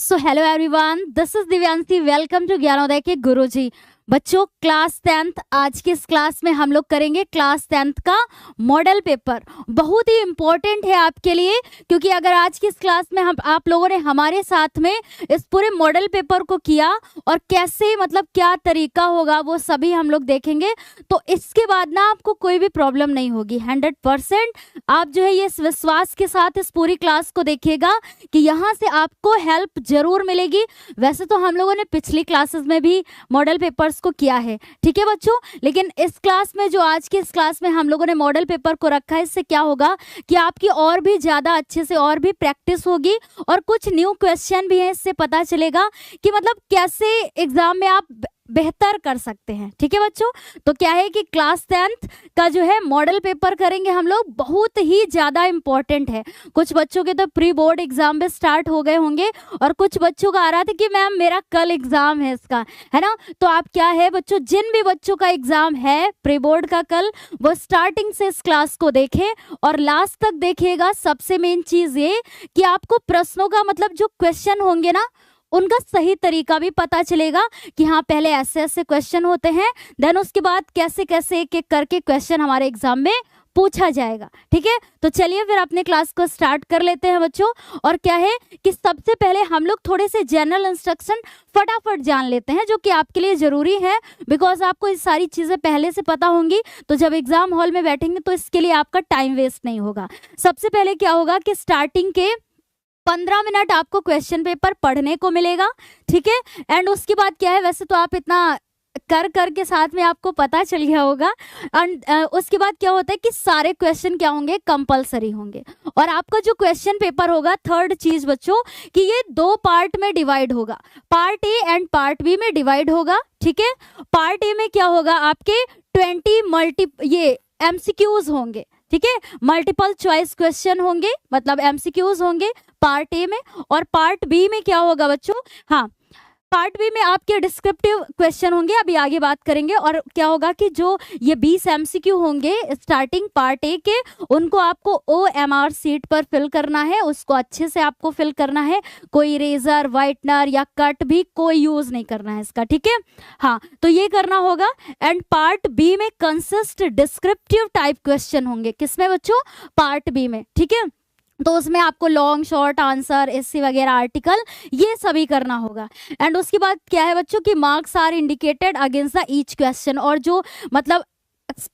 So hello everyone, this is Divyanshi. Welcome to Gyanodaya के गुरुजी। बच्चों, क्लास 10th आज की इस क्लास में हम लोग करेंगे क्लास 10th का मॉडल पेपर। बहुत ही इम्पोर्टेंट है आपके लिए, क्योंकि अगर आज की इस क्लास में हम आप लोगों ने हमारे साथ में इस पूरे मॉडल पेपर को किया और कैसे मतलब क्या तरीका होगा वो सभी हम लोग देखेंगे। तो इसके बाद ना आपको कोई भी प्रॉब्लम नहीं होगी। 100% आप जो है ये इस विश्वास के साथ इस पूरी क्लास को देखिएगा कि यहाँ से आपको हेल्प जरूर मिलेगी। वैसे तो हम लोगों ने पिछली क्लासेस में भी मॉडल पेपर्स को किया है, ठीक है बच्चों, लेकिन इस क्लास में जो आज की इस क्लास में हम लोगों ने मॉडल पेपर को रखा है, इससे क्या होगा कि आपकी और भी ज़्यादा अच्छे से और भी प्रैक्टिस होगी और कुछ न्यू क्वेश्चन भी है। इससे पता चलेगा कि मतलब कैसे एग्जाम में आप बेहतर कर सकते हैं, ठीक है बच्चों। तो क्या है कि क्लास 10th का जो है मॉडल पेपर करेंगे हम लोग, बहुत ही ज़्यादा इम्पॉर्टेंट है। कुछ बच्चों के तो प्री बोर्ड एग्जाम भी स्टार्ट हो गए होंगे और कुछ बच्चों का आ रहा था कि मैम मेरा कल एग्जाम है इसका, है ना। तो आप क्या है बच्चों, जिन भी बच्चों का एग्जाम है प्री बोर्ड का कल, वो स्टार्टिंग से इस क्लास को देखें और लास्ट तक देखिएगा। सबसे मेन चीज़ ये कि आपको प्रश्नों का मतलब जो क्वेश्चन होंगे ना, उनका सही तरीका भी पता चलेगा कि हाँ पहले ऐसे ऐसे क्वेश्चन होते हैं, देन उसके बाद कैसे कैसे एक एक करके क्वेश्चन हमारे एग्जाम में पूछा जाएगा, ठीक है। तो चलिए फिर अपने क्लास को स्टार्ट कर लेते हैं बच्चों। और क्या है कि सबसे पहले हम लोग थोड़े से जनरल इंस्ट्रक्शन फटाफट जान लेते हैं, जो कि आपके लिए ज़रूरी है, बिकॉज आपको ये सारी चीज़ें पहले से पता होंगी। तो जब एग्जाम हॉल में बैठेंगे तो इसके लिए आपका टाइम वेस्ट नहीं होगा। सबसे पहले क्या होगा कि स्टार्टिंग के 15 मिनट आपको क्वेश्चन पेपर पढ़ने को मिलेगा, ठीक है। एंड उसके बाद क्या है, वैसे तो आप इतना कर के साथ में आपको पता चल गया होगा। एंड उसके बाद क्या होता है कि सारे क्वेश्चन क्या होंगे, कंपलसरी होंगे। और आपका जो क्वेश्चन पेपर होगा, थर्ड चीज बच्चों, कि ये 2 पार्ट में डिवाइड होगा। Part A and part B में डिवाइड होगा, ठीक है। पार्ट ए में क्या होगा, आपके 20 एमसीक्यूज होंगे, ठीक है। मल्टीपल चॉइस क्वेश्चन होंगे, मतलब एमसीक्यूज होंगे पार्ट ए में। और पार्ट बी में क्या होगा बच्चों, हाँ पार्ट बी में आपके डिस्क्रिप्टिव क्वेश्चन होंगे, अभी आगे बात करेंगे। और क्या होगा कि जो ये 20 एमसीक्यू होंगे स्टार्टिंग पार्ट ए के, उनको आपको OMR सीट पर फिल करना है, उसको अच्छे से आपको फिल करना है। कोई इरेजर, वाइटनर या कट भी कोई यूज नहीं करना है इसका, ठीक है। हाँ, तो ये करना होगा। एंड पार्ट बी में कंसिस्ट डिस्क्रिप्टिव टाइप क्वेश्चन होंगे, किसमें बच्चों, पार्ट बी में, ठीक है। तो उसमें आपको लॉन्ग शॉर्ट आंसर, एससी वगैरह, आर्टिकल, ये सभी करना होगा। एंड उसके बाद क्या है बच्चों कि marks are indicated against the each question, और जो मतलब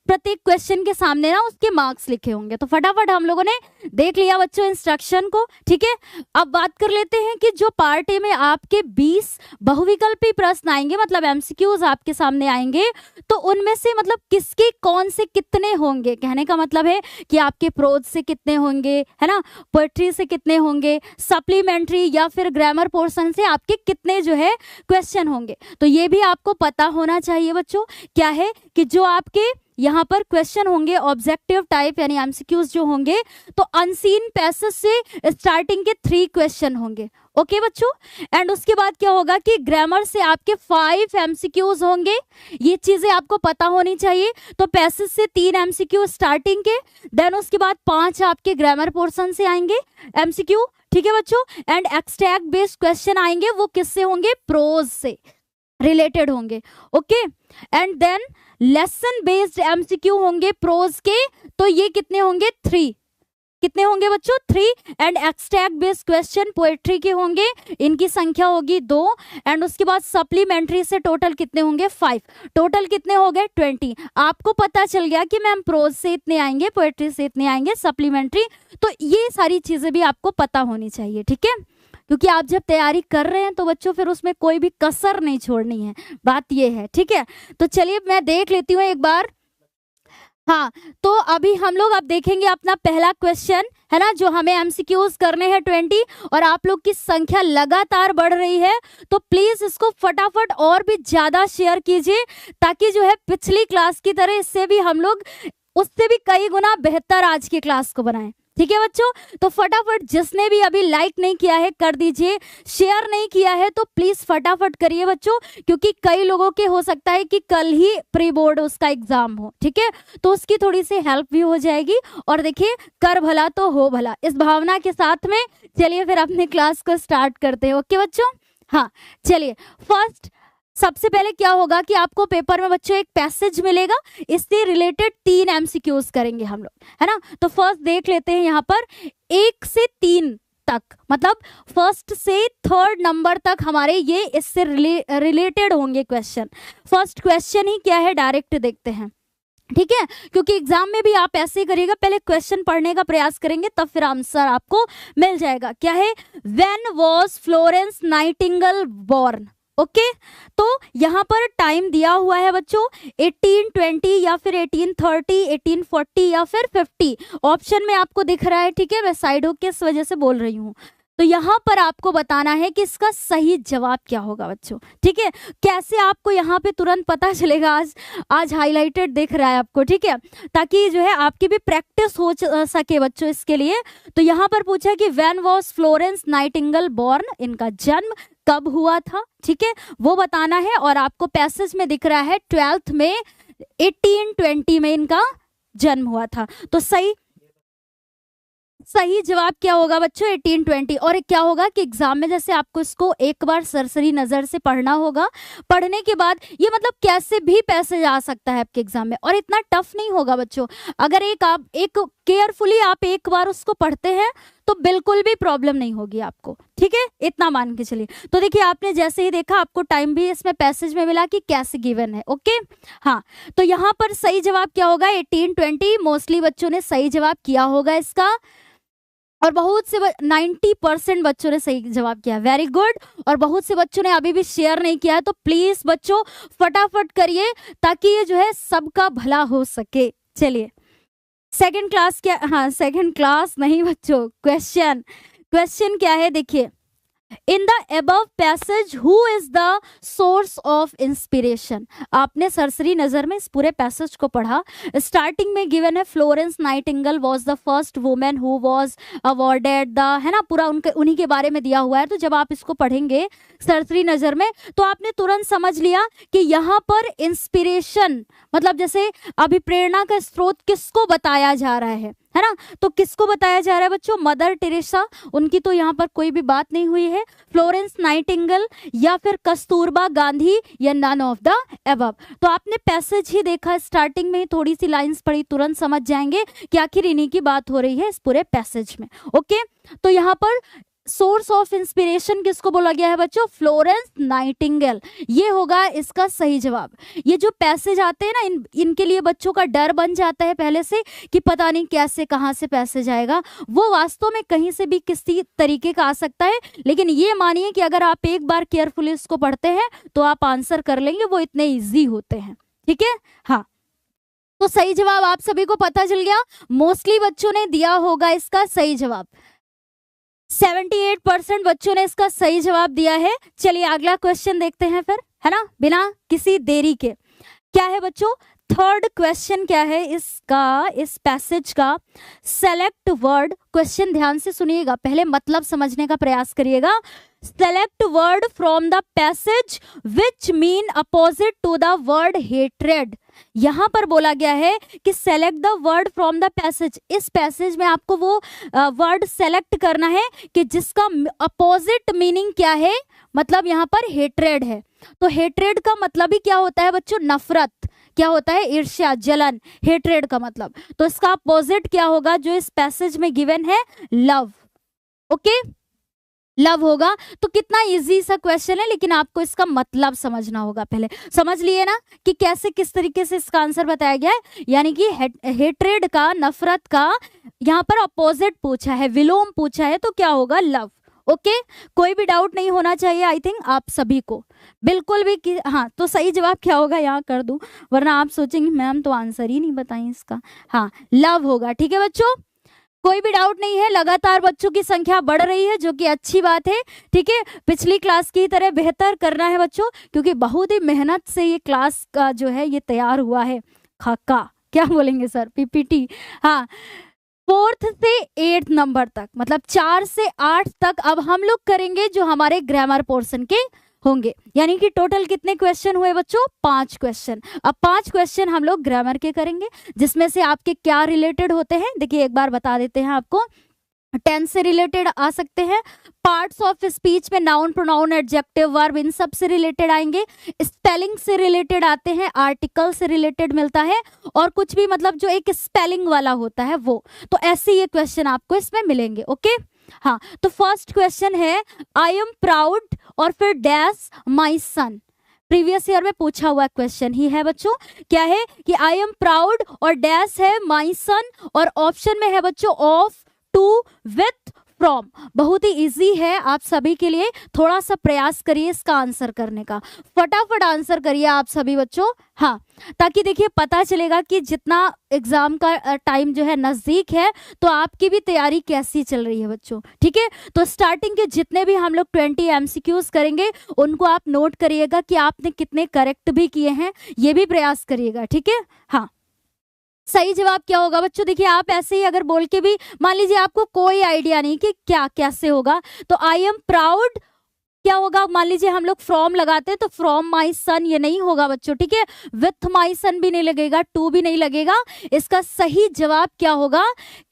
प्रत्येक क्वेश्चन के सामने ना उसके मार्क्स लिखे होंगे। तो फटाफट हम लोगों ने देख लिया बच्चों इंस्ट्रक्शन को, ठीक है। अब बात कर लेते हैं कि जो पार्ट ए में आपके 20 बहुविकल्पी प्रश्न आएंगे, मतलब एमसीक्यूज आपके सामने आएंगे, तो उनमें से मतलब किसके कौन से कितने होंगे, कहने का मतलब है कि आपके प्रोज से कितने होंगे, है ना, पोएट्री से कितने होंगे, सप्लीमेंट्री या फिर ग्रामर पोर्शन से आपके कितने जो है क्वेश्चन होंगे। तो ये भी आपको पता होना चाहिए बच्चों। क्या है कि जो आपके यहाँ पर क्वेश्चन होंगे ऑब्जेक्टिव टाइप यानी एमसीक्यूज जो होंगे, तो अनसीन पैसेज से स्टार्टिंग के 3 क्वेश्चन होंगे, ओके बच्चों। एंड उसके बाद क्या होगा कि ग्रामर से आपके 5 एमसीक्यूज होंगे, ये चीजें आपको पता होनी चाहिए। तो पैसेज से 3 एमसीक्यू स्टार्टिंग के, देन उसके बाद 5 आपके ग्रामर पोर्शन से आएंगे एमसीक्यू, ठीक है बच्चों। एंड एक्सट्रैक्ट बेस्ड क्वेश्चन आएंगे, वो किससे होंगे, प्रोज से रिलेटेड होंगे, okay. And then lesson based MCQ होंगे प्रोज के, तो ये कितने होंगे, 3, कितने होंगे बच्चों, 3। And extract based question poetry के होंगे, इनकी संख्या होगी 2। एंड उसके बाद सप्लीमेंट्री से टोटल कितने होंगे, 5। टोटल कितने हो गए, 20। आपको पता चल गया कि मैम प्रोज से इतने आएंगे, पोएट्री से इतने आएंगे, सप्लीमेंट्री। तो ये सारी चीजें भी आपको पता होनी चाहिए, ठीक है, क्योंकि आप जब तैयारी कर रहे हैं तो बच्चों फिर उसमें कोई भी कसर नहीं छोड़नी है, बात ये है, ठीक है। तो चलिए मैं देख लेती हूँ एक बार। हाँ, तो अभी हम लोग अब देखेंगे अपना पहला क्वेश्चन, है ना, जो हमें एमसीक्यूज करने हैं 20, और आप लोग की संख्या लगातार बढ़ रही है, तो प्लीज इसको फटाफट और भी ज्यादा शेयर कीजिए, ताकि जो है पिछली क्लास की तरह इससे भी हम लोग उससे भी कई गुना बेहतर आज की क्लास को बनाएं, ठीक है बच्चों। तो फटाफट जिसने भी अभी लाइक नहीं किया है कर दीजिए, शेयर नहीं किया है तो प्लीज फटाफट करिए बच्चों, क्योंकि कई लोगों के हो सकता है कि कल ही प्री बोर्ड उसका एग्जाम हो, ठीक है, तो उसकी थोड़ी सी हेल्प भी हो जाएगी। और देखिए, कर भला तो हो भला, इस भावना के साथ में चलिए फिर अपने क्लास को स्टार्ट करते हैं। ओके बच्चों, हाँ चलिए। फर्स्ट सबसे पहले क्या होगा कि आपको पेपर में बच्चों एक पैसेज मिलेगा, इससे रिलेटेड 3 एमसीक्यूज करेंगे हम लोग, है ना। तो फर्स्ट देख लेते हैं यहाँ पर 1 से 3 तक, मतलब फर्स्ट से 3rd नंबर तक हमारे ये इससे रिलेटेड होंगे क्वेश्चन। फर्स्ट क्वेश्चन ही क्या है डायरेक्ट देखते हैं, ठीक है, क्योंकि एग्जाम में भी आप ऐसे ही करिएगा, पहले क्वेश्चन पढ़ने का प्रयास करेंगे तब फिर आंसर आपको मिल जाएगा। क्या है, when was Florence Nightingale born. Okay, तो यहाँ पर टाइम दिया हुआ है बच्चों 1820 या फिर 1830, 1840 या फिर 50, ऑप्शन में आपको दिख रहा है, ठीक है। मैं साइड होके इस वजह से बोल रही हूँ। तो यहाँ पर आपको बताना है कि इसका सही जवाब क्या होगा बच्चों, ठीक है। कैसे आपको यहाँ पे तुरंत पता चलेगा, आज हाईलाइटेड दिख रहा है आपको, ठीक है, ताकि जो है आपकी भी प्रैक्टिस हो सके बच्चों इसके लिए। तो यहाँ पर पूछा कि when was Florence Nightingale born, इनका जन्म कब हुआ था, ठीक है, वो बताना है। और आपको पैसेज में दिख रहा है 12th में 1820 में इनका जन्म हुआ था। तो सही जवाब क्या होगा बच्चों, 1820। और क्या होगा कि एग्जाम में जैसे आपको इसको एक बार सरसरी नजर से पढ़ना होगा, पढ़ने के बाद ये मतलब कैसे भी पैसेज आ सकता है आपके एग्जाम में, और इतना टफ नहीं होगा बच्चों। अगर एक केयरफुली आप एक बार उसको पढ़ते हैं तो बिल्कुल भी प्रॉब्लम नहीं होगी आपको, ठीक है, इतना मान के चलिए। तो देखिए आपने जैसे ही देखा, आपको टाइम भी इसमें पैसेज में मिला कि कैसे गिवन है। ओके, हाँ, तो यहाँ पर सही जवाब क्या होगा, 1820। मोस्टली बच्चों ने सही जवाब किया होगा इसका, और बहुत से 90% बच्चों ने सही जवाब किया, वेरी गुड। और बहुत से बच्चों ने अभी भी शेयर नहीं किया है, तो प्लीज बच्चों फटाफट करिए ताकि ये जो है सबका भला हो सके। चलिए सेकंड क्लास क्या, हाँ सेकंड क्लास नहीं बच्चों, क्वेश्चन क्या है देखिए, in the above passage who is the source of inspiration. आपने सरसरी नजर में इस पूरे पैसेज को पढ़ा। स्टार्टिंग में गिवन है Florence Nightingale was the first women who was awarded the, है ना, पूरा उन्हीं के बारे में दिया हुआ है। तो जब आप इसको पढ़ेंगे सरसरी नजर में तो आपने तुरंत समझ लिया कि यहाँ पर इंस्पिरेशन मतलब जैसे अभिप्रेरणा का स्रोत किसको बताया जा रहा है ना। तो किसको बताया जा रहा है बच्चों, मदर टेरेसा, उनकी तो यहाँ पर कोई भी बात नहीं हुई है। फ्लोरेंस नाइटिंगेल या फिर कस्तूरबा गांधी या नन ऑफ द अबव। तो आपने पैसेज ही देखा, स्टार्टिंग में ही थोड़ी सी लाइंस पढ़ी, तुरंत समझ जाएंगे कि आखिर इन्हीं की बात हो रही है इस पूरे पैसेज में। ओके, तो यहाँ पर सोर्स ऑफ इंस्पिरेशन किसको बोला गया है बच्चों, फ्लोरेंस नाइटिंगेल, ये होगा इसका सही जवाब। ये जो पैसेज आते हैं ना, इनके लिए बच्चों का डर बन जाता है पहले से कि पता नहीं कैसे कहाँ से पैसेज आएगा, वो वास्तव में कहीं से भी किसी तरीके का आ सकता है। लेकिन ये मानिए कि अगर आप एक बार केयरफुली इसको पढ़ते हैं तो आप आंसर कर लेंगे, वो इतने ईजी होते हैं, ठीक है। हाँ, तो सही जवाब आप सभी को पता चल गया, मोस्टली बच्चों ने दिया होगा इसका सही जवाब। 78% बच्चों ने इसका सही जवाब दिया है। चलिए अगला क्वेश्चन देखते हैं फिर, है ना, बिना किसी देरी के। क्या है बच्चों, 3rd क्वेश्चन क्या है इसका, इस पैसेज का सेलेक्ट वर्ड। क्वेश्चन ध्यान से सुनिएगा, पहले मतलब समझने का प्रयास करिएगा। Select word from the passage which mean opposite to the word hatred. यहां पर बोला गया है कि select the word from the passage. इस पैसेज में आपको वो वर्ड सेलेक्ट करना है कि जिसका अपोजिट मीनिंग क्या है, मतलब यहाँ पर हेट्रेड है। तो हेट्रेड का मतलब ही क्या होता है बच्चों, नफरत, क्या होता है, ईर्ष्या, जलन, हेट्रेड का मतलब। तो इसका अपोजिट क्या होगा जो इस पैसेज में गिवन है, लव। ओके, लव होगा। तो कितना इजी सा क्वेश्चन है, लेकिन आपको इसका मतलब समझना होगा। पहले समझ लिए ना कि कैसे किस तरीके से इसका आंसर बताया गया है, यानी कि हेट्रेड का, नफरत का यहाँ पर अपोजिट पूछा है, विलोम पूछा है, तो क्या होगा, लव। ओके, कोई भी डाउट नहीं होना चाहिए आई थिंक आप सभी को, बिल्कुल भी कि हाँ। तो सही जवाब क्या होगा यहाँ कर दूं, वरना आप सोचेंगे मैम तो आंसर ही नहीं बताई इसका। हाँ, लव होगा, ठीक है बच्चों, कोई भी डाउट नहीं है। लगातार बच्चों की संख्या बढ़ रही है, जो कि अच्छी बात है, ठीक है। पिछली क्लास की तरह बेहतर करना है बच्चों, क्योंकि बहुत ही मेहनत से ये क्लास का जो है ये तैयार हुआ है। खाका क्या बोलेंगे सर, पीपीटी। हाँ, 4th से 8th नंबर तक, मतलब 4 से 8 तक अब हम लोग करेंगे जो हमारे ग्रामर पोर्शन के होंगे। यानी कि टोटल कितने क्वेश्चन हुए बच्चों, 5 क्वेश्चन। अब 5 क्वेश्चन हम लोग ग्रामर के करेंगे, जिसमें से आपके क्या रिलेटेड होते हैं देखिए एक बार बता देते हैं आपको। टेंस से रिलेटेड आ सकते हैं, पार्ट्स ऑफ स्पीच में नाउन, प्रोनाउन, एडजेक्टिव, वर्ब, इन सब से रिलेटेड आएंगे, स्पेलिंग से रिलेटेड आते हैं, आर्टिकल से रिलेटेड मिलता है, और कुछ भी मतलब जो एक स्पेलिंग वाला होता है वो। तो ऐसे ये क्वेश्चन आपको इसमें मिलेंगे। ओके हाँ, तो फर्स्ट क्वेश्चन है आई एम प्राउड और फिर dash my son. Previous year में पूछा हुआ क्वेश्चन ही है बच्चों। क्या है कि आई एम प्राउड और डैश है माई सन, और ऑप्शन में है बच्चों ऑफ, टू, विथ, फ्रॉम। बहुत ही इजी है आप सभी के लिए, थोड़ा सा प्रयास करिए इसका आंसर करने का, फटाफट आंसर करिए आप सभी बच्चों। हाँ, ताकि देखिए पता चलेगा कि जितना एग्जाम का टाइम जो है नजदीक है, तो आपकी भी तैयारी कैसी चल रही है बच्चों। ठीक है, तो स्टार्टिंग के जितने भी हम लोग 20 MCQs करेंगे, उनको आप नोट करिएगा कि आपने कितने करेक्ट भी किए हैं, ये भी प्रयास करिएगा। ठीक है हाँ, सही जवाब क्या होगा बच्चों? देखिए आप ऐसे ही अगर बोल के भी, मान लीजिए आपको कोई आइडिया नहीं कि क्या कैसे होगा, तो आई एम प्राउड क्या होगा? मान लीजिए हम लोग फ्रॉम लगाते हैं, तो फ्रॉम माई सन ये नहीं होगा बच्चों। ठीक है, विथ माई सन भी नहीं लगेगा, टू भी नहीं लगेगा। इसका सही जवाब क्या होगा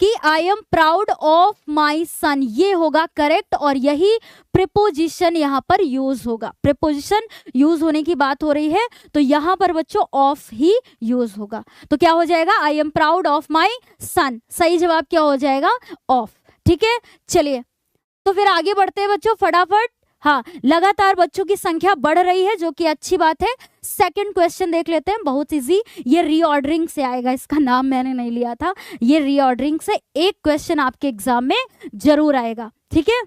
कि I am proud of my son, ये होगा करेक्ट, और यही प्रीपोजिशन यहाँ पर यूज होगा। प्रीपोजिशन यूज होने की बात हो रही है, तो यहाँ पर बच्चों ऑफ ही यूज होगा। तो क्या हो जाएगा? I am proud of my son. सही जवाब क्या हो जाएगा? ऑफ। ठीक है, चलिए तो फिर आगे बढ़ते हैं बच्चों फटाफट। हाँ, लगातार बच्चों की संख्या बढ़ रही है, जो कि अच्छी बात है। सेकंड क्वेश्चन देख लेते हैं, बहुत इजी, ये रीऑर्डरिंग से आएगा, इसका नाम मैंने नहीं लिया था, ये रीऑर्डरिंग से एक क्वेश्चन आपके एग्जाम में जरूर आएगा। ठीक है,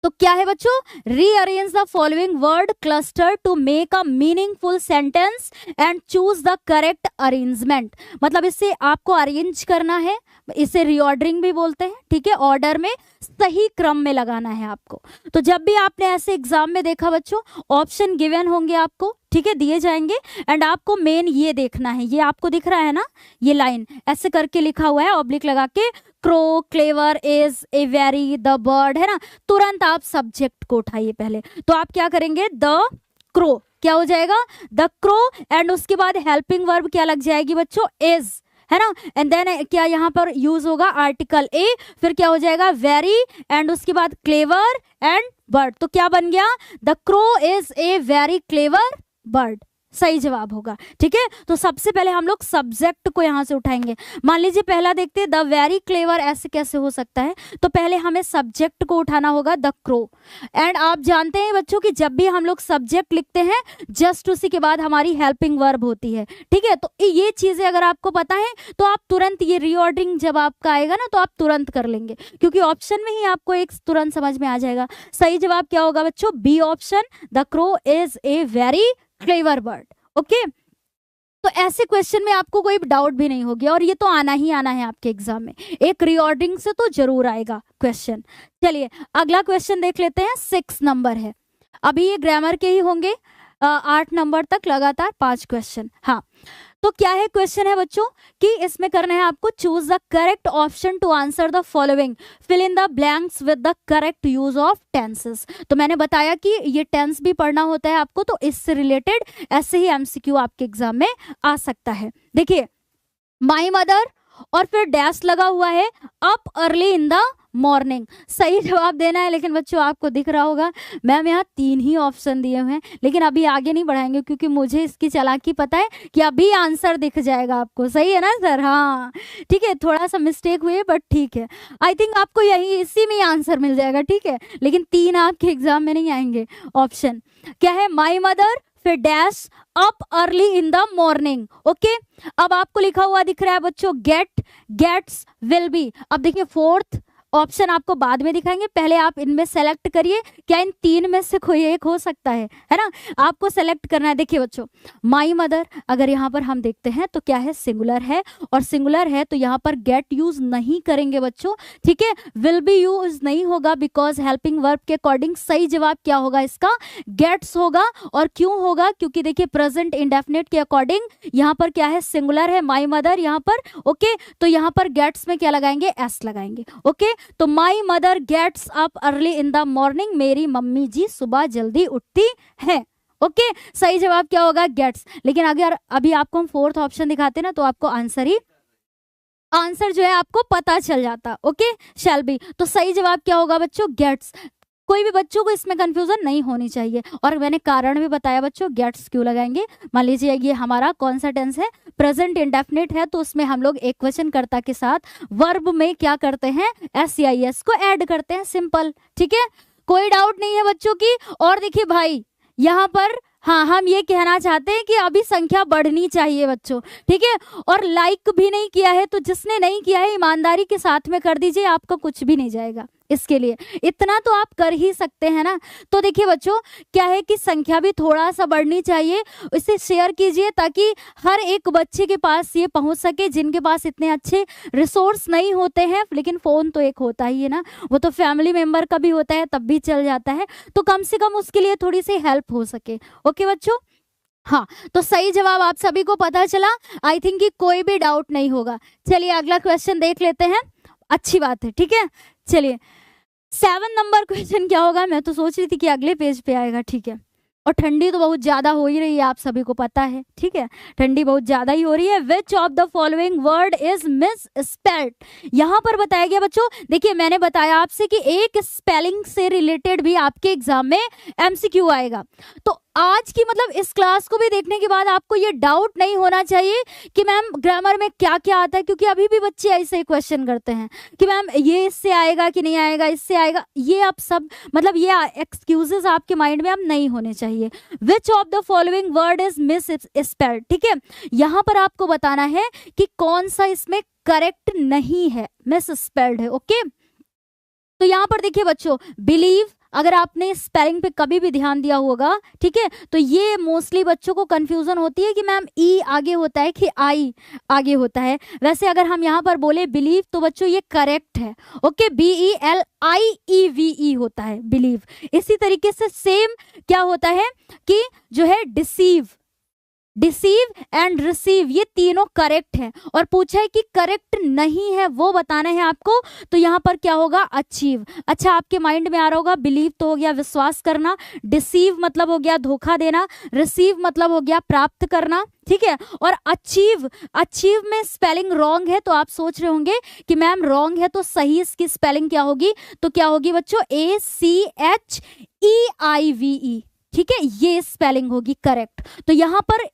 तो क्या है बच्चों? Rearrange the following word cluster to make a meaningful sentence and choose the correct arrangement. मतलब इसे आपको अरेंज करना है, इसे रीऑर्डरिंग भी बोलते हैं। ठीक है, ऑर्डर में सही क्रम में लगाना है आपको। तो जब भी आपने ऐसे एग्जाम में देखा बच्चों, ऑप्शन गिवन होंगे आपको, ठीक है, दिए जाएंगे, एंड आपको मेन ये देखना है, ये आपको दिख रहा है ना, ये लाइन ऐसे करके लिखा हुआ है ऑब्लिक लगा के, crow, clever, is, a, very, the bird, है ना। तुरंत आप सब्जेक्ट को उठाइए पहले, तो आप क्या करेंगे? द क्रो, क्या हो जाएगा? द क्रो, एंड उसके बाद हेल्पिंग वर्ब क्या लग जाएगी बच्चों? इज, है ना। एंड देन क्या यहाँ पर यूज होगा? आर्टिकल ए, फिर क्या हो जाएगा? वेरी, एंड उसके बाद क्लेवर एंड बर्ड। तो क्या बन गया? The crow is a very clever bird. सही जवाब होगा। ठीक है, तो सबसे पहले हम लोग सब्जेक्ट को यहां से उठाएंगे। मान लीजिए पहला देखते हैं, द वेरी क्लेवर, ऐसे कैसे हो सकता है? तो पहले हमें सब्जेक्ट को उठाना होगा, द क्रो। एंड आप जानते हैं बच्चों कि जब भी हम लोग सब्जेक्ट लिखते हैं, जस्ट उसी के बाद हमारी हेल्पिंग वर्ब होती है। ठीक है, तो ये चीजें अगर आपको पता है, तो आप तुरंत ये रीऑर्डरिंग जब आपका आएगा ना, तो आप तुरंत कर लेंगे, क्योंकि ऑप्शन में ही आपको एक तुरंत समझ में आ जाएगा। सही जवाब क्या होगा बच्चों? B option, the crow is a very clever bird. Okay, तो ऐसे क्वेश्चन में आपको कोई डाउट भी नहीं होगी, और ये तो आना ही आना है आपके एग्जाम में, एक रीऑर्डरिंग से तो जरूर आएगा क्वेश्चन। चलिए अगला क्वेश्चन देख लेते हैं, 6 नंबर है। अभी ये ग्रामर के ही होंगे, 8 नंबर तक लगातार 5 क्वेश्चन। हाँ, तो क्या है क्वेश्चन है बच्चों कि इसमें करना है आपको, choose the correct option to answer the following, fill in the blanks with the correct use of tenses. तो मैंने बताया कि ये टेंस भी पढ़ना होता है आपको, तो इससे रिलेटेड ऐसे ही एमसीक्यू आपके एग्जाम में आ सकता है। देखिए, माई मदर और फिर डैश लगा हुआ है, up early in the morning. सही जवाब देना है, लेकिन बच्चों आपको दिख रहा होगा मैम यहाँ 3 ही ऑप्शन दिए हुए हैं, लेकिन अभी आगे नहीं बढ़ाएंगे, क्योंकि मुझे इसकी चालाकी पता है कि अभी आंसर दिख जाएगा आपको। सही है ना सर? हाँ ठीक है, थोड़ा सा मिस्टेक हुई है, बट ठीक है, आई थिंक आपको यही इसी में आंसर मिल जाएगा। ठीक है, लेकिन 3 आपके एग्जाम में नहीं आएंगे ऑप्शन। क्या है? माई मदर, फिर dash, up early in the morning. Okay, अब आपको लिखा हुआ दिख रहा है बच्चों गेट, गेट्स, विल बी। अब देखिए फोर्थ ऑप्शन आपको बाद में दिखाएंगे, पहले आप इनमें सेलेक्ट करिए, क्या इन 3 में से कोई एक हो सकता है ना? आपको सेलेक्ट करना है। देखिए बच्चों, माई मदर अगर यहाँ पर हम देखते हैं तो क्या है? सिंगुलर है, और सिंगुलर है तो यहाँ पर गेट यूज नहीं करेंगे बच्चों। ठीक है, विल बी यूज नहीं होगा, बिकॉज हेल्पिंग वर्ब के अकॉर्डिंग सही जवाब क्या होगा इसका? गेट्स होगा। और क्यों होगा? क्योंकि देखिए प्रेजेंट इंडेफिनिट के अकॉर्डिंग यहाँ पर क्या है? सिंगुलर है माई मदर यहाँ पर। ओके, तो यहाँ पर गेट्स में क्या लगाएंगे? एस लगाएंगे। ओके, तो my mother gets up early in the morning, मेरी मम्मी जी सुबह जल्दी उठती है। ओके, सही जवाब क्या होगा? गेट्स। लेकिन अगर अभी आपको हम फोर्थ ऑप्शन दिखाते ना, तो आपको आंसर ही आंसर जो है आपको पता चल जाता। Okay, shall be. तो सही जवाब क्या होगा बच्चों? गेट्स। कोई भी बच्चों को इसमें कंफ्यूजन नहीं होनी चाहिए, और मैंने कारण भी बताया बच्चों गेट्स क्यों लगाएंगे। मान लीजिए ये हमारा कौन सा टेंस है? प्रेजेंट इंडेफिनिट है, तो उसमें हम लोग एकवचन कर्ता के साथ वर्ब में क्या करते हैं? SEIS को ऐड करते हैं, सिंपल। ठीक है, कोई डाउट नहीं है बच्चों की। और देखिए भाई यहाँ पर, हाँ, हम ये कहना चाहते हैं कि अभी संख्या बढ़नी चाहिए बच्चों, ठीक है। और लाइक भी नहीं किया है, तो जिसने नहीं किया है ईमानदारी के साथ में कर दीजिए, आपका कुछ भी नहीं जाएगा। इसके लिए इतना तो आप कर ही सकते हैं ना। तो देखिए बच्चों क्या है कि संख्या भी थोड़ा सा बढ़नी चाहिए, इसे शेयर कीजिए ताकि हर एक बच्चे के पास ये पहुंच सके जिनके पास इतने अच्छे रिसोर्स नहीं होते हैं। लेकिन फोन तो एक होता ही है ना, वो तो फैमिली मेंबर का भी होता है, तब भी चल जाता है, तो कम से कम उसके लिए थोड़ी सी हेल्प हो सके। ओके बच्चों, हाँ, तो सही जवाब आप सभी को पता चला। आई थिंक कि कोई भी डाउट नहीं होगा। चलिए अगला क्वेश्चन देख लेते हैं। अच्छी बात है, ठीक है। चलिए 7 नंबर क्वेश्चन क्या होगा? मैं तो सोच रही थी कि अगले पेज पे आएगा, ठीक है। और ठंडी तो बहुत ज्यादा हो ही रही है, आप सभी को पता है, ठीक है, ठंडी बहुत ज्यादा ही हो रही है। Which of the following word is miss spelled? यहाँ पर बताया गया बच्चों, देखिए मैंने बताया आपसे कि एक स्पेलिंग से रिलेटेड भी आपके एग्जाम में MCQ आएगा। तो आज की मतलब इस क्लास को भी देखने के बाद आपको ये डाउट नहीं होना चाहिए कि मैम ग्रामर में क्या क्या आता है, क्योंकि अभी भी बच्चे ऐसे ही क्वेश्चन करते हैं कि मैम ये इससे आएगा कि नहीं आएगा, इससे आएगा। ये आप सब मतलब ये एक्सक्यूजेस आपके माइंड में अब नहीं होने चाहिए। Which of the following word is miss spelled? ठीक है, यहाँ पर आपको बताना है कि कौन सा इसमें करेक्ट नहीं है, मिस स्पेल्ड है। ओके, तो यहाँ पर देखिए बच्चों, बिलीव, अगर आपने स्पेलिंग पे कभी भी ध्यान दिया होगा, ठीक है, तो ये मोस्टली बच्चों को कंफ्यूजन होती है कि मैम ई आगे होता है कि आई आगे होता है। वैसे अगर हम यहाँ पर बोले बिलीव तो बच्चों ये करेक्ट है। ओके, BELIEVE होता है बिलीव। इसी तरीके से सेम क्या होता है कि जो है डिसीव एंड रिसीव, ये तीनों करेक्ट है। और पूछा है कि करेक्ट नहीं है वो बताना है आपको, तो यहाँ पर क्या होगा? अचीव। अच्छा, आपके माइंड में आ रहा होगा बिलीव तो हो गया विश्वास करना, डिसीव मतलब हो गया धोखा देना, रिसीव मतलब हो गया प्राप्त करना, ठीक है। और अचीव में स्पेलिंग रॉन्ग है, तो आप सोच रहे होंगे कि मैम रॉन्ग है तो सही इसकी स्पेलिंग क्या होगी? तो क्या होगी बच्चों? ACHEIVE, ठीक है, ये स्पेलिंग होगी करेक्ट। तो यहाँ पर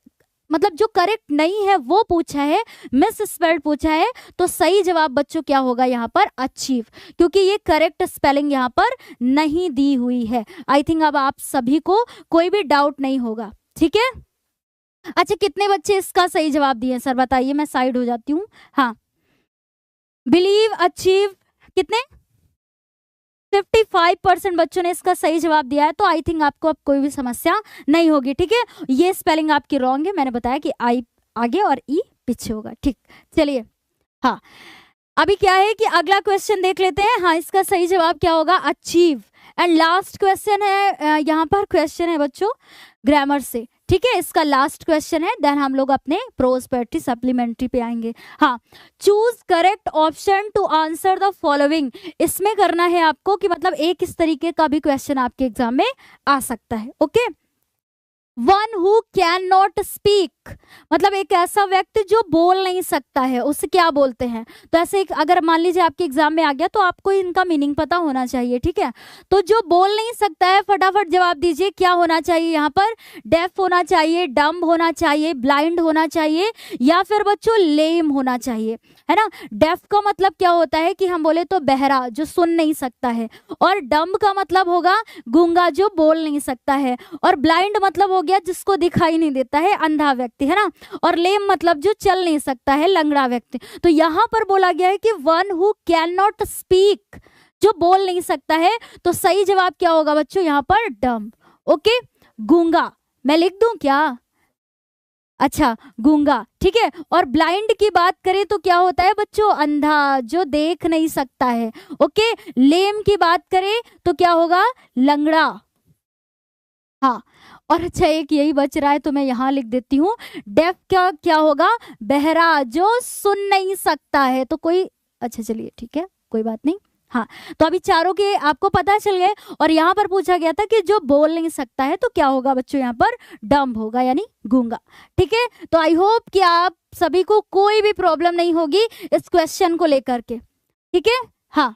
मतलब जो करेक्ट नहीं है वो पूछा है, मिस स्पेल्ड पूछा है, तो सही जवाब बच्चों क्या होगा यहाँ पर? अचीव, क्योंकि ये करेक्ट स्पेलिंग यहाँ पर नहीं दी हुई है। आई थिंक अब आप सभी को कोई भी डाउट नहीं होगा, ठीक है। अच्छा, कितने बच्चे इसका सही जवाब दिए सर बताइए, मैं साइड हो जाती हूँ। हाँ, बिलीव, अचीव, कितने? 55% बच्चों ने इसका सही जवाब दिया है। तो आई थिंक आपको अब कोई भी समस्या नहीं होगी, ठीक है। ये स्पेलिंग आपकी रॉन्ग है, मैंने बताया कि आई आगे और ई पीछे होगा, ठीक। चलिए, हाँ, अभी क्या है कि अगला क्वेश्चन देख लेते हैं। हाँ, इसका सही जवाब क्या होगा? अचीव। एंड लास्ट क्वेश्चन है, यहाँ पर क्वेश्चन है बच्चों ग्रामर से, ठीक है, इसका लास्ट क्वेश्चन है, देन हम लोग अपने प्रोस्पेरिटी सप्लीमेंट्री पे आएंगे। हाँ, choose correct option to answer the following, इसमें करना है आपको कि मतलब एक इस तरीके का भी क्वेश्चन आपके एग्जाम में आ सकता है। Okay, one who can not speak, मतलब एक ऐसा व्यक्ति जो बोल नहीं सकता है, उसे क्या बोलते हैं? तो ऐसे एक अगर मान लीजिए आपके एग्जाम में आ गया तो आपको इनका मीनिंग पता होना चाहिए, ठीक है। तो जो बोल नहीं सकता है, फटाफट जवाब दीजिए, क्या होना चाहिए यहाँ पर? डेफ होना चाहिए, डम्ब होना चाहिए, ब्लाइंड होना चाहिए, या फिर बच्चों लेम होना चाहिए, है ना। डेफ का मतलब क्या होता है कि हम बोले तो बहरा, जो सुन नहीं सकता है, और डम्ब का मतलब होगा गूंगा, जो बोल नहीं सकता है, और ब्लाइंड मतलब हो गया जिसको दिखाई नहीं देता है, अंधा व्यक्ति, है ना। और लेम मतलब जो चल नहीं सकता है, लंगड़ा व्यक्ति। तो यहाँ पर बोला गया है कि one who can not speak, जो बोल नहीं सकता है, तो सही जवाब क्या होगा बच्चों? यहाँ पर डम्ब। ओके, गूंगा मैं लिख दूं क्या? अच्छा, गूंगा, ठीक है। और ब्लाइंड की बात करें तो क्या होता है बच्चों? अंधा, जो देख नहीं सकता है। ओके, लेम की बात करें तो क्या होगा? लंगड़ा। हाँ, और अच्छा एक यही बच रहा है तो मैं यहाँ लिख देती हूँ, डेफ का क्या होगा? बहरा, जो सुन नहीं सकता है। तो कोई, अच्छा चलिए ठीक है, कोई बात नहीं। हाँ, तो अभी चारों के आपको पता चल गए। और यहाँ पर पूछा गया था कि जो बोल नहीं सकता है, तो क्या होगा बच्चों? यहाँ पर डम्ब होगा, यानी गूंगा, ठीक है। तो आई होप कि आप सभी को कोई भी प्रॉब्लम नहीं होगी इस क्वेश्चन को लेकर के, ठीक है। हाँ,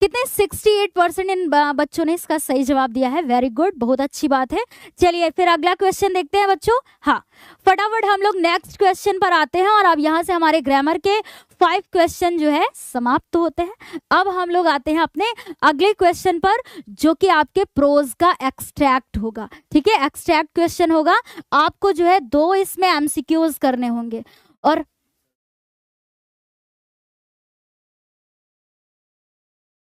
कितने 68% इन बच्चों ने इसका सही जवाब दिया है। वेरी गुड, बहुत अच्छी बात है। चलिए फिर अगला क्वेश्चन देखते हैं बच्चों। हाँ, फटाफट हम लोग नेक्स्ट क्वेश्चन पर आते हैं और अब यहाँ से हमारे ग्रामर के 5 क्वेश्चन जो है समाप्त होते हैं। अब हम लोग आते हैं अपने अगले क्वेश्चन पर, जो कि आपके प्रोज का एक्सट्रैक्ट होगा, ठीक है। एक्सट्रैक्ट क्वेश्चन होगा, आपको जो है 2 इसमें एमसीक्यूज करने होंगे। और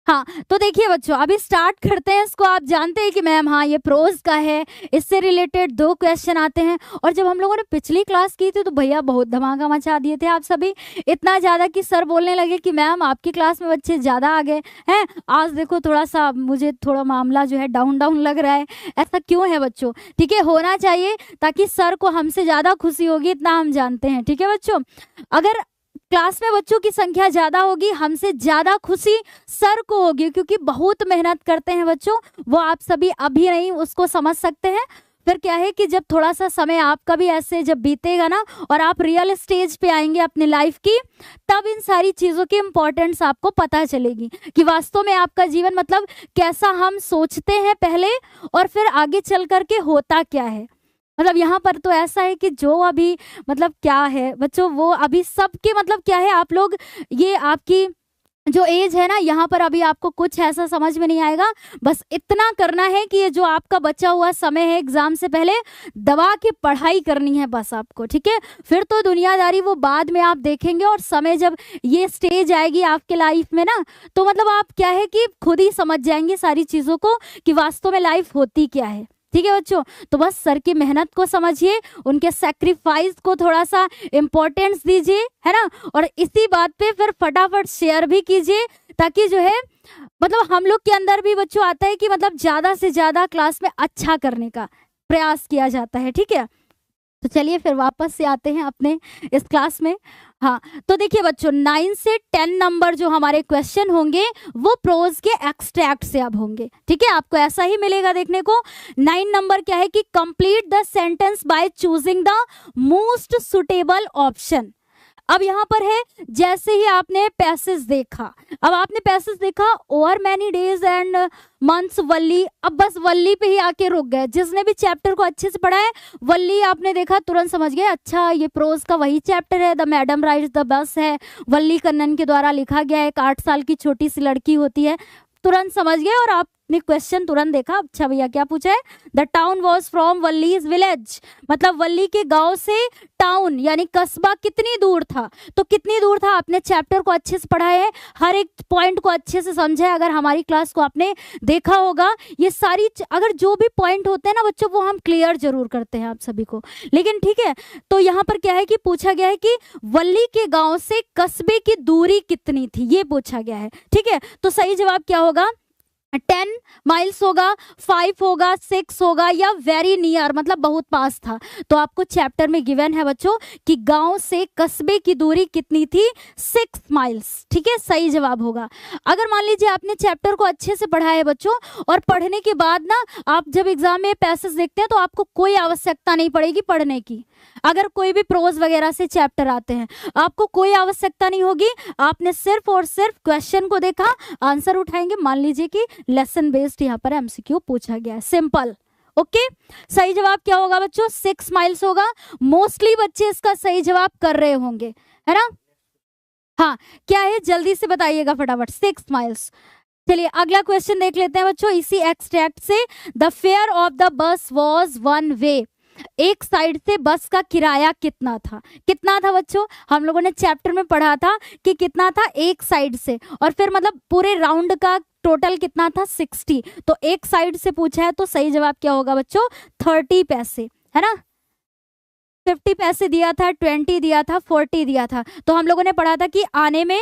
हाँ, तो देखिए बच्चों, अभी स्टार्ट करते हैं इसको। आप जानते हैं कि मैम हाँ ये प्रोज का है, इससे रिलेटेड 2 क्वेश्चन आते हैं। और जब हम लोगों ने पिछली क्लास की थी तो भैया बहुत धमाका मचा दिए थे आप सभी, इतना ज़्यादा कि सर बोलने लगे कि मैम आपकी क्लास में बच्चे ज़्यादा आ गए हैं। आज देखो थोड़ा सा मुझे थोड़ा मामला जो है डाउन डाउन लग रहा है। ऐसा क्यों है बच्चों? ठीक है, होना चाहिए ताकि सर को हमसे ज़्यादा खुशी होगी, इतना हम जानते हैं, ठीक है बच्चों। अगर क्लास में बच्चों की संख्या ज्यादा होगी, हमसे ज्यादा खुशी सर को होगी, क्योंकि बहुत मेहनत करते हैं बच्चों। वो आप सभी अभी नहीं उसको समझ सकते हैं। फिर क्या है कि जब थोड़ा सा समय आपका भी ऐसे जब बीतेगा ना और आप रियल स्टेज पे आएंगे अपने लाइफ की, तब इन सारी चीज़ों की इम्पोर्टेंस आपको पता चलेगी कि वास्तव में आपका जीवन मतलब कैसा हम सोचते हैं पहले और फिर आगे चल करके होता क्या है। मतलब यहाँ पर तो ऐसा है कि जो अभी मतलब क्या है बच्चों, वो अभी सबके मतलब क्या है, आप लोग ये आपकी जो एज है ना, यहाँ पर अभी आपको कुछ ऐसा समझ में नहीं आएगा। बस इतना करना है कि ये जो आपका बचा हुआ समय है एग्जाम से पहले, दबा के पढ़ाई करनी है बस आपको, ठीक है। फिर तो दुनियादारी वो बाद में आप देखेंगे, और समय जब ये स्टेज आएगी आपके लाइफ में ना, तो मतलब आप क्या है कि खुद ही समझ जाएंगे सारी चीज़ों को कि वास्तव में लाइफ होती क्या है, ठीक है बच्चों। तो बस सर की मेहनत को समझिए, उनके सैक्रिफाइस को थोड़ा सा इम्पोर्टेंस दीजिए, है ना। और इसी बात पे फिर फटाफट शेयर भी कीजिए, ताकि जो है मतलब हम लोग के अंदर भी बच्चों आता है कि मतलब ज़्यादा से ज़्यादा क्लास में अच्छा करने का प्रयास किया जाता है, ठीक है। तो चलिए फिर वापस से आते हैं अपने इस क्लास में। हाँ, तो देखिए बच्चों 9 से 10 नंबर जो हमारे क्वेश्चन होंगे वो प्रोज के एक्सट्रैक्ट से अब होंगे, ठीक है। आपको ऐसा ही मिलेगा देखने को। 9 नंबर क्या है कि complete the sentence by choosing the most suitable option. अब यहाँ पर है, जैसे ही आपने पैसेज देखा, अब आपने पैसेज देखा over many days and months Valli, अब बस वल्ली पे ही आके रुक गए। जिसने भी चैप्टर को अच्छे से पढ़ा है, वल्ली आपने देखा तुरंत समझ गए, अच्छा ये प्रोज का वही चैप्टर है, the madam rides the bus है, वल्ली कन्नन के द्वारा लिखा गया है, एक 8 साल की छोटी सी लड़की होती है, तुरंत समझ गए। और आपने क्वेश्चन तुरंत देखा, अच्छा भैया क्या पूछा है, the town was from Valli's village, मतलब वल्ली के गांव से टाउन यानी कस्बा कितनी दूर था। तो कितनी दूर था, आपने चैप्टर को अच्छे से पढ़ा है, हर एक पॉइंट को अच्छे से समझा है। अगर हमारी क्लास को आपने देखा होगा, ये सारी अगर जो भी पॉइंट होते हैं ना बच्चों, वो हम क्लियर जरूर करते हैं आप सभी को, लेकिन ठीक है। तो यहाँ पर क्या है कि पूछा गया है कि वल्ली के गांव से कस्बे की दूरी कितनी थी, ये पूछा गया है, ठीक है। तो सही जवाब क्या होगा, 10 माइल्स होगा, 5 होगा, 6 होगा, या वेरी नियर मतलब बहुत पास था। तो आपको चैप्टर में गिवन है बच्चों कि गांव से कस्बे की दूरी कितनी थी, 6 माइल्स, ठीक है, सही जवाब होगा। अगर मान लीजिए आपने चैप्टर को अच्छे से पढ़ा है बच्चों, और पढ़ने के बाद ना आप जब एग्जाम में पैसेज देखते हैं तो आपको कोई आवश्यकता नहीं पड़ेगी पढ़ने की। अगर कोई भी प्रोज वगैरह से चैप्टर आते हैं, आपको कोई आवश्यकता नहीं होगी, आपने सिर्फ और सिर्फ क्वेश्चन को देखा, आंसर उठाएंगे। मान लीजिए कि लेसन बेस्ड यहाँ पर एमसीक्यू पूछा गया है, सिंपल, ओके। सही जवाब क्या होगा बच्चों, 6 माइल्स होगा। मोस्टली बच्चे इसका सही जवाब कर रहे होंगे, है ना। हाँ, क्या है जल्दी से बताइएगा फटाफट, 6 माइल्स। चलिए अगला क्वेश्चन देख लेते हैं बच्चों इसी एक्सट्रैक्ट से। The fair of the bus was 1 वे, एक साइड से बस का किराया कितना था, कितना था बच्चों, हम लोगों ने चैप्टर में पढ़ा था कि कितना था एक साइड से, और फिर मतलब पूरे राउंड का टोटल कितना था 60। तो एक साइड से पूछा है, तो सही जवाब क्या होगा बच्चों, 30 पैसे, है ना। 50 पैसे दिया था, 20 दिया था, 40 दिया था। तो हम लोगों ने पढ़ा था कि आने में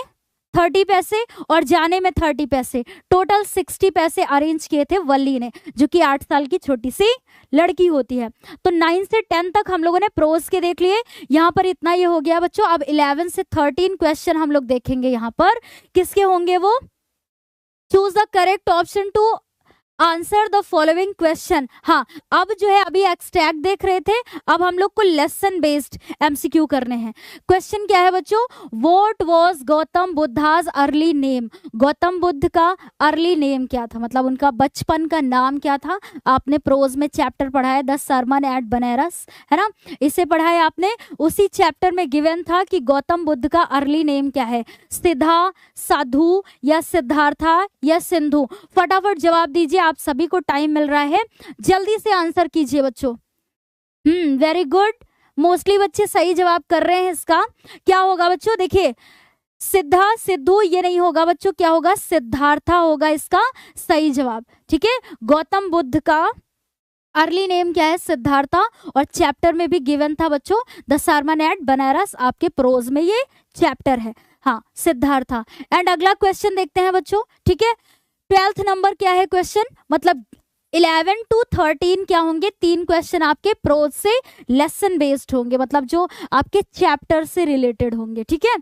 30 पैसे और जाने में 30 पैसे, टोटल 60 पैसे अरेंज किए थे वल्ली ने, जो कि 8 साल की छोटी सी लड़की होती है। तो 9 से 10 तक हम लोगों ने प्रोज के देख लिए, यहाँ पर इतना ये हो गया बच्चों। अब 11 से 13 क्वेश्चन हम लोग देखेंगे, यहाँ पर किसके होंगे वो, choose the correct option to answer the following question. हाँ, अब जो है अभी एक्सट्रैक्ट देख रहे थे, अब हम लोग को लेसन बेस्ड एमसीक्यू करने हैं। क्वेश्चन क्या है बच्चों, what was Gautam Buddha's early name. Gautam Buddha का अर्ली नेम क्या था, मतलब उनका बचपन का नाम क्या था। आपने प्रोज में चैप्टर पढ़ा है द सरमन एट बनारस, है ना, इसे पढ़ा है आपने। उसी चैप्टर में गिवन था कि गौतम बुद्ध का अर्ली नेम क्या है, सिद्धा, साधु या सिद्धार्था या सिंधु। फटाफट जवाब दीजिए, आप सभी को टाइम मिल रहा है, जल्दी से आंसर कीजिए बच्चों। वेरी गुड, मोस्टली बच्चे सही जवाब कर रहे हैं। इसका क्या होगा बच्चों, देखिए सिद्धा, सिद्धू ये नहीं होगा बच्चों, क्या होगा, सिद्धार्था होगा इसका सही जवाब। ठीक है, गौतम बुद्ध का अर्ली नेम क्या है, सिद्धार्था, और चैप्टर में भी गिवन था बच्चों द सरमन एट बनारस, आपके प्रोज में ये चैप्टर है, हाँ सिद्धार्था। एंड अगला क्वेश्चन देखते हैं बच्चों। ठीक है, 12th नंबर क्या है क्वेश्चन, मतलब 11 to 13 क्या होंगे, 3 क्वेश्चन आपके प्रोज से लेसन बेस्ड होंगे, मतलब जो आपके चैप्टर से रिलेटेड होंगे। ठीक है,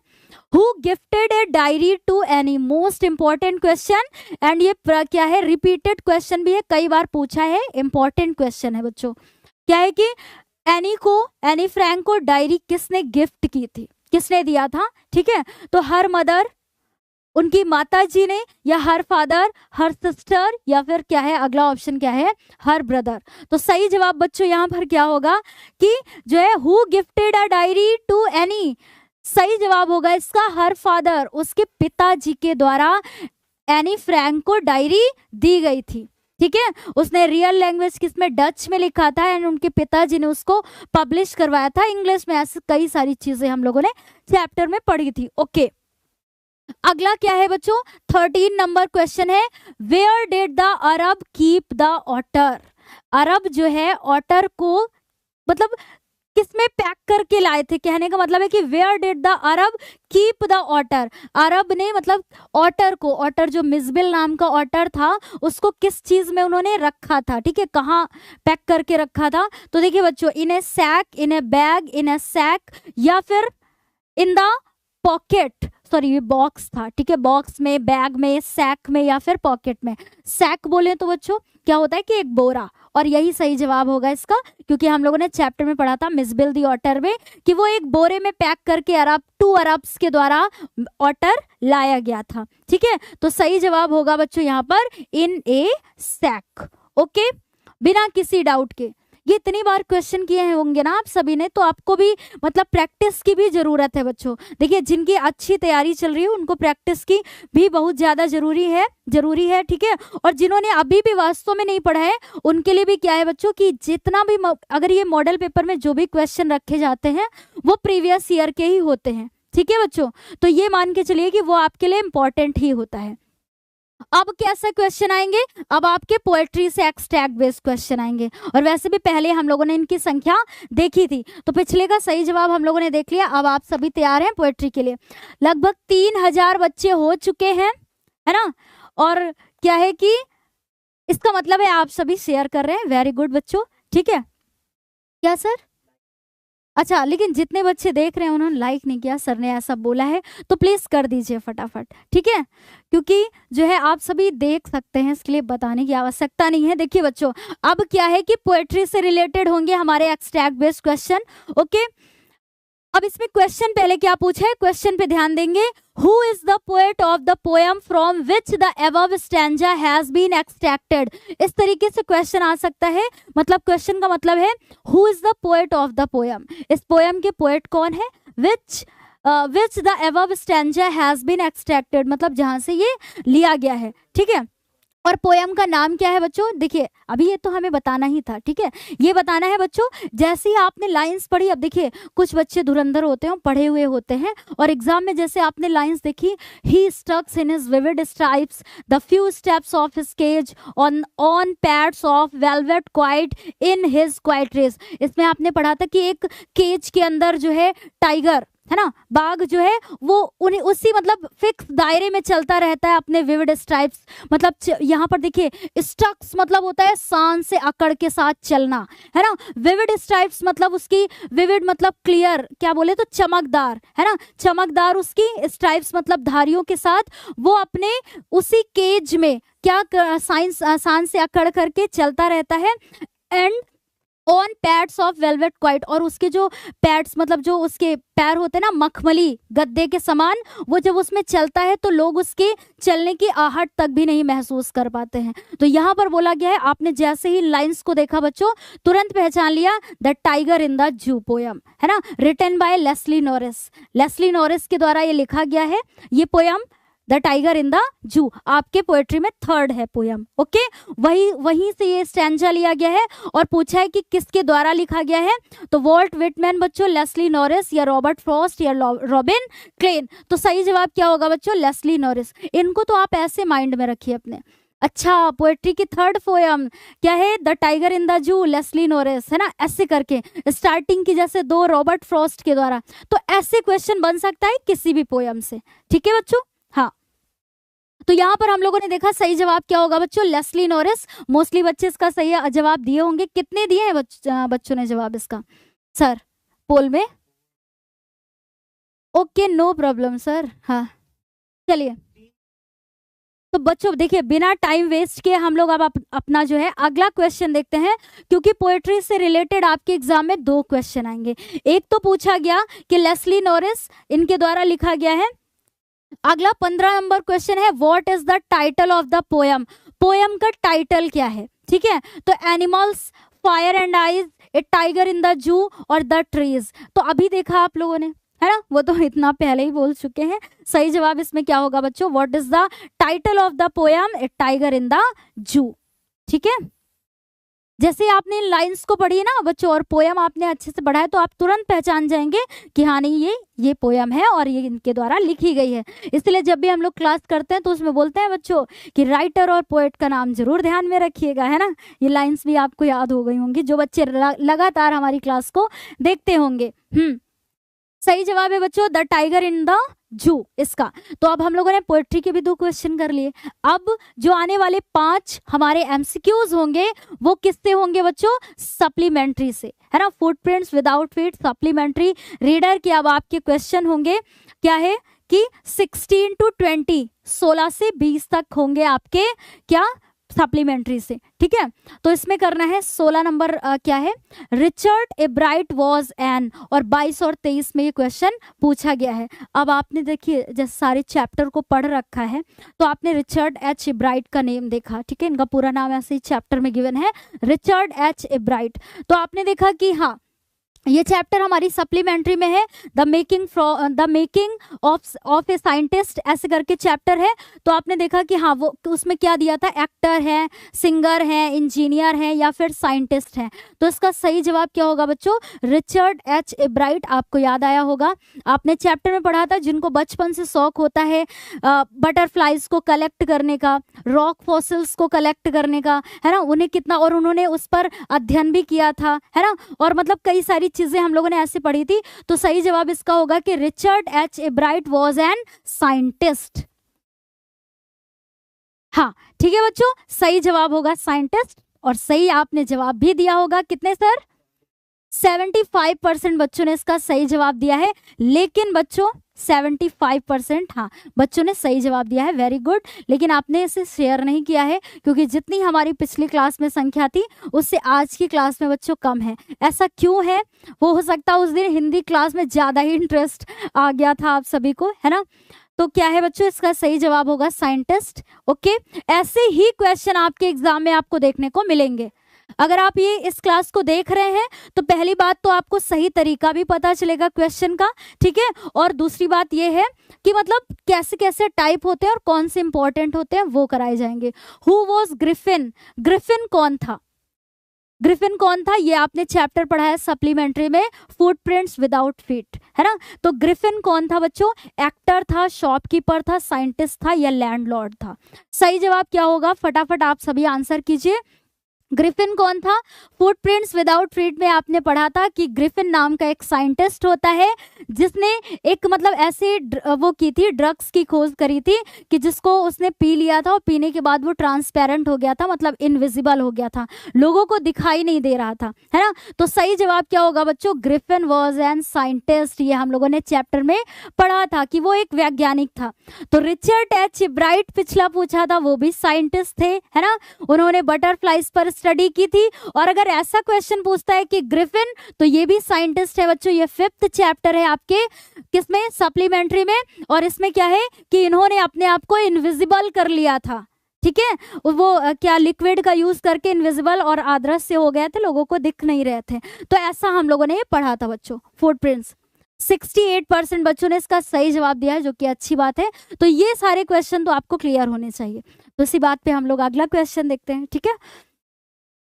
who gifted a diary to Anne, most important question, and ये क्या है, रिपीटेड क्वेश्चन भी है, कई बार पूछा है, इंपॉर्टेंट क्वेश्चन है बच्चों। क्या है कि एनी फ्रैंक को डायरी किसने गिफ्ट की थी, किसने दिया था। ठीक है, तो हर मदर, उनकी माता जी ने, या हर फादर, हर सिस्टर, या फिर क्या है अगला ऑप्शन क्या है, हर ब्रदर। तो सही जवाब बच्चों यहाँ पर क्या होगा कि जो है who gifted a diary to Anne, सही जवाब होगा इसका हर फादर, उसके पिताजी के द्वारा एनी फ्रैंक को डायरी दी गई थी। ठीक है, उसने रियल लैंग्वेज किसमें, डच में लिखा था, एंड उनके पिताजी ने उसको पब्लिश करवाया था इंग्लिश में। ऐसे कई सारी चीजें हम लोगों ने चैप्टर में पढ़ी थी। ओके, अगला क्या है बच्चों, 13 नंबर क्वेश्चन है, where did the Arab keep the otter. अरब जो है ऑटर को मतलब किसमें पैक करके लाए थे, कहने का मतलब है कि where did the Arab keep the otter, अरब ने मतलब ऑटर को, ऑटर जो मिसबिल नाम का ऑटर था उसको किस चीज में उन्होंने रखा था। ठीक है, कहाँ पैक करके रखा था, तो देखिए बच्चों, in a sack, in a bag, in a sack, या फिर इन द पॉकेट, सॉरी ये बॉक्स था। ठीक है, बॉक्स में, बैग में, सैक में, या फिर पॉकेट में। सैक बोले तो बच्चों क्या होता है कि एक बोरा, और यही सही जवाब होगा इसका, क्योंकि हम लोगों ने चैप्टर में पढ़ा था मिसबिल दी ऑटर में कि वो एक बोरे में पैक करके अरब्स के द्वारा ऑटर लाया गया था। ठीक है, तो सही जवाब होगा बच्चों यहाँ पर इन ए सैक। ओके, बिना किसी डाउट के। ये इतनी बार क्वेश्चन किए होंगे ना आप सभी ने, तो आपको भी मतलब प्रैक्टिस की भी जरूरत है बच्चों। देखिए, जिनकी अच्छी तैयारी चल रही है उनको प्रैक्टिस की भी बहुत ज्यादा जरूरी है। ठीक है, और जिन्होंने अभी भी वास्तव में नहीं पढ़ा है उनके लिए भी क्या है बच्चों कि जितना भी अगर ये मॉडल पेपर में जो भी क्वेश्चन रखे जाते हैं वो प्रीवियस ईयर के ही होते हैं। ठीक है बच्चों, तो ये मान के चलिए कि वो आपके लिए इंपॉर्टेंट ही होता है। अब कैसे क्वेश्चन आएंगे, अब आपके पोएट्री से एक्सट्रैक्ट बेस्ड क्वेश्चन आएंगे, और वैसे भी पहले हम लोगों ने इनकी संख्या देखी थी, तो पिछले का सही जवाब हम लोगों ने देख लिया। अब आप सभी तैयार हैं पोएट्री के लिए। लगभग 3000 बच्चे हो चुके हैं, है ना, और क्या है कि इसका मतलब है आप सभी शेयर कर रहे हैं। वेरी गुड बच्चों। ठीक है, क्या सर, अच्छा, लेकिन जितने बच्चे देख रहे हैं उन्होंने लाइक नहीं किया, सर ने ऐसा बोला है, तो प्लीज कर दीजिए फटाफट। ठीक है, क्योंकि जो है आप सभी देख सकते हैं, इसके लिए बताने की आवश्यकता नहीं है। देखिए बच्चों, अब क्या है कि पोएट्री से रिलेटेड होंगे हमारे एक्सट्रैक्ट बेस्ड क्वेश्चन। ओके, अब इसमें क्वेश्चन पहले क्या पूछा है, क्वेश्चन पे ध्यान देंगे। Who is the poet of the poem from which the above stanza has been extracted. इस तरीके से क्वेश्चन आ सकता है, मतलब क्वेश्चन का मतलब है who is the poet of the poem, इस पोएम के पोएट कौन है, which the above stanza has been extracted, मतलब जहां से ये लिया गया है। ठीक है, और पोयम का नाम क्या है बच्चों, देखिए अभी ये तो हमें बताना ही था। ठीक है, ये बताना है बच्चों, जैसे ही आपने लाइंस पढ़ी, अब देखिए कुछ बच्चे धुरंधर होते हैं, पढ़े हुए होते हैं, और एग्जाम में जैसे आपने लाइंस देखी, he stalks in his vivid stripes the few steps of his cage on pads of velvet quiet in his quiet rage. इसमें आपने पढ़ा था कि एक केज के अंदर जो है टाइगर, है ना, बाघ जो है वो उन्हीं उसी मतलब फिक्स दायरे में चलता रहता है अपने विविड स्ट्राइप्स, मतलब यहाँ पर देखिए स्टक्स मतलब होता है शान से अकड़ के साथ चलना, है ना। विविड स्ट्राइप्स मतलब उसकी विविड मतलब क्लियर, क्या बोले तो चमकदार, है ना, चमकदार उसकी स्ट्राइप्स मतलब धारियों के साथ वो अपने उसी केज में क्या शान से अकड़ करके चलता रहता है। And on pads of velvet quite, और उसके जो पैड्स मतलब जो उसके पैर होते हैं ना मखमली गद्दे के समान, वो जब उसमें चलता है तो लोग उसके चलने की आहट तक भी नहीं महसूस कर पाते हैं। तो यहाँ पर बोला गया है, आपने जैसे ही लाइंस को देखा बच्चों तुरंत पहचान लिया, the tiger in the zoo poem, है ना, written by Leslie Norris. Leslie Norris के द्वारा ये लिखा गया है ये poem, the tiger in the zoo, आपके पोएट्री में थर्ड है पोयम। ओके, वहीं से ये स्टैंजा लिया गया है और पूछा है कि किसके द्वारा लिखा गया है, तो वॉल्ट विटमैन बच्चों, लेस्ली नॉरिस या रॉबर्ट फ्रॉस्ट या रॉबिन क्लेन। तो सही जवाब क्या होगा बच्चों, लेस्ली नॉरिस। इनको तो आप ऐसे माइंड में रखिए अपने। अच्छा, पोएट्री की थर्ड पोयम क्या है, the tiger in the zoo, Leslie Norris, है ना, ऐसे करके स्टार्टिंग की जैसे दो रॉबर्ट फ्रॉस्ट के द्वारा। तो ऐसे क्वेश्चन बन सकता है किसी भी पोयम से, ठीक है बच्चों। हाँ, तो यहाँ पर हम लोगों ने देखा सही जवाब क्या होगा बच्चों, लेस्ली नॉरिस। मोस्टली बच्चे इसका सही जवाब दिए होंगे। कितने दिए हैं बच्चों ने जवाब इसका सर पोल में? Okay, no problem sir. हाँ चलिए, तो बच्चों देखिए बिना टाइम वेस्ट किए हम लोग अब अपना जो है अगला क्वेश्चन देखते हैं, क्योंकि पोएट्री से रिलेटेड आपके एग्जाम में दो क्वेश्चन आएंगे। एक तो पूछा गया कि लेस्ली नॉरिस इनके द्वारा लिखा गया है। अगला 15 नंबर क्वेश्चन है, what is the title of the poem, poem का टाइटल क्या है, ठीक है। तो animals, fire and eyes, A tiger in the जू और द ट्रीज। तो अभी देखा आप लोगों ने, है ना, वो तो इतना पहले ही बोल चुके हैं। सही जवाब इसमें क्या होगा बच्चों, what is the title of the poem, A tiger in the जू, ठीक है। जैसे आपने इन लाइंस को पढ़ी ना बच्चों और पोयम आपने अच्छे से पढ़ा है, तो आप तुरंत पहचान जाएंगे कि हाँ नहीं ये पोयम है और ये इनके द्वारा लिखी गई है। इसलिए जब भी हम लोग क्लास करते हैं तो उसमें बोलते हैं बच्चों कि राइटर और पोएट का नाम जरूर ध्यान में रखिएगा, है ना। ये लाइंस भी आपको याद हो गई होंगी जो बच्चे लगातार हमारी क्लास को देखते होंगे। सही जवाब है बच्चों द टाइगर इन द जू इसका। तो अब हम लोगों ने पोएट्री के भी दो क्वेश्चन कर लिए। अब जो आने वाले 5 हमारे एमसीक्यूज होंगे वो किससे होंगे बच्चों, सप्लीमेंट्री से, है ना। Footprints without feet supplementary reader के अब आपके क्वेश्चन होंगे क्या है कि 16 to 20 16 से 20 तक होंगे आपके क्या सप्लीमेंट्री से, ठीक है। तो इसमें करना है 16 नंबर क्या है, रिचर्ड एब्राइट वॉज एन, और 22 और 23 में ये क्वेश्चन पूछा गया है। अब आपने देखिए जैसे सारे चैप्टर को पढ़ रखा है तो आपने रिचर्ड एच एब्राइट का नेम देखा, ठीक है। इनका पूरा नाम ऐसे ही चैप्टर में गिवन है, रिचर्ड एच एब्राइट। तो आपने देखा कि हाँ ये चैप्टर हमारी सप्लीमेंट्री में है, the making of a scientist ऐसे करके चैप्टर है। तो आपने देखा कि हाँ वो उसमें क्या दिया था, एक्टर है, सिंगर है, इंजीनियर है या फिर साइंटिस्ट है। तो इसका सही जवाब क्या होगा बच्चों, रिचर्ड एच एब्राइट। आपको याद आया होगा, आपने चैप्टर में पढ़ा था जिनको बचपन से शौक होता है बटरफ्लाइज को कलेक्ट करने का, रॉक फॉसिल्स को कलेक्ट करने का, है ना, उन्हें कितना, और उन्होंने उस पर अध्ययन भी किया था, है ना, और मतलब कई सारी चीजें हम लोगों ने ऐसे पढ़ी थी। तो सही जवाब इसका होगा कि Richard H एब्राइट was an scientist. हाँ ठीक है बच्चों, सही जवाब होगा साइंटिस्ट। और सही आपने जवाब भी दिया होगा, कितने सर, 75% बच्चों ने इसका सही जवाब दिया है। लेकिन बच्चों 75% हाँ बच्चों ने सही जवाब दिया है, वेरी गुड। लेकिन आपने इसे शेयर नहीं किया है क्योंकि जितनी हमारी पिछली क्लास में संख्या थी उससे आज की क्लास में बच्चों कम है। ऐसा क्यों है, वो हो सकता है उस दिन हिंदी क्लास में ज़्यादा ही इंटरेस्ट आ गया था आप सभी को, है ना। तो क्या है बच्चों, इसका सही जवाब होगा साइंटिस्ट। ओके, ऐसे ही क्वेश्चन आपके एग्जाम में आपको देखने को मिलेंगे। अगर आप ये इस क्लास को देख रहे हैं तो पहली बात तो आपको सही तरीका भी पता चलेगा क्वेश्चन का, ठीक है। और दूसरी बात ये है कि मतलब कैसे कैसे टाइप होते हैं और कौन से इंपॉर्टेंट होते हैं वो कराए जाएंगे। हु वॉज ग्रिफिन, ग्रिफिन कौन था, ग्रिफिन कौन था, ये आपने चैप्टर पढ़ा है सप्लीमेंट्री में, फुटप्रिंट्स विदाउट फीट, है ना। तो ग्रिफिन कौन था बच्चों, एक्टर था, शॉपकीपर था, साइंटिस्ट था या लैंडलॉर्ड था। सही जवाब क्या होगा, फटाफट आप सभी आंसर कीजिए। ग्रिफिन कौन था? फुटप्रिंट्स विदाउट फीट में आपने पढ़ा था कि ग्रिफिन नाम का एक साइंटिस्ट होता है जिसने एक मतलब ऐसे वो की थी, ड्रग्स की खोज करी थी कि जिसको उसने पी लिया था और पीने के बाद वो ट्रांसपेरेंट हो गया था, मतलब इनविजिबल हो गया था, लोगों को दिखाई नहीं दे रहा था, है ना। तो सही जवाब क्या होगा बच्चों? Griffin was an scientist. ये हम लोगों ने चैप्टर में पढ़ा था कि वो एक वैज्ञानिक था। तो रिचर्ड एच ब्राइट पिछला पूछा था, वो भी साइंटिस्ट थे, है ना। उन्होंने बटरफ्लाइज पर स्टडी की थी। और अगर ऐसा क्वेश्चन पूछता है कि ग्रिफिन, तो ये भी साइंटिस्ट है बच्चों। ये 5th चैप्टर है आपके किसमें? सप्लीमेंट्री में। और इसमें क्या है कि इन्होंने अपने आप को इनविजिबल कर लिया था, ठीक है। वो क्या लिक्विड का यूज करके इनविजिबल और अदृश्य हो गए थे, लोगों को दिख नहीं रहे थे। तो ऐसा हम लोगों ने ये पढ़ा था बच्चों, फुटप्रिंट्स। 68% बच्चों ने इसका सही जवाब दिया है, जो कि अच्छी बात है। तो ये सारे क्वेश्चन तो आपको क्लियर होने चाहिए। तो इसी बात पे हम लोग अगला क्वेश्चन देखते हैं, ठीक है।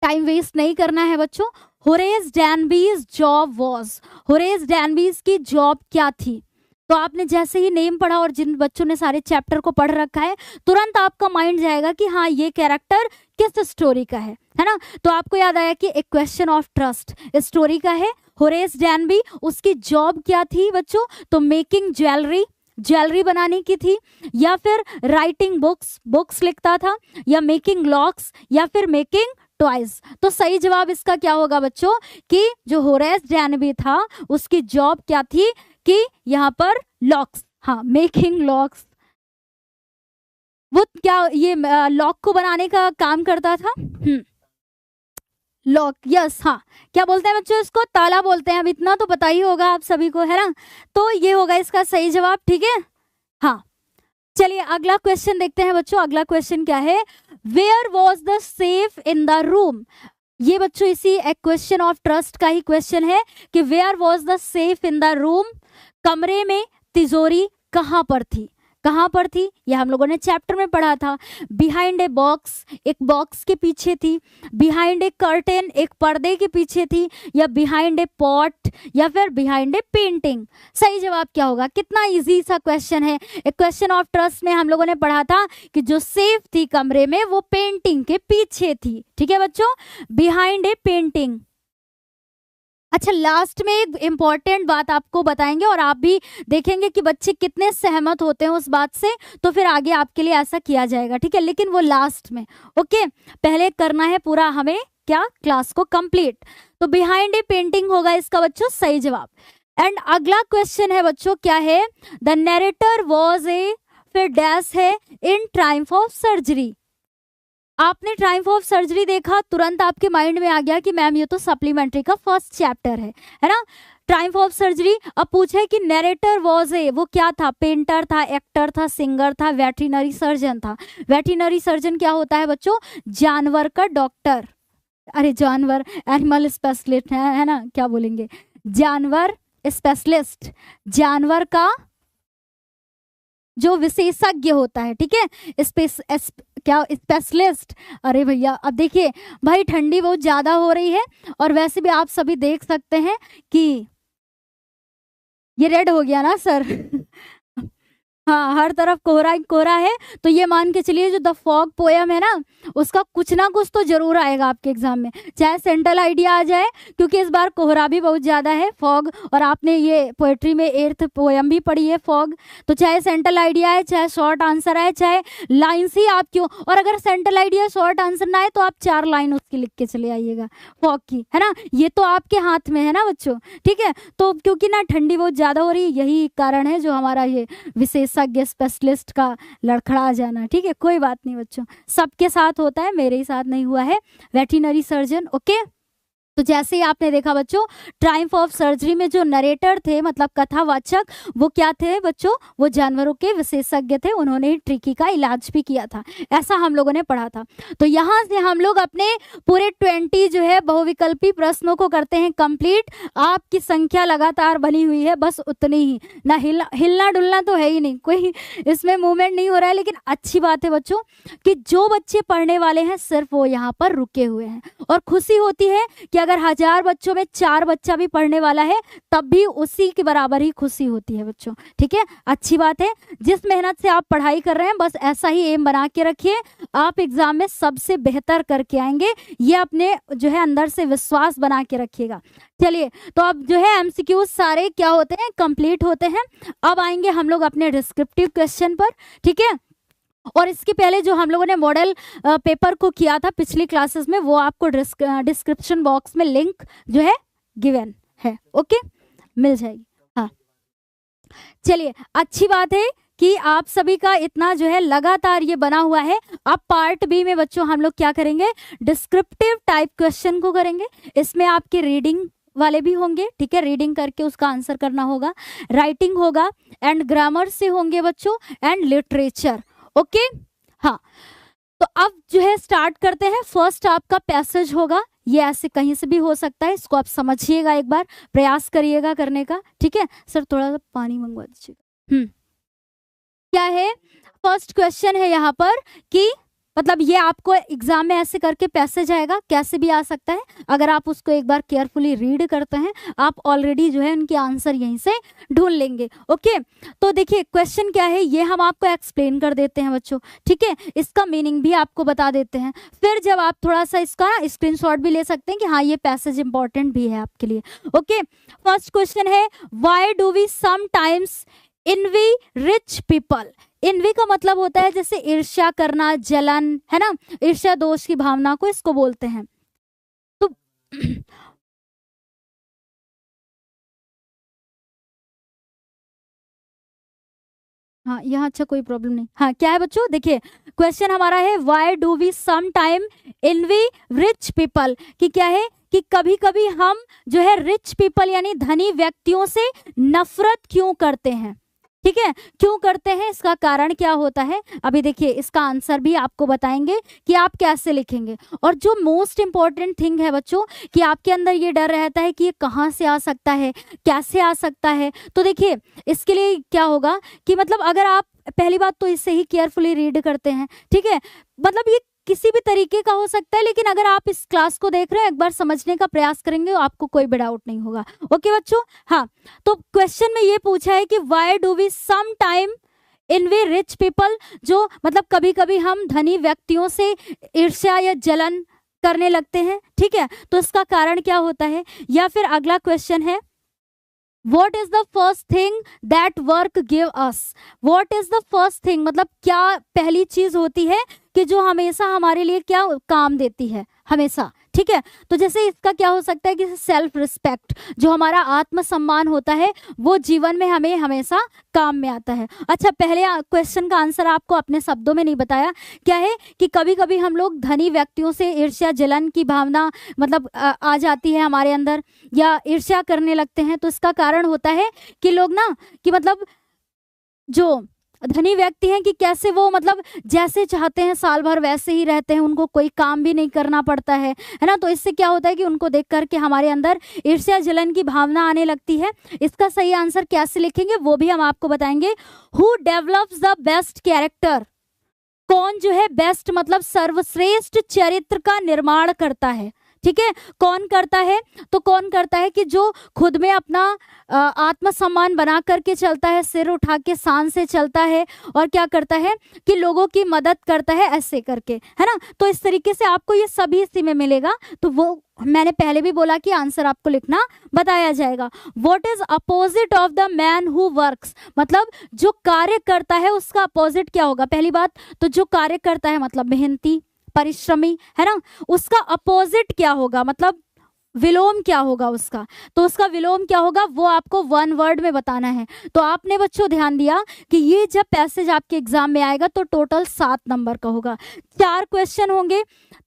टाइम वेस्ट नहीं करना है बच्चों। होरेस डैनबीज जॉब वॉज, होरेस डैनबीज की जॉब क्या थी? तो आपने जैसे ही नेम पढ़ा और जिन बच्चों ने सारे चैप्टर को पढ़ रखा है, तुरंत आपका माइंड जाएगा कि हाँ ये कैरेक्टर किस स्टोरी का है ना। तो आपको याद आया कि एक क्वेश्चन ऑफ ट्रस्ट स्टोरी का है। होरेस डैनबी, उसकी जॉब क्या थी बच्चों? तो मेकिंग ज्वेलरी, ज्वेलरी बनाने की थी, या फिर राइटिंग बुक्स, बुक्स लिखता था, या मेकिंग लॉक्स, या फिर मेकिंग टॉयज। तो सही जवाब इसका क्या होगा बच्चों कि जो होरेस डैनबी था उसकी जॉब क्या थी कि यहाँ पर लॉक्स, हाँ मेकिंग लॉक्स। वो क्या ये लॉक को बनाने का काम करता था। लॉक, यस, हाँ क्या बोलते हैं बच्चों इसको? ताला बोलते हैं। अब इतना तो पता ही होगा आप सभी को, है ना। तो ये होगा इसका सही जवाब, ठीक है। हाँ चलिए अगला क्वेश्चन देखते हैं बच्चों। अगला क्वेश्चन क्या है? Where was the safe in the room. ये बच्चों इसी एक क्वेश्चन ऑफ ट्रस्ट का ही क्वेश्चन है कि where was the safe in the room, कमरे में तिजोरी कहाँ पर थी? कहाँ पर थी? ये हम लोगों ने चैप्टर में पढ़ा था। बिहाइंड ए बॉक्स, एक बॉक्स के पीछे थी, बिहाइंड ए कर्टेन, एक पर्दे के पीछे थी, या बिहाइंड ए पॉट, या फिर बिहाइंड ए पेंटिंग। सही जवाब क्या होगा? कितना इजी सा क्वेश्चन है। एक क्वेश्चन ऑफ ट्रस्ट में हम लोगों ने पढ़ा था कि जो सेफ थी कमरे में वो पेंटिंग के पीछे थी, ठीक है बच्चों, बिहाइंड ए पेंटिंग। अच्छा लास्ट में एक इम्पॉर्टेंट बात आपको बताएंगे और आप भी देखेंगे कि बच्चे कितने सहमत होते हैं उस बात से, तो फिर आगे आपके लिए ऐसा किया जाएगा, ठीक है। लेकिन वो लास्ट में, ओके। पहले करना है पूरा हमें क्या, क्लास को कंप्लीट। तो बिहाइंड ए पेंटिंग होगा इसका बच्चों सही जवाब। एंड अगला क्वेश्चन है बच्चों क्या है? द नरेटर वॉज ए, फिर डैश है, इन ट्रायम्फ ऑफ सर्जरी। आपने ट्रायम्फ ऑफ सर्जरी देखा, तुरंत आपके माइंड में आ गया कि मैम ये तो सप्लीमेंट्री का फर्स्ट चैप्टर है ना। Triumph of surgery. अब पूछे कि नरेटर वॉज ए, वो क्या था? पेंटर था, एक्टर था, सिंगर था, वेटरिनरी सर्जन था। वेटरिनरी सर्जन क्या होता है बच्चों? जानवर का डॉक्टर, अरे जानवर, एनिमल स्पेशलिस्ट है ना, क्या बोलेंगे, जानवर स्पेशलिस्ट, जानवर का जो विशेषज्ञ होता है, ठीक है, क्या स्पेशलिस्ट। अरे भैया अब देखिए भाई ठंडी बहुत ज्यादा हो रही है और वैसे भी आप सभी देख सकते हैं कि ये रेड हो गया ना सर हाँ हर तरफ कोहरा ही कोहरा है। तो ये मान के चलिए जो द फॉग पोयम है ना, उसका कुछ ना कुछ तो जरूर आएगा आपके एग्जाम में, चाहे सेंट्रल आइडिया आ जाए, क्योंकि इस बार कोहरा भी बहुत ज़्यादा है, फॉग। और आपने ये पोएट्री में 8th पोयम भी पढ़ी है फॉग। तो चाहे सेंट्रल आइडिया है, चाहे शॉर्ट आंसर है, चाहे लाइन्स ही आप क्यों, और अगर सेंट्रल आइडिया शॉर्ट आंसर ना है तो आप 4 लाइन उसकी लिख के चले आइएगा फॉग की, है ना। ये तो आपके हाथ में है ना बच्चों, ठीक है। तो क्योंकि ना ठंडी बहुत ज़्यादा हो रही है, यही कारण है जो हमारा ये विशेषज्ञ स्पेशलिस्ट का लड़खड़ा जाना, ठीक है। कोई बात नहीं बच्चों, सबके साथ होता है, मेरे ही साथ नहीं हुआ है। Veterinary surgeon, okay. तो जैसे ही आपने देखा बच्चों, ट्रायम्फ ऑफ सर्जरी में जो नरेटर थे मतलब कथावाचक, वो क्या थे बच्चों? वो जानवरों के विशेषज्ञ थे, उन्होंने ट्रिकी का इलाज भी किया था, ऐसा हम लोगों ने पढ़ा था। तो यहाँ से हम लोग अपने पूरे 20 जो है बहुविकल्पी प्रश्नों को करते हैं कंप्लीट। आपकी संख्या लगातार बनी हुई है, बस उतनी ही, ना हिलना डुलना तो है ही नहीं, कोई इसमें मूवमेंट नहीं हो रहा है। लेकिन अच्छी बात है बच्चों कि जो बच्चे पढ़ने वाले हैं सिर्फ वो यहाँ पर रुके हुए हैं, और खुशी होती है कि अगर 1000 बच्चों में 4 बच्चा भी पढ़ने वाला है तब भी उसी के बराबर ही खुशी होती है बच्चों, ठीक है। अच्छी बात है, जिस मेहनत से आप पढ़ाई कर रहे हैं बस ऐसा ही एम बना के रखिए, आप एग्जाम में सबसे बेहतर करके आएंगे, ये अपने जो है अंदर से विश्वास बना के रखिएगा। चलिए, तो अब जो है एमसीक्यू सारे क्या होते हैं, कंप्लीट होते हैं। अब आएंगे हम लोग अपने डिस्क्रिप्टिव क्वेश्चन पर, ठीक है। और इसके पहले जो हम लोगों ने मॉडल पेपर को किया था पिछली क्लासेस में, वो आपको डिस्क्रिप्शन बॉक्स में लिंक जो है गिवन है, ओके, मिल जाएगी। हाँ, चलिए, अच्छी बात है कि आप सभी का इतना जो है लगातार ये बना हुआ है। अब पार्ट बी में बच्चों हम लोग क्या करेंगे, डिस्क्रिप्टिव टाइप क्वेश्चन को करेंगे। इसमें आपके रीडिंग वाले भी होंगे, ठीक है, रीडिंग करके उसका आंसर करना होगा, राइटिंग होगा, एंड ग्रामर से होंगे बच्चों, एंड लिटरेचर, ओके। हाँ, तो अब जो है स्टार्ट करते हैं। फर्स्ट आपका पैसेज होगा, ये ऐसे कहीं से भी हो सकता है, इसको आप समझिएगा, एक बार प्रयास करिएगा करने का, ठीक है। सर थोड़ा सा पानी मंगवा दीजिएगा। क्या है, फर्स्ट क्वेश्चन है यहाँ पर कि मतलब ये आपको एग्जाम में ऐसे करके पैसेज आएगा, कैसे भी आ सकता है। अगर आप उसको एक बार केयरफुली रीड करते हैं, आप ऑलरेडी जो है उनके आंसर यहीं से ढूंढ लेंगे, ओके। तो देखिए क्वेश्चन क्या है, ये हम आपको एक्सप्लेन कर देते हैं बच्चों, ठीक है, इसका मीनिंग भी आपको बता देते हैं। फिर जब आप थोड़ा सा इसका स्क्रीनशॉट भी ले सकते हैं कि हाँ ये पैसेज इंपॉर्टेंट भी है आपके लिए, ओके। फर्स्ट क्वेश्चन है, why do we sometimes envy rich people. Envy का मतलब होता है जैसे ईर्ष्या करना, जलन, है ना, ईर्ष्या दोष की भावना को इसको बोलते हैं। तो हाँ, यहाँ अच्छा कोई प्रॉब्लम नहीं। हाँ, क्या है बच्चों, देखिए क्वेश्चन हमारा है, why do we sometimes envy rich people, कि क्या है कि कभी कभी हम जो है रिच पीपल यानी धनी व्यक्तियों से नफरत क्यों करते हैं, ठीक है, क्यों करते हैं, इसका कारण क्या होता है। अभी देखिए इसका आंसर भी आपको बताएंगे कि आप कैसे लिखेंगे। और जो मोस्ट इंपॉर्टेंट थिंग है बच्चों, कि आपके अंदर ये डर रहता है कि ये कहाँ से आ सकता है, कैसे आ सकता है। तो देखिए इसके लिए क्या होगा कि मतलब अगर आप पहली बात तो इससे ही केयरफुली रीड करते हैं, ठीक है, मतलब ये किसी भी तरीके का हो सकता है, लेकिन अगर आप इस क्लास को देख रहे हैं एक बार समझने का प्रयास करेंगे आपको कोई भी डाउट नहीं होगा, ओके बच्चों। हाँ, तो क्वेश्चन में ये पूछा है कि why do we sometimes envy rich people, जो मतलब कभी कभी हम धनी व्यक्तियों से ईर्ष्या या जलन करने लगते हैं, ठीक है, तो इसका कारण क्या होता है। या फिर अगला क्वेश्चन है, What is the first thing that work give us? What is the first thing मतलब क्या पहली चीज होती है कि जो हमेशा हमारे लिए क्या काम देती है, हमेशा, ठीक है। तो जैसे इसका क्या हो सकता है कि सेल्फ रिस्पेक्ट, जो हमारा आत्मसम्मान होता है, वो जीवन में हमें हमेशा काम में आता है। अच्छा, पहले क्वेश्चन का आंसर आपको अपने शब्दों में नहीं बताया, क्या है कि कभी कभी हम लोग धनी व्यक्तियों से ईर्ष्या जलन की भावना मतलब आ जाती है हमारे अंदर, या ईर्ष्या करने लगते हैं। तो इसका कारण होता है कि लोग ना कि मतलब जो धनी व्यक्ति हैं कि कैसे वो मतलब जैसे चाहते हैं साल भर वैसे ही रहते हैं, उनको कोई काम भी नहीं करना पड़ता है ना। तो इससे क्या होता है कि उनको देख करके हमारे अंदर ईर्ष्या जलन की भावना आने लगती है। इसका सही आंसर कैसे लिखेंगे वो भी हम आपको बताएंगे। Who develops the best character, कौन जो है बेस्ट मतलब सर्वश्रेष्ठ चरित्र का निर्माण करता है, ठीक है, कौन करता है। तो कौन करता है कि जो खुद में अपना आत्मसम्मान बना करके चलता है, सिर उठा के शान से चलता है, और क्या करता है कि लोगों की मदद करता है ऐसे करके, है ना। तो इस तरीके से आपको ये सभी इसी में मिलेगा। तो वो मैंने पहले भी बोला कि आंसर आपको लिखना बताया जाएगा। What is opposite of the man who works, मतलब जो कार्य करता है उसका अपोजिट क्या होगा। पहली बात तो जो कार्य करता है मतलब मेहनती, परिश्रमी, है ना, उसका अपोजिट क्या होगा, मतलब विलोम क्या होगा उसका। तो उसका विलोम क्या होगा वो आपको वन वर्ड में बताना है। तो आपने बच्चों ध्यान दिया कि ये जब पैसेज आपके एग्जाम में आएगा तो टोटल 7 नंबर का होगा। 4 क्वेश्चन होंगे,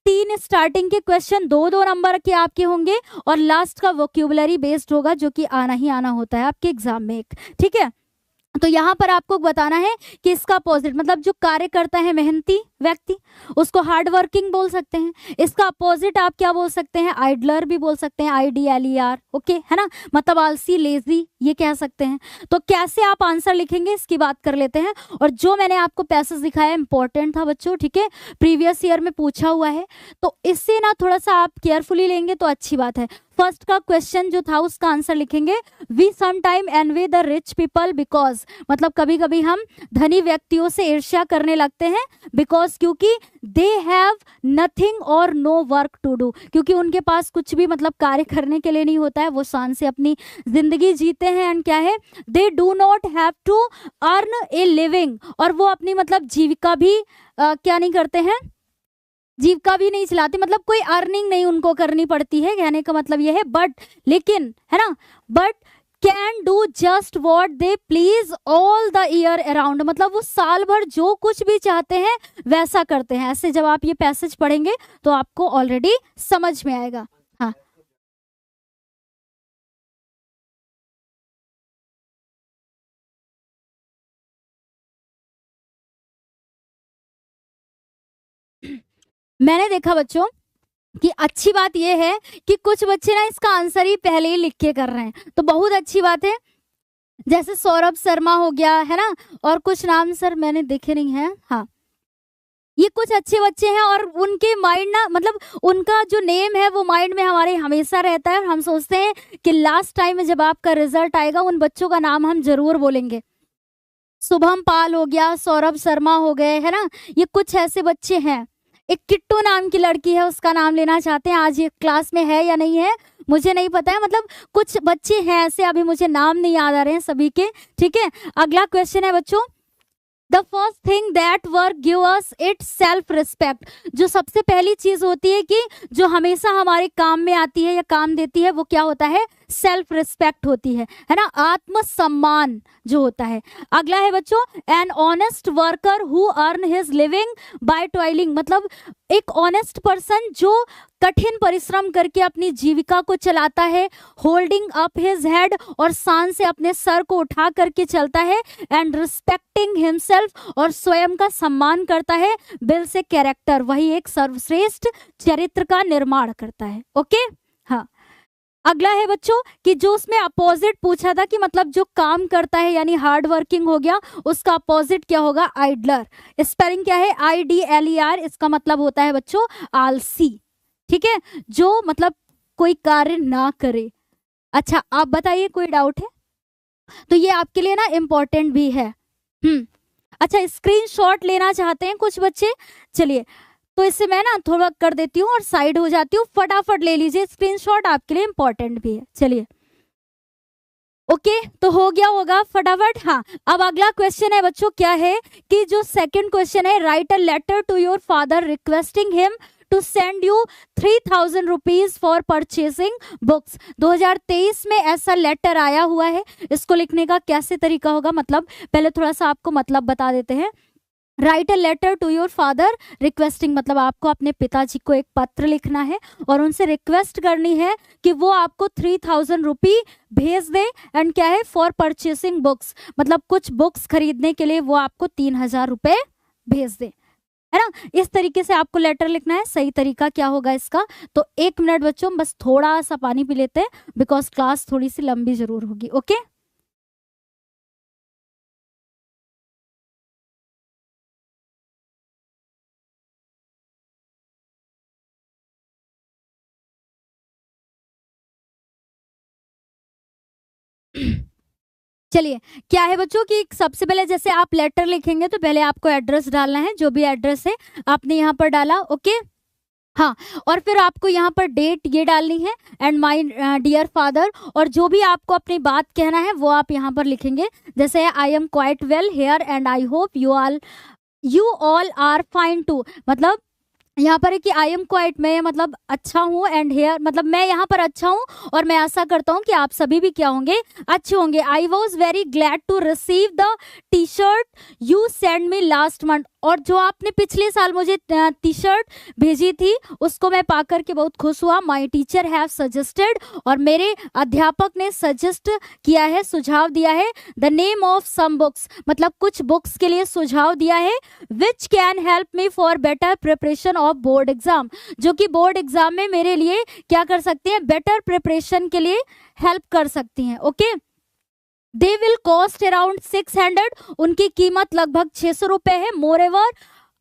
3 स्टार्टिंग के क्वेश्चन 2-2 नंबर के आपके होंगे, और लास्ट का वोक्यूबलरी बेस्ड होगा जो कि आना ही आना होता है आपके एग्जाम में एक, ठीक है। तो यहाँ पर आपको बताना है कि इसका अपोजिट, मतलब जो कार्य करता है मेहनती व्यक्ति, उसको हार्ड वर्किंग बोल सकते हैं। इसका अपोजिट आप क्या बोल सकते हैं, आइडलर भी बोल सकते हैं, IDLER, ओके, है ना, मतलब आलसी, लेजी, ये कह सकते हैं। तो कैसे आप आंसर लिखेंगे इसकी बात कर लेते हैं। और जो मैंने आपको पैसेज दिखाया इंपॉर्टेंट था बच्चों, ठीक है, प्रीवियस ईयर में पूछा हुआ है, तो इससे ना थोड़ा सा आप केयरफुली लेंगे तो अच्छी बात है। फर्स्ट का क्वेश्चन जो था उसका आंसर लिखेंगे, we sometimes envy the rich people because, मतलब कभी कभी हम धनी व्यक्तियों से ईर्ष्या करने लगते हैं, बिकॉज क्योंकि दे हैव नथिंग और नो वर्क टू डू, क्योंकि उनके पास कुछ भी मतलब कार्य करने के लिए नहीं होता है, वो शान से अपनी जिंदगी जीते हैं। एंड क्या है, they do not have to earn a living, और वो अपनी मतलब जीविका भी क्या नहीं करते हैं, जीविका भी नहीं चलाते, मतलब कोई अर्निंग नहीं उनको करनी पड़ती है, कहने का मतलब ये है। बट लेकिन, है ना, but can do just what they please all the year around, मतलब वो साल भर जो कुछ भी चाहते हैं वैसा करते हैं। ऐसे जब आप ये पैसेज पढ़ेंगे तो आपको ऑलरेडी समझ में आएगा। हाँ, मैंने देखा बच्चों कि अच्छी बात यह है कि कुछ बच्चे ना इसका आंसर ही पहले ही लिख के कर रहे हैं, तो बहुत अच्छी बात है। जैसे सौरभ शर्मा हो गया, है ना, और कुछ नाम सर मैंने देखे नहीं है। हाँ, ये कुछ अच्छे बच्चे हैं और उनके माइंड ना, मतलब उनका जो नेम है वो माइंड में हमारे हमेशा रहता है, और हम सोचते हैं कि लास्ट टाइम में जब आपका रिजल्ट आएगा उन बच्चों का नाम हम जरूर बोलेंगे। शुभम पाल हो गया, सौरभ शर्मा हो गए, है ना, ये कुछ ऐसे बच्चे हैं। एक किट्टू नाम की लड़की है, उसका नाम लेना चाहते हैं, आज ये क्लास में है या नहीं है मुझे नहीं पता है, मतलब कुछ बच्चे हैं ऐसे, अभी मुझे नाम नहीं याद आ रहे हैं सभी के, ठीक है। अगला क्वेश्चन है बच्चों, the first thing that work give us it self respect, जो सबसे पहली चीज होती है कि जो हमेशा हमारे काम में आती है या काम देती है, वो क्या होता है, सेल्फ रिस्पेक्ट होती है ना, आत्मसम्मान जो होता है। अगला है बच्चों, an honest worker who earn his living by toiling, मतलब एक ऑनेस्ट पर्सन जो कठिन परिश्रम करके अपनी जीविका को चलाता है, होल्डिंग अप हिज हेड, और शान से अपने सर को उठा करके चलता है, एंड रिस्पेक्टिंग हिमसेल्फ, और स्वयं का सम्मान करता है, बिल से कैरेक्टर, वही एक सर्वश्रेष्ठ चरित्र का निर्माण करता है, ओके। हाँ, अगला है बच्चों कि जो उसमें अपोजिट पूछा था कि मतलब जो काम करता है यानी हार्ड वर्किंग हो गया, उसका अपोजिट क्या होगा, आइडलर। स्पेलिंग क्या है, IDLER, इसका मतलब होता है बच्चों आलसी, ठीक है, जो मतलब कोई कार्य ना करे। अच्छा, आप बताइए कोई डाउट है तो ये आपके लिए ना इम्पोर्टेंट भी है। अच्छा, स्क्रीनशॉट लेना चाहते हैं कुछ बच्चे, चलिए तो इससे मैं ना थोड़ा कर देती हूँ और साइड हो जाती हूँ, फटाफट ले लीजिए स्क्रीनशॉट, आपके लिए इम्पोर्टेंट भी है। चलिए, ओके, तो हो गया होगा फटाफट। हाँ, अब अगला क्वेश्चन है बच्चों, क्या है कि जो सेकंड क्वेश्चन है, write a letter to your father requesting him to send you 3000 rupees for purchasing books. 2023 में ऐसा लेटर आया हुआ है, इसको लिखने का कैसे तरीका होगा, मतलब पहले थोड़ा सा आपको मतलब बता देते हैं। Write a letter to your father requesting, मतलब आपको अपने पिताजी को एक पत्र लिखना है और उनसे रिक्वेस्ट करनी है कि वो आपको 3000 रुपी भेज दे, एंड क्या है, फॉर परचेसिंग बुक्स, मतलब कुछ बुक्स खरीदने के लिए वो आपको 3000 रुपए भेज दे, है ना। इस तरीके से आपको लेटर लिखना है। सही तरीका क्या होगा इसका, तो 1 मिनट बच्चों, बस थोड़ा सा पानी पी लेते हैं, बिकॉज क्लास थोड़ी सी लंबी जरूर होगी, ओके। चलिए, क्या है बच्चों कि सबसे पहले जैसे आप लेटर लिखेंगे तो पहले आपको एड्रेस डालना है, जो भी एड्रेस है आपने यहाँ पर डाला, ओके। हाँ, और फिर आपको यहाँ पर डेट ये डालनी है, एंड माय डियर फादर, और जो भी आपको अपनी बात कहना है वो आप यहाँ पर लिखेंगे, जैसे I am quite well here and I hope you all are fine too, मतलब यहाँ पर है कि आई एम क्वाइट, मैं मतलब अच्छा हूँ, एंड हेयर मतलब मैं यहाँ पर अच्छा हूँ, और मैं आशा करता हूँ कि आप सभी भी क्या होंगे, अच्छे होंगे। I was very glad to receive the T shirt you send me last month, और जो आपने पिछले साल मुझे टी शर्ट भेजी थी उसको मैं पा करके बहुत खुश हुआ। माई टीचर हैव सजेस्टेड, और मेरे अध्यापक ने सजेस्ट किया है, सुझाव दिया है, the name of some books, मतलब कुछ बुक्स के लिए सुझाव दिया है, which can help me for better preparation of board exam, जो कि बोर्ड एग्जाम में मेरे लिए क्या कर सकती हैं, बेटर प्रिपरेशन के लिए हेल्प कर सकती हैं। Okay, they will cost around 600, उनकी कीमत लगभग 600 रुपए है। Moreover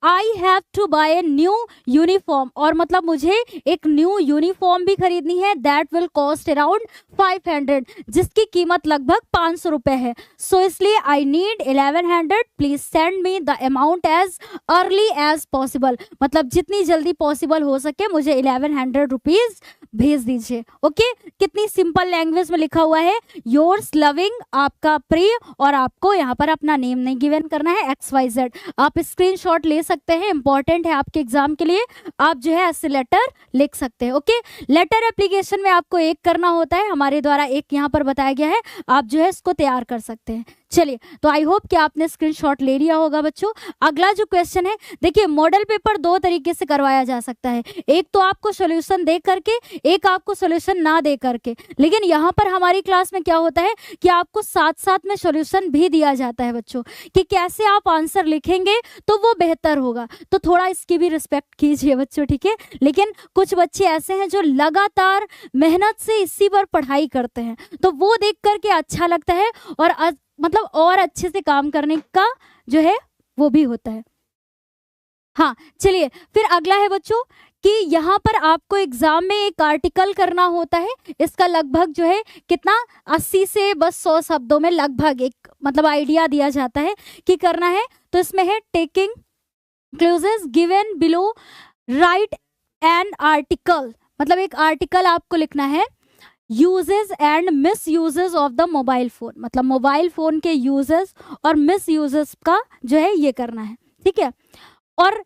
I have to buy a new uniform, और मतलब मुझे एक न्यू यूनिफॉर्म भी खरीदनी है, दैट विल कॉस्ट अराउंड 500, जिसकी कीमत लगभग 500 रुपए है। सो इसलिए I need 1100, please send me the amount as early as possible, मतलब जितनी जल्दी पॉसिबल हो सके मुझे 1100 रुपीज भेज दीजिए। ओके, कितनी सिंपल लैंग्वेज में लिखा हुआ है, योर्स लविंग, आपका प्रिय, और आपको यहाँ पर अपना नेम नहीं गिवन करना है, XYZ। आप स्क्रीनशॉट ले सकते हैं, इंपॉर्टेंट है आपके एग्जाम के लिए। आप जो है ऐसे लेटर लिख सकते हैं। ओके, लेटर एप्लीकेशन में आपको एक करना होता है, हमारे द्वारा एक यहाँ पर बताया गया है, आप जो है इसको तैयार कर सकते हैं। चलिए, तो आई होप कि आपने स्क्रीनशॉट ले लिया होगा बच्चों। अगला जो क्वेश्चन है, देखिए मॉडल पेपर दो तरीके से करवाया जा सकता है, एक तो आपको सॉल्यूशन दे करके, एक आपको सॉल्यूशन ना दे करके। लेकिन यहाँ पर हमारी क्लास में क्या होता है कि आपको साथ साथ में सॉल्यूशन भी दिया जाता है बच्चों, कि कैसे आप आंसर लिखेंगे तो वो बेहतर होगा, तो थोड़ा इसकी भी रिस्पेक्ट कीजिए बच्चों, ठीक है। लेकिन कुछ बच्चे ऐसे हैं जो लगातार मेहनत से इसी पर पढ़ाई करते हैं, तो वो देख करके अच्छा लगता है, और मतलब और अच्छे से काम करने का जो है वो भी होता है। हाँ, चलिए फिर अगला है बच्चों कि यहाँ पर आपको एग्जाम में एक आर्टिकल करना होता है, इसका लगभग जो है कितना 80 से बस 100 शब्दों में लगभग एक मतलब आइडिया दिया जाता है कि करना है। तो इसमें है taking clues given below, write an article, मतलब एक आर्टिकल आपको लिखना है, uses and misuses of the mobile phone, मतलब मोबाइल फोन के यूजेस और मिस यूजेस का जो है ये करना है, ठीक है। और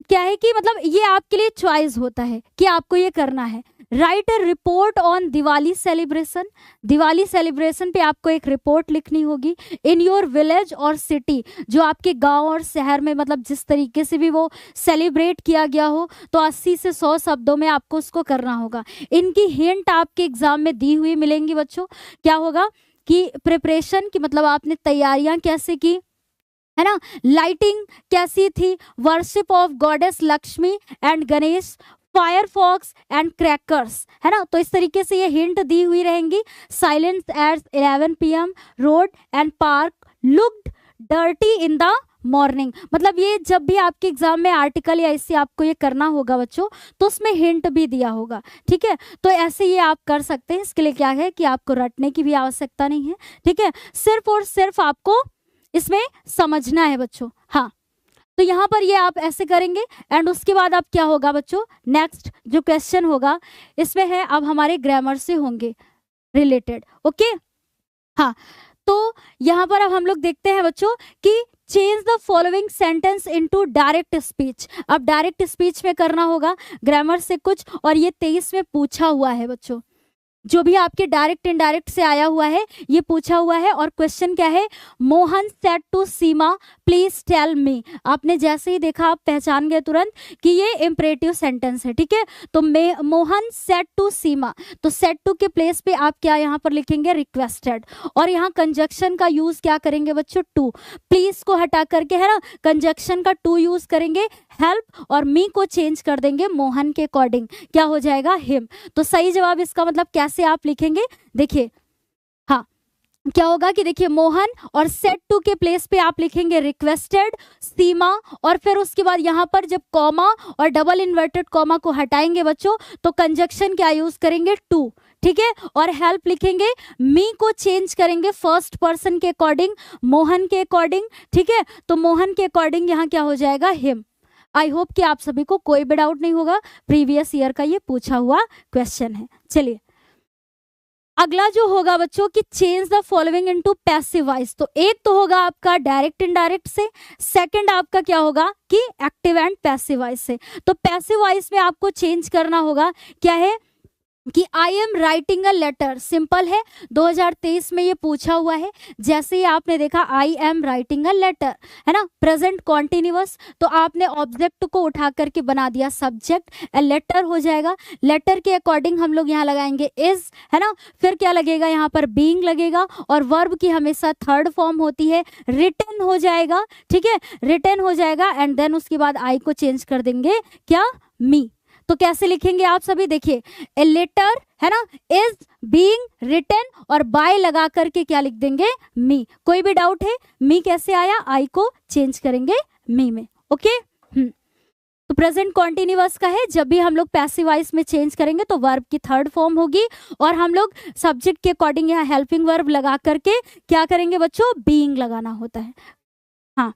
क्या है कि मतलब ये आपके लिए चॉइस होता है कि आपको ये करना है। Write a report on Diwali celebration, Diwali celebration पे आपको एक रिपोर्ट लिखनी होगी। इन योर विलेज और सिटी, जो आपके गांव और शहर में मतलब जिस तरीके से भी वो सेलिब्रेट किया गया हो, तो 80 से 100 शब्दों में आपको उसको करना होगा। इनकी हिंट आपके एग्जाम में दी हुई मिलेंगी बच्चों। क्या होगा कि प्रिपरेशन की मतलब आपने तैयारियां कैसे की, है ना, लाइटिंग कैसी थी, worship of goddess Lakshmi and Ganesh, Firefox and crackers, है ना। तो इस तरीके से ये हिंट दी हुई रहेंगी। Silence at 11 PM, road and park looked dirty in the morning, मतलब ये जब भी आपके एग्जाम में आर्टिकल या इससे आपको ये करना होगा बच्चों, तो उसमें हिंट भी दिया होगा, ठीक है। तो ऐसे ये आप कर सकते हैं। इसके लिए क्या है कि आपको रटने की भी आवश्यकता नहीं है, ठीक है, सिर्फ और सिर्फ आपको इसमें समझना है बच्चों। हाँ, तो यहाँ पर ये आप ऐसे करेंगे, एंड उसके बाद अब क्या होगा बच्चों, नेक्स्ट जो क्वेश्चन होगा इसमें है अब हमारे ग्रामर से होंगे रिलेटेड। ओके, हाँ, तो यहाँ पर अब हम लोग देखते हैं बच्चों कि change the following sentence into direct speech. अब डायरेक्ट स्पीच में करना होगा ग्रामर से कुछ, और ये 23 में पूछा हुआ है बच्चों, जो भी आपके डायरेक्ट इनडायरेक्ट से आया हुआ है ये पूछा हुआ है। और क्वेश्चन क्या है, Mohan said to Seema please tell me. आपने जैसे ही देखा आप पहचान गए तुरंत कि ये इंपरेटिव सेंटेंस है, ठीक है। तो मोहन सेड टू सीमा, तो सेड टू के प्लेस पे आप क्या यहाँ पर लिखेंगे, रिक्वेस्टेड। और यहाँ कंजक्शन का यूज क्या करेंगे बच्चों, टू, प्लीज को हटा करके, है ना, कंजक्शन का टू यूज करेंगे। हेल्प और मी को चेंज कर देंगे मोहन के अकॉर्डिंग, क्या हो जाएगा, हिम। तो सही जवाब इसका मतलब कैसे आप लिखेंगे, देखिए, हाँ, क्या होगा कि देखिए मोहन और सेट टू के प्लेस पे आप लिखेंगे रिक्वेस्टेड सीमा, और फिर उसके बाद यहाँ पर जब कॉमा और डबल इन्वर्टेड कॉमा को हटाएंगे बच्चों, तो कंजक्शन क्या यूज करेंगे, टू, ठीक है। और हेल्प लिखेंगे, मी को चेंज करेंगे फर्स्ट पर्सन के अकॉर्डिंग, मोहन के अकॉर्डिंग, ठीक है। तो मोहन के अकॉर्डिंग यहाँ क्या हो जाएगा, हिम। आई होप कि आप सभी को कोई भी डाउट नहीं होगा, प्रीवियस ईयर का ये पूछा हुआ क्वेश्चन है। चलिए अगला जो होगा बच्चों कि change the following into passive voice. तो एक तो होगा आपका डायरेक्ट इनडायरेक्ट से, सेकंड आपका क्या होगा कि एक्टिव एंड पैसिव वॉइस से। तो पैसिव वॉइस में आपको चेंज करना होगा, क्या है, कि I am writing a letter, simple है, 2023 में ये पूछा हुआ है। जैसे ही आपने देखा I am writing a letter, है ना, प्रेजेंट कॉन्टिन्यूअस, तो आपने ऑब्जेक्ट को उठा करके बना दिया सब्जेक्ट, ए लेटर हो जाएगा। लेटर के अकॉर्डिंग हम लोग यहाँ लगाएंगे इज, है ना, फिर क्या लगेगा यहाँ पर बीइंग लगेगा, और वर्ब की हमेशा थर्ड फॉर्म होती है, रिटन हो जाएगा, ठीक है, रिटन हो जाएगा, एंड देन उसके बाद आई को चेंज कर देंगे क्या, मी। तो कैसे लिखेंगे आप सभी, देखिए, ए लेटर, है ना, इज बीइंग रिटन, और बाय लगा करके क्या लिख देंगे, मी। कोई भी डाउट है, मी कैसे आया, आई को चेंज करेंगे मी में, ओके। तो प्रेजेंट कॉन्टिन्यूअस का है, जब भी हम लोग पैसिव वॉइस में चेंज करेंगे तो वर्ब की थर्ड फॉर्म होगी, और हम लोग सब्जेक्ट के अकॉर्डिंग यहाँ हेल्पिंग वर्ब लगा करके क्या करेंगे बच्चों, बीइंग लगाना होता है। हाँ,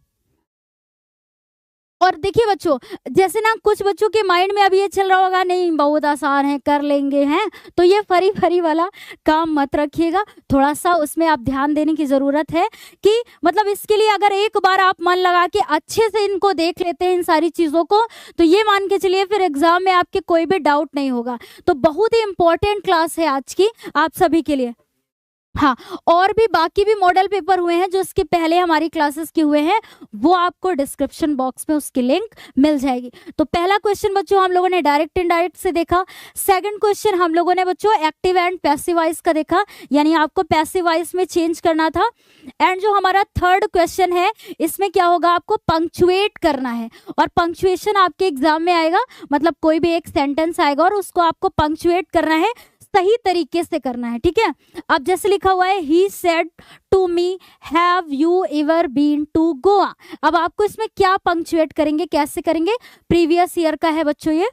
और देखिए बच्चों, जैसे ना कुछ बच्चों के माइंड में अभी ये चल रहा होगा, नहीं बहुत आसान है, कर लेंगे हैं, तो ये फरी फरी वाला काम मत रखिएगा, थोड़ा सा उसमें आप ध्यान देने की ज़रूरत है। कि मतलब इसके लिए अगर एक बार आप मन लगा के अच्छे से इनको देख लेते हैं इन सारी चीज़ों को, तो ये मान के चलिए फिर एग्जाम में आपके कोई भी डाउट नहीं होगा। तो बहुत ही इंपॉर्टेंट क्लास है आज की आप सभी के लिए। हाँ, और भी बाकी भी मॉडल पेपर हुए हैं जो इसके पहले हमारी क्लासेस के हुए हैं, वो आपको डिस्क्रिप्शन बॉक्स में उसकी लिंक मिल जाएगी। तो पहला क्वेश्चन बच्चों हम लोगों ने डायरेक्ट इनडायरेक्ट से देखा। सेकंड क्वेश्चन हम लोगों ने बच्चों एक्टिव एंड पैसिव वॉइस का देखा, यानी आपको पैसिव वॉइस में चेंज करना था। एंड जो हमारा थर्ड क्वेश्चन है, इसमें क्या होगा, आपको पंक्चुएट करना है, और पंक्चुएशन आपके एग्जाम में आएगा, मतलब कोई भी एक सेंटेंस आएगा और उसको आपको पंक्चुएट करना है, सही तरीके से करना है, ठीक है। अब जैसे लिखा हुआ है, he said to me have you ever been to Goa. अब आपको इसमें क्या पंक्चुएट करेंगे, कैसे करेंगे, प्रीवियस ईयर का है बच्चों ये,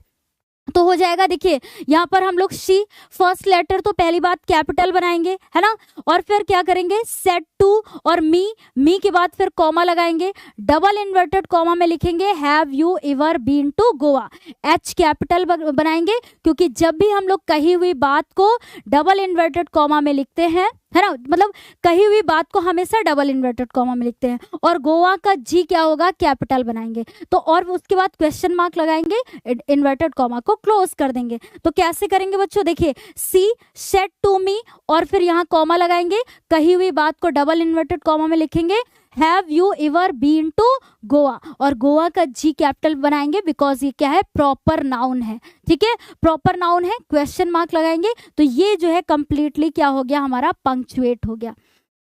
तो हो जाएगा, देखिए यहाँ पर हम लोग शी, फर्स्ट लेटर तो पहली बात कैपिटल बनाएंगे, है ना, और फिर क्या करेंगे, सेड टू, और मी के बाद फिर कॉमा लगाएंगे, डबल इन्वर्टेड कॉमा में लिखेंगे have you ever been to Goa. H capital बनाएंगे, क्योंकि जब भी हम लोग कही हुई बात को डबल इन्वर्टेड कॉमा में लिखते हैं, है ना, मतलब कही हुई बात को हमेशा डबल इन्वर्टेड कॉमा में लिखते हैं, और गोवा का जी क्या होगा, कैपिटल बनाएंगे, तो और उसके बाद क्वेश्चन मार्क लगाएंगे, इन्वर्टेड कॉमा को क्लोज कर देंगे। तो कैसे करेंगे बच्चों, देखिए, सी सेड टू मी, और फिर यहाँ कॉमा लगाएंगे, कही हुई बात को डबल इन्वर्टेड कॉमा में लिखेंगे, have you ever been to Goa, और गोवा का जी कैपिटल बनाएंगे, बिकॉज ये क्या है, प्रॉपर नाउन है, ठीक है, प्रॉपर नाउन है, क्वेश्चन मार्क लगाएंगे, तो ये जो है कंप्लीटली क्या हो गया, हमारा पंक्चुएट हो गया।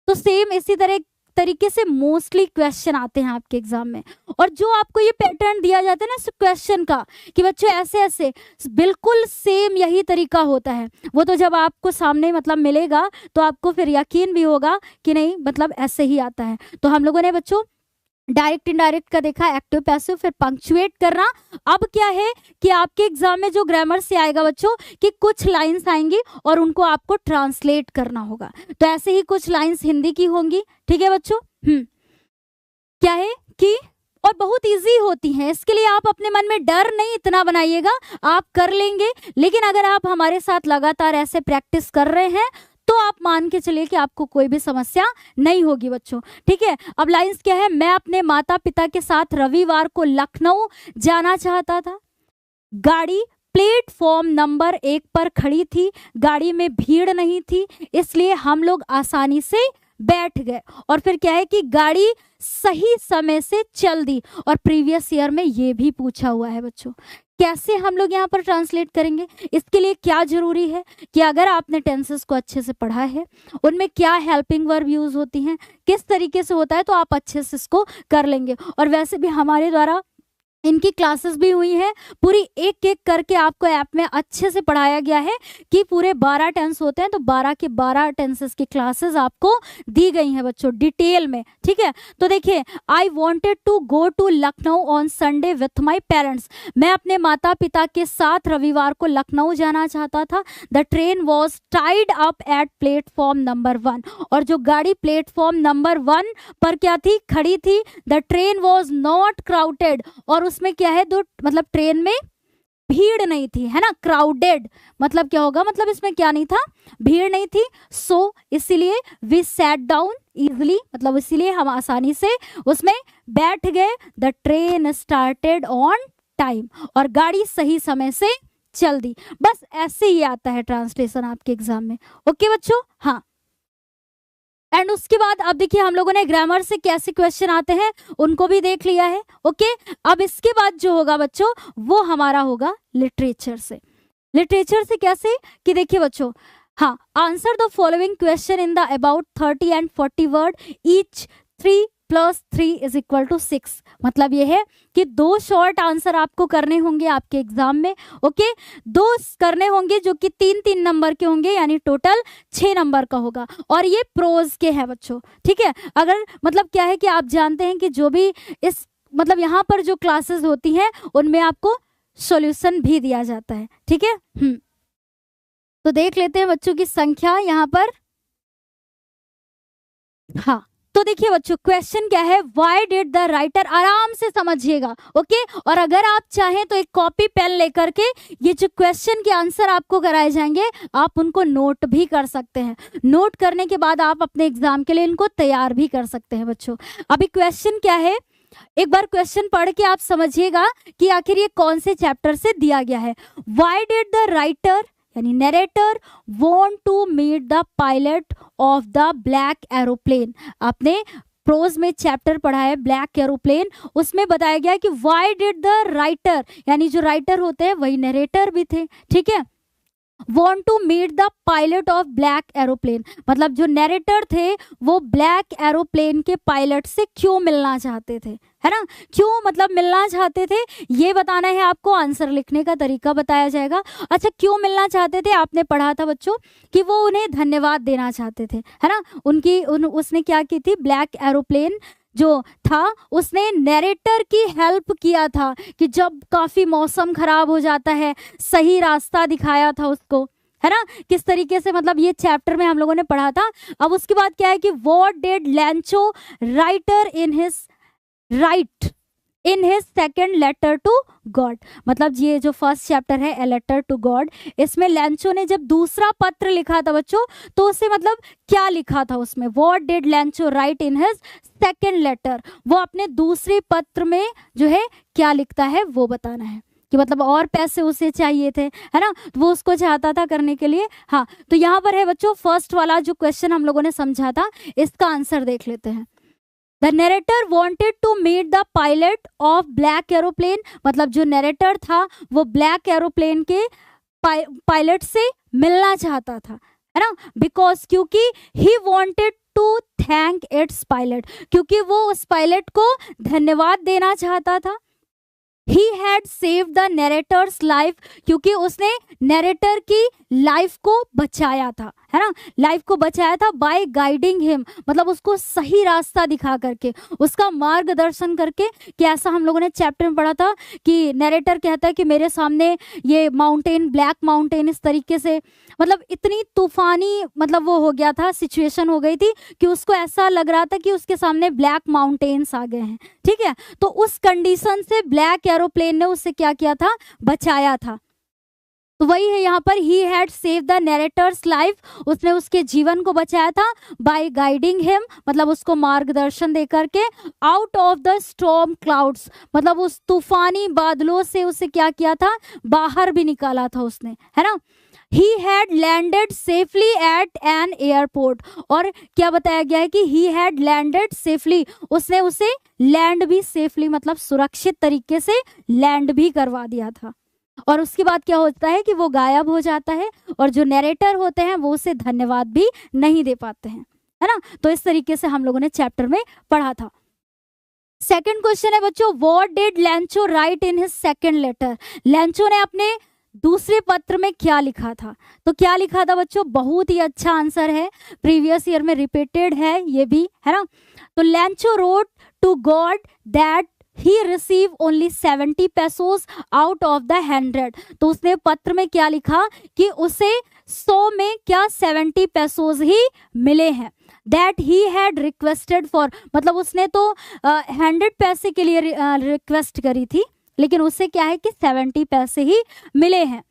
तो सेम इसी तरीके से मोस्टली क्वेश्चन आते हैं आपके एग्जाम में, और जो आपको ये पैटर्न दिया जाता है ना इस क्वेश्चन का, कि बच्चों ऐसे ऐसे, बिल्कुल सेम यही तरीका होता है। वो तो जब आपको सामने मतलब मिलेगा तो आपको फिर यकीन भी होगा कि नहीं, मतलब ऐसे ही आता है। तो हम लोगों ने बच्चों डायरेक्ट इनडायरेक्ट का देखा, एक्टिव पैसिव, फिर पंक्चुएट करना। अब क्या है कि आपके एग्जाम में जो ग्रामर से आएगा बच्चों, कि कुछ लाइंस आएंगी और उनको आपको ट्रांसलेट करना होगा। तो ऐसे ही कुछ लाइंस हिंदी की होंगी, ठीक है बच्चों। क्या है कि, और बहुत इजी होती हैं, इसके लिए आप अपने मन में डर नहीं इतना बनाइएगा, आप कर लेंगे। लेकिन अगर आप हमारे साथ लगातार ऐसे प्रैक्टिस कर रहे हैं तो आप मान के चलिए कि आपको कोई भी समस्या नहीं होगी बच्चों, ठीक है। अब लाइंस क्या है, मैं अपने माता पिता के साथ रविवार को लखनऊ जाना चाहता था। गाड़ी प्लेटफॉर्म नंबर 1 पर खड़ी थी, गाड़ी में भीड़ नहीं थी, इसलिए हम लोग आसानी से बैठ गए। और फिर क्या है कि गाड़ी सही समय से चल दी, और प्रीवियस ईयर में ये भी पूछा हुआ है बच्चों। कैसे हम लोग यहाँ पर ट्रांसलेट करेंगे, इसके लिए क्या जरूरी है कि अगर आपने टेंसेस को अच्छे से पढ़ा है, उनमें क्या हेल्पिंग वर्ब यूज होती हैं, किस तरीके से होता है, तो आप अच्छे से इसको कर लेंगे। और वैसे भी हमारे द्वारा इनकी क्लासेस भी हुई हैं, पूरी एक एक करके आपको ऐप में अच्छे से पढ़ाया गया है कि पूरे 12 टेंस होते हैं, तो 12 के 12 टेंसेस की क्लासेस आपको दी गई हैं बच्चों डिटेल में, ठीक है। तो देखिए, I wanted to go to Lucknow on Sunday with my parents, मैं अपने माता पिता के साथ रविवार को लखनऊ जाना चाहता था। The train was tied up at platform number 1, और जो गाड़ी प्लेटफॉर्म नंबर 1 पर क्या थी, खड़ी थी। The train was not crowded, और उसमें क्या है, दो मतलब ट्रेन में भीड़ नहीं थी, है ना। क्राउडेड मतलब क्या होगा, मतलब इसमें क्या नहीं था, भीड़ नहीं थी। सो इसीलिए वी सैट डाउन इजिली, मतलब इसीलिए हम आसानी से उसमें बैठ गए। The train started on time, और गाड़ी सही समय से चल दी। बस ऐसे ही आता है ट्रांसलेशन आपके एग्जाम में। ओके बच्चों, हाँ। एंड उसके बाद अब देखिए हम लोगों ने ग्रामर से कैसे क्वेश्चन आते हैं उनको भी देख लिया है। ओके, अब इसके बाद जो होगा बच्चों वो हमारा होगा लिटरेचर से। लिटरेचर से कैसे कि देखिए बच्चों, हाँ, answer the following question in the about 30 and 40 word each 3 + 3 = 6। मतलब ये है कि 2 शॉर्ट आंसर आपको करने होंगे आपके एग्जाम में। ओके, 2 करने होंगे जो कि 3-3 नंबर के होंगे, यानी टोटल 6 नंबर का होगा। और ये प्रोज के हैं बच्चों, ठीक है। अगर मतलब क्या है कि आप जानते हैं कि जो भी इस मतलब यहाँ पर जो क्लासेस होती हैं उनमें आपको सॉल्यूशन भी दिया जाता है, ठीक है। तो देख लेते हैं बच्चों की संख्या यहाँ पर। हाँ, तो देखिए बच्चों क्वेश्चन क्या है, व्हाई डिड द राइटर, आराम से समझिएगा। ओके, और अगर आप चाहें तो एक कॉपी पेन लेकर के ये जो क्वेश्चन के आंसर आपको कराए जाएंगे आप उनको नोट भी कर सकते हैं। नोट करने के बाद आप अपने एग्जाम के लिए इनको तैयार भी कर सकते हैं बच्चों। अभी क्वेश्चन क्या है, एक बार क्वेश्चन पढ़ के आप समझिएगा कि आखिर ये कौन से चैप्टर से दिया गया है। व्हाई डिड द राइटर यानी narrator want to meet the pilot of the black aeroplane. आपने प्रोज में चैप्टर पढ़ा है ब्लैक एरोप्लेन, उसमें बताया गया कि व्हाई डिड द राइटर, यानी जो राइटर होते हैं वही नरेटर भी थे, ठीक है। want to meet the pilot of black aeroplane, मतलब जो नरेटर थे वो ब्लैक एरोप्लेन के पायलट से क्यों मिलना चाहते थे, है ना। क्यों मतलब मिलना चाहते थे ये बताना है आपको, आंसर लिखने का तरीका बताया जाएगा। अच्छा, क्यों मिलना चाहते थे, आपने पढ़ा था बच्चों कि वो उन्हें धन्यवाद देना चाहते थे, है ना। उसने क्या की थी, ब्लैक एरोप्लेन जो था उसने नरेटर की हेल्प किया था कि जब काफ़ी मौसम खराब हो जाता है सही रास्ता दिखाया था उसको, है ना। किस तरीके से मतलब ये चैप्टर में हम लोगों ने पढ़ा था। अब उसके बाद क्या है कि what did Lencho writer in his second letter to God, मतलब ये जो फर्स्ट चैप्टर है ए लेटर टू गॉड, इसमें लैंचो ने जब दूसरा पत्र लिखा था बच्चों तो उसे मतलब क्या लिखा था उसमें, what did Lencho write in his second letter, वो अपने दूसरे पत्र में जो है क्या लिखता है वो बताना है कि मतलब और पैसे उसे चाहिए थे, है ना, तो वो उसको चाहता था करने के लिए। हाँ, तो यहाँ पर है बच्चों फर्स्ट वाला जो क्वेश्चन हम लोगों ने समझा था इसका आंसर देख लेते हैं। The narrator wanted to meet the pilot of black aeroplane, मतलब जो नरेटर था वो ब्लैक एरोप्लेन के पायलट से मिलना चाहता था, है ना, बिकॉज क्योंकि he wanted to thank its pilot, क्योंकि वो उस पायलट को धन्यवाद देना चाहता था। He had saved the narrator's life, क्योंकि उसने नरेटर की लाइफ को बचाया था, है ना, लाइफ को बचाया था बाय गाइडिंग हिम, मतलब उसको सही रास्ता दिखा करके, उसका मार्गदर्शन करके। कैसा हम लोगों ने चैप्टर में पढ़ा था कि नरेटर कहता है कि मेरे सामने ये माउंटेन, ब्लैक माउंटेन, इस तरीके से मतलब इतनी तूफानी मतलब वो हो गया था, सिचुएशन हो गई थी कि उसको ऐसा लग रहा था कि उसके सामने ब्लैक माउंटेन्स आ गए हैं, ठीक है। तो उस कंडीशन से ब्लैक एरोप्लेन ने उससे क्या किया था, बचाया था। तो वही है यहाँ पर, he had save the narrator's life, उसने उसके जीवन को बचाया था बाय गाइडिंग हिम, मतलब उसको मार्गदर्शन दे करके, out of the storm clouds, मतलब उस तूफानी बादलों से उसे क्या किया था, बाहर भी निकाला था उसने, है ना। He had landed safely at an airport, और क्या बताया गया है कि he had landed safely, उसने उसे लैंड भी सेफली मतलब सुरक्षित तरीके से लैंड भी करवा दिया था। और उसके बाद क्या होता है कि वो गायब हो जाता है और जो नरेटर होते हैं वो उसे धन्यवाद भी नहीं दे पाते हैं, है ना। तो इस तरीके से हम लोगों ने चैप्टर में पढ़ा था। सेकंड क्वेश्चन है बच्चों, what did Lencho write in his second letter, Lencho ने अपने दूसरे पत्र में क्या लिखा था। तो क्या लिखा था बच्चों, बहुत ही अच्छा आंसर है, प्रीवियस ईयर में रिपीटेड है ये भी, है ना। तो Lencho wrote to God that he receive only 70 pesos out of the 100, तो उसने पत्र में क्या लिखा कि उसे 100 में क्या 70 pesos ही मिले हैं। That he had requested for, मतलब उसने तो 100 पैसे के लिए रिक्वेस्ट करी थी, लेकिन उससे क्या है कि 70 पैसे ही मिले हैं।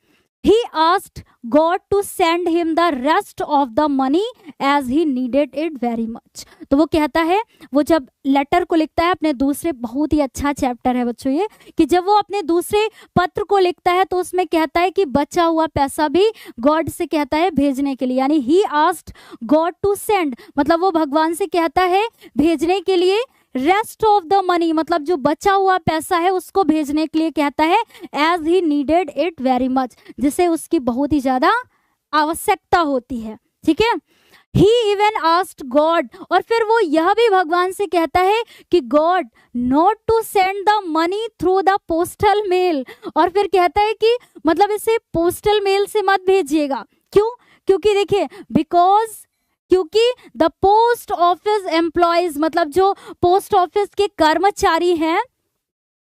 he asked God to send him the rest of the money as he needed it very much। तो वो कहता है, वो जब लेटर को लिखता है अपने दूसरे, बहुत ही अच्छा चैप्टर है बच्चों ये, कि जब वो अपने दूसरे पत्र को लिखता है तो उसमें कहता है कि बचा हुआ पैसा भी गॉड से कहता है भेजने के लिए, यानी he asked God to send, मतलब वो भगवान से कहता है भेजने के लिए, रेस्ट ऑफ द मनी मतलब जो बचा हुआ पैसा है उसको भेजने के लिए कहता है, as he needed it very much, जिसे उसकी बहुत ही ज्यादा आवश्यकता होती है। ठीक है, ही इवन आस्क्ड गॉड, और फिर वो यह भी भगवान से कहता है कि God not to send the money through the postal mail, और फिर कहता है कि मतलब इसे पोस्टल मेल से मत भेजिएगा। क्यों? क्योंकि देखिए, क्योंकि द पोस्ट ऑफिस एम्प्लॉयज मतलब जो पोस्ट ऑफिस के कर्मचारी हैं,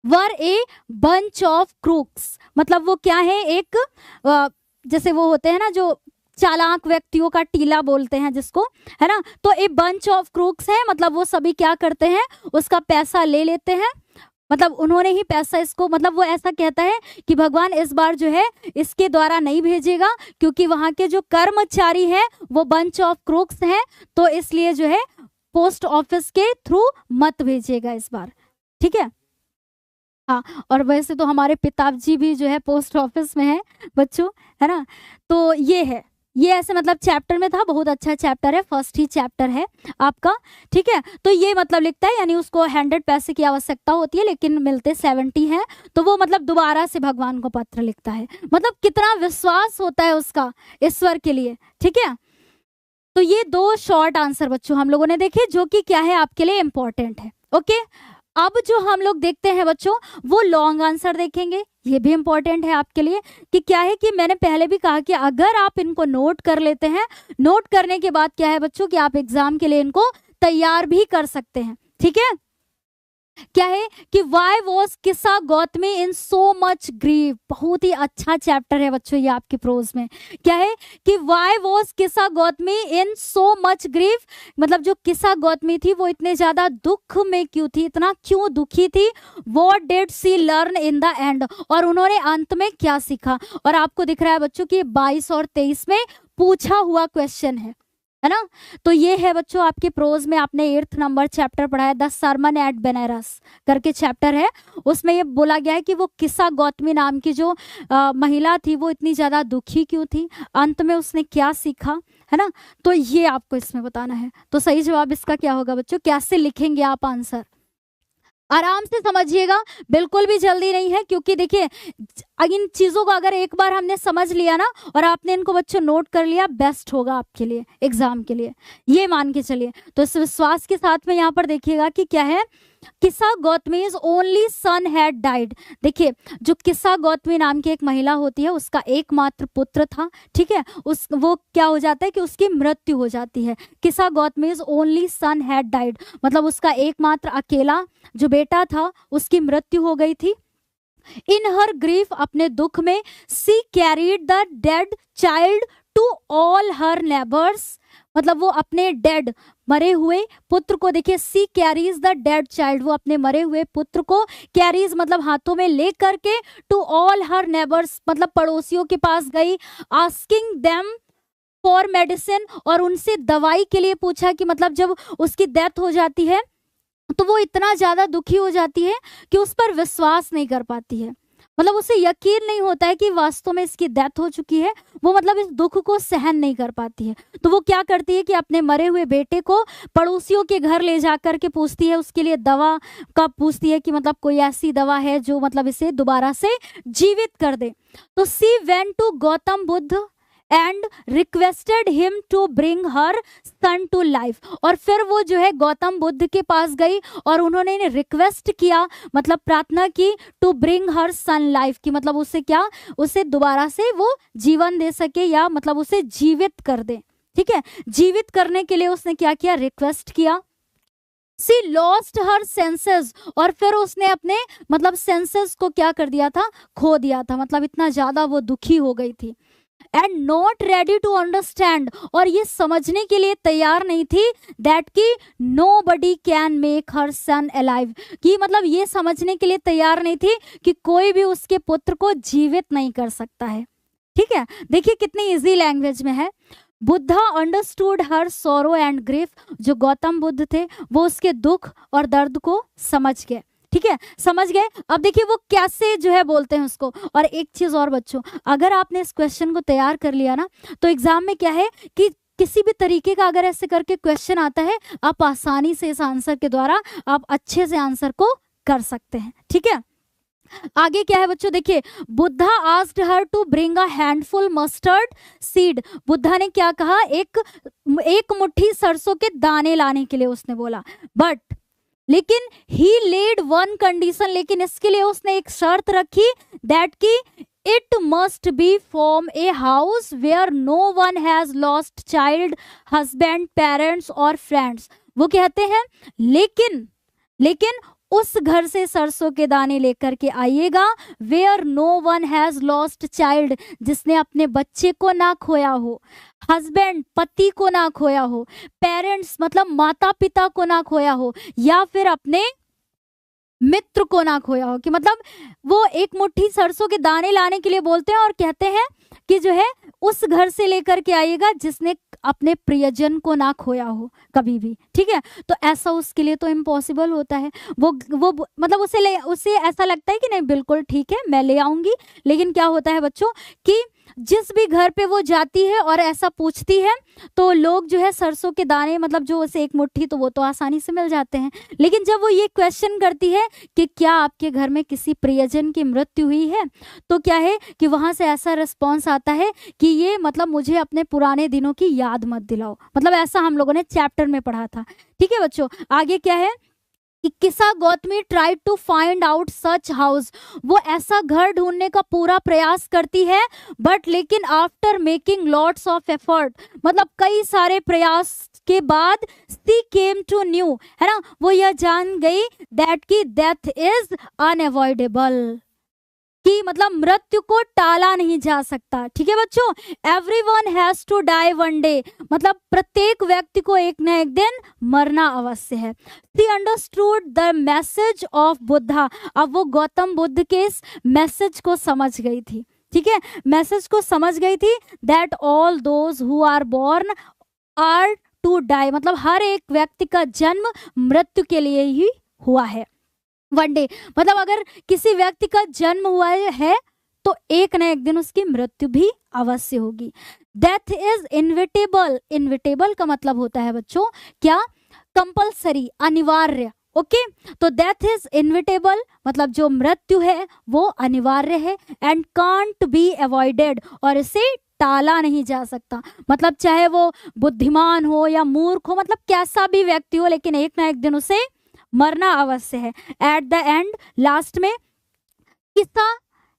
वर ए बंच ऑफ क्रूक्स, मतलब वो क्या है, एक जैसे वो होते हैं ना जो चालाक व्यक्तियों का टीला बोलते हैं जिसको, है ना, तो ए बंच ऑफ क्रूक्स है, मतलब वो सभी क्या करते हैं, उसका पैसा ले लेते हैं, मतलब उन्होंने ही पैसा इसको, मतलब वो ऐसा कहता है कि भगवान इस बार जो है इसके द्वारा नहीं भेजेगा, क्योंकि वहां के जो कर्मचारी हैं वो बंच ऑफ क्रूक्स हैं, तो इसलिए जो है पोस्ट ऑफिस के थ्रू मत भेजिएगा इस बार। ठीक है, हाँ, और वैसे तो हमारे पिताजी भी जो है पोस्ट ऑफिस में है बच्चों, है ना, तो ये है, ये ऐसे मतलब चैप्टर में था, बहुत अच्छा चैप्टर है, फर्स्ट ही चैप्टर है आपका। ठीक है, तो ये मतलब लिखता है, यानी उसको 100 पैसे की आवश्यकता होती है लेकिन मिलते 70 हैं, तो वो मतलब दोबारा से भगवान को पत्र लिखता है, मतलब कितना विश्वास होता है उसका ईश्वर के लिए। ठीक है, तो ये 2 शॉर्ट आंसर बच्चों हम लोगों ने देखे, जो कि क्या है आपके लिए इंपॉर्टेंट है। ओके, अब जो हम लोग देखते हैं बच्चों वो लॉन्ग आंसर देखेंगे, ये भी इंपॉर्टेंट है आपके लिए, कि क्या है कि मैंने पहले भी कहा कि अगर आप इनको नोट कर लेते हैं, नोट करने के बाद क्या है बच्चों कि आप एग्जाम के लिए इनको तैयार भी कर सकते हैं। ठीक है, क्या है कि वाई वॉज किस्सा गौतमी इन सो मच ग्रीव, बहुत ही अच्छा चैप्टर है बच्चों ये आपके प्रोज में। क्या है कि वाई वॉज किस्सा गौतमी इन सो मच ग्रीव, मतलब जो किस्सा गौतमी थी वो इतने ज्यादा दुख में क्यों थी, इतना क्यों दुखी थी। What did she learn in the end, और उन्होंने अंत में क्या सीखा। और आपको दिख रहा है बच्चों कि 22 और 23 में पूछा हुआ क्वेश्चन है ना। तो ये है बच्चों आपके प्रोज में, आपने 8th नंबर चैप्टर पढ़ा है, द सरमन एट बनारस करके चैप्टर है, उसमें ये बोला गया है कि वो किस्सा गौतमी नाम की जो महिला थी वो इतनी ज्यादा दुखी क्यों थी, अंत में उसने क्या सीखा, है ना। तो ये आपको इसमें बताना है। तो सही जवाब इसका क्या होगा बच्चों, कैसे लिखेंगे आप आंसर, आराम से समझिएगा, बिल्कुल भी जल्दी नहीं है, क्योंकि देखिए इन चीज़ों को अगर एक बार हमने समझ लिया ना और आपने इनको बच्चों नोट कर लिया, बेस्ट होगा आपके लिए एग्जाम के लिए, ये मान के चलिए। तो इस विश्वास के साथ में यहाँ पर देखिएगा कि क्या है, किस्सा गौतमीज ओनली सन हैड डाइड। देखिए जो किस्सा गौतमी नाम की एक महिला होती है उसका एकमात्र पुत्र था, ठीक है, वो क्या हो जाता है कि उसकी मृत्यु हो जाती है। किस्सा गौतमीज ओनली सन हैड डाइड मतलब उसका एकमात्र अकेला जो बेटा था उसकी मृत्यु हो गई थी। इन हर ग्रीफ अपने दुख में she carried the dead child to all her neighbours मतलब वो अपने डेड मरे हुए पुत्र को, देखिए she carries the dead child, वो अपने मरे हुए पुत्र को कैरीज मतलब हाथों में ले करके टू ऑल हर नेबर्स मतलब पड़ोसियों के पास गई, आस्किंग देम फॉर मेडिसिन और उनसे दवाई के लिए पूछा कि मतलब जब उसकी डेथ हो जाती है तो वो इतना ज्यादा दुखी हो जाती है कि उस पर विश्वास नहीं कर पाती है, मतलब उसे यकीन नहीं होता है कि वास्तव में इसकी डेथ हो चुकी है, वो मतलब इस दुख को सहन नहीं कर पाती है। तो वो क्या करती है कि अपने मरे हुए बेटे को पड़ोसियों के घर ले जाकर के पूछती है, उसके लिए दवा का पूछती है कि मतलब कोई ऐसी दवा है जो मतलब इसे दोबारा से जीवित कर दे। तो she went to Gautam Buddha and requested him to bring her son to life और फिर वो जो है गौतम बुद्ध के पास गई और उन्होंने रिक्वेस्ट किया मतलब प्रार्थना की to bring her son life की मतलब उसे क्या, उसे दोबारा से वो जीवन दे सके या मतलब उसे जीवित कर दे। ठीक है, जीवित करने के लिए उसने क्या किया, रिक्वेस्ट किया। सी लॉस्ट हर सेंसेस और फिर उसने अपने मतलब सेंसेस को क्या कर दिया था, खो दिया था, मतलब इतना ज्यादा वो दुखी हो गई थी। And not ready to understand और ये समझने के लिए तैयार नहीं थी दैट कि nobody can make her son alive कि मतलब ये समझने के लिए तैयार नहीं थी कि कोई भी उसके पुत्र को जीवित नहीं कर सकता है। ठीक है, देखिए कितनी इजी लैंग्वेज में है। Buddha understood her sorrow and grief, जो गौतम बुद्ध थे वो उसके दुख और दर्द को समझ गए। ठीक है, समझ गए। अब देखिए वो कैसे जो है बोलते हैं उसको। और एक चीज और बच्चों, अगर आपने इस क्वेश्चन को तैयार कर लिया ना, तो एग्जाम में क्या है कि किसी भी तरीके का अगर ऐसे करके क्वेश्चन आता है, आप आसानी से इस आंसर के द्वारा आप अच्छे से आंसर को कर सकते हैं। ठीक है, आगे क्या है बच्चों, देखिए Buddha asked her to bring a handful mustard seed. Buddha ने क्या कहा, एक मुट्ठी सरसों के दाने लाने के लिए उसने बोला। बट लेकिन ही लेड वन कंडीशन, लेकिन इसके लिए उसने एक शर्त रखी, दैट की it must be from a house where no one has lost child, husband, parents और फ्रेंड्स। वो कहते हैं लेकिन उस घर से सरसों के दाने लेकर के आइएगा where no one has lost child, जिसने अपने बच्चे को ना खोया हो, हस्बैंड पति को ना खोया हो, पेरेंट्स मतलब माता पिता को ना खोया हो, या फिर अपने मित्र को ना खोया हो। कि मतलब वो एक मुट्ठी सरसों के दाने लाने के लिए बोलते हैं और कहते हैं कि जो है उस घर से लेकर के आइएगा जिसने अपने प्रियजन को ना खोया हो कभी भी। ठीक है, तो ऐसा उसके लिए तो इम्पॉसिबल होता है। वो मतलब उसे ऐसा लगता है कि नहीं बिल्कुल ठीक है मैं ले आऊंगी, लेकिन क्या होता है बच्चों कि जिस भी घर पे वो जाती है और ऐसा पूछती है तो लोग जो है सरसों के दाने मतलब जो उसे एक मुट्ठी तो वो तो आसानी से मिल जाते हैं, लेकिन जब वो ये क्वेश्चन करती है कि क्या आपके घर में किसी प्रियजन की मृत्यु हुई है, तो क्या है कि वहां से ऐसा रिस्पॉन्स आता है कि ये मतलब मुझे अपने पुराने दिनों की याद मत दिलाओ। मतलब ऐसा हम लोगों ने चैप्टर में पढ़ा था। ठीक है बच्चों, आगे क्या है कि Kisa Gotami tried to find out such house. वो ऐसा घर ढूंढने का पूरा प्रयास करती है, बट लेकिन after making lots of effort, मतलब कई सारे प्रयास के बाद सी केम टू न्यू, है ना, वो यह जान गई दैट की डेथ इज अनअवॉइडेबल, कि मतलब मृत्यु को टाला नहीं जा सकता। ठीक है बच्चों, everyone has to die one day, मतलब प्रत्येक व्यक्ति को एक न एक दिन मरना अवश्य है। She understood the message of Buddha, अब वो गौतम बुद्ध के इस मैसेज को समझ गई थी। ठीक है, मैसेज को समझ गई थी, that all those who are born are to die, मतलब हर एक व्यक्ति का जन्म मृत्यु के लिए ही हुआ है। वन डे मतलब अगर किसी व्यक्ति का जन्म हुआ है तो एक न एक दिन उसकी मृत्यु भी अवश्य होगी। डेथ इज इनविटेबल, इनविटेबल का मतलब होता है बच्चों क्या, कंपलसरी, अनिवार्य। ओके, तो डेथ इज इनविटेबल मतलब जो मृत्यु है वो अनिवार्य है, एंड कांट बी अवॉइडेड, और इसे टाला नहीं जा सकता। मतलब चाहे वो बुद्धिमान हो या मूर्ख हो, मतलब कैसा भी व्यक्ति हो, लेकिन एक ना एक दिन उसे मरना अवश्य है। एट द एंड लास्ट में किस्सा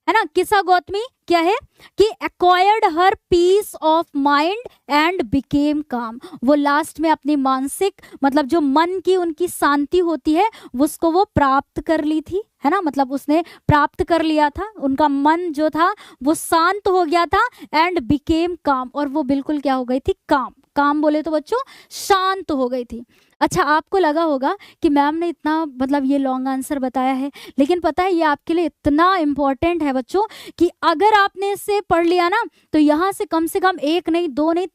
है ना, किस्सा गौतमी क्या है कि acquired her peace of mind and became calm, वो लास्ट में अपनी मानसिक मतलब जो मन की उनकी शांति होती है उसको वो प्राप्त कर ली थी, है ना, मतलब उसने प्राप्त कर लिया था, उनका मन जो था वो शांत हो गया था, एंड बिकेम काम, और वो बिल्कुल क्या हो गई थी, काम। काम बोले तो बच्चों शांत हो गई थी। अच्छा, आपको लगा होगा कि मैम ने इतना मतलब ये लॉन्ग आंसर बताया है, लेकिन पता है ये आपके लिए इतना इम्पोर्टेंट है बच्चों कि अगर आपने इसे पढ़ लिया ना तो यहाँ से कम एक नहीं, दो नहीं,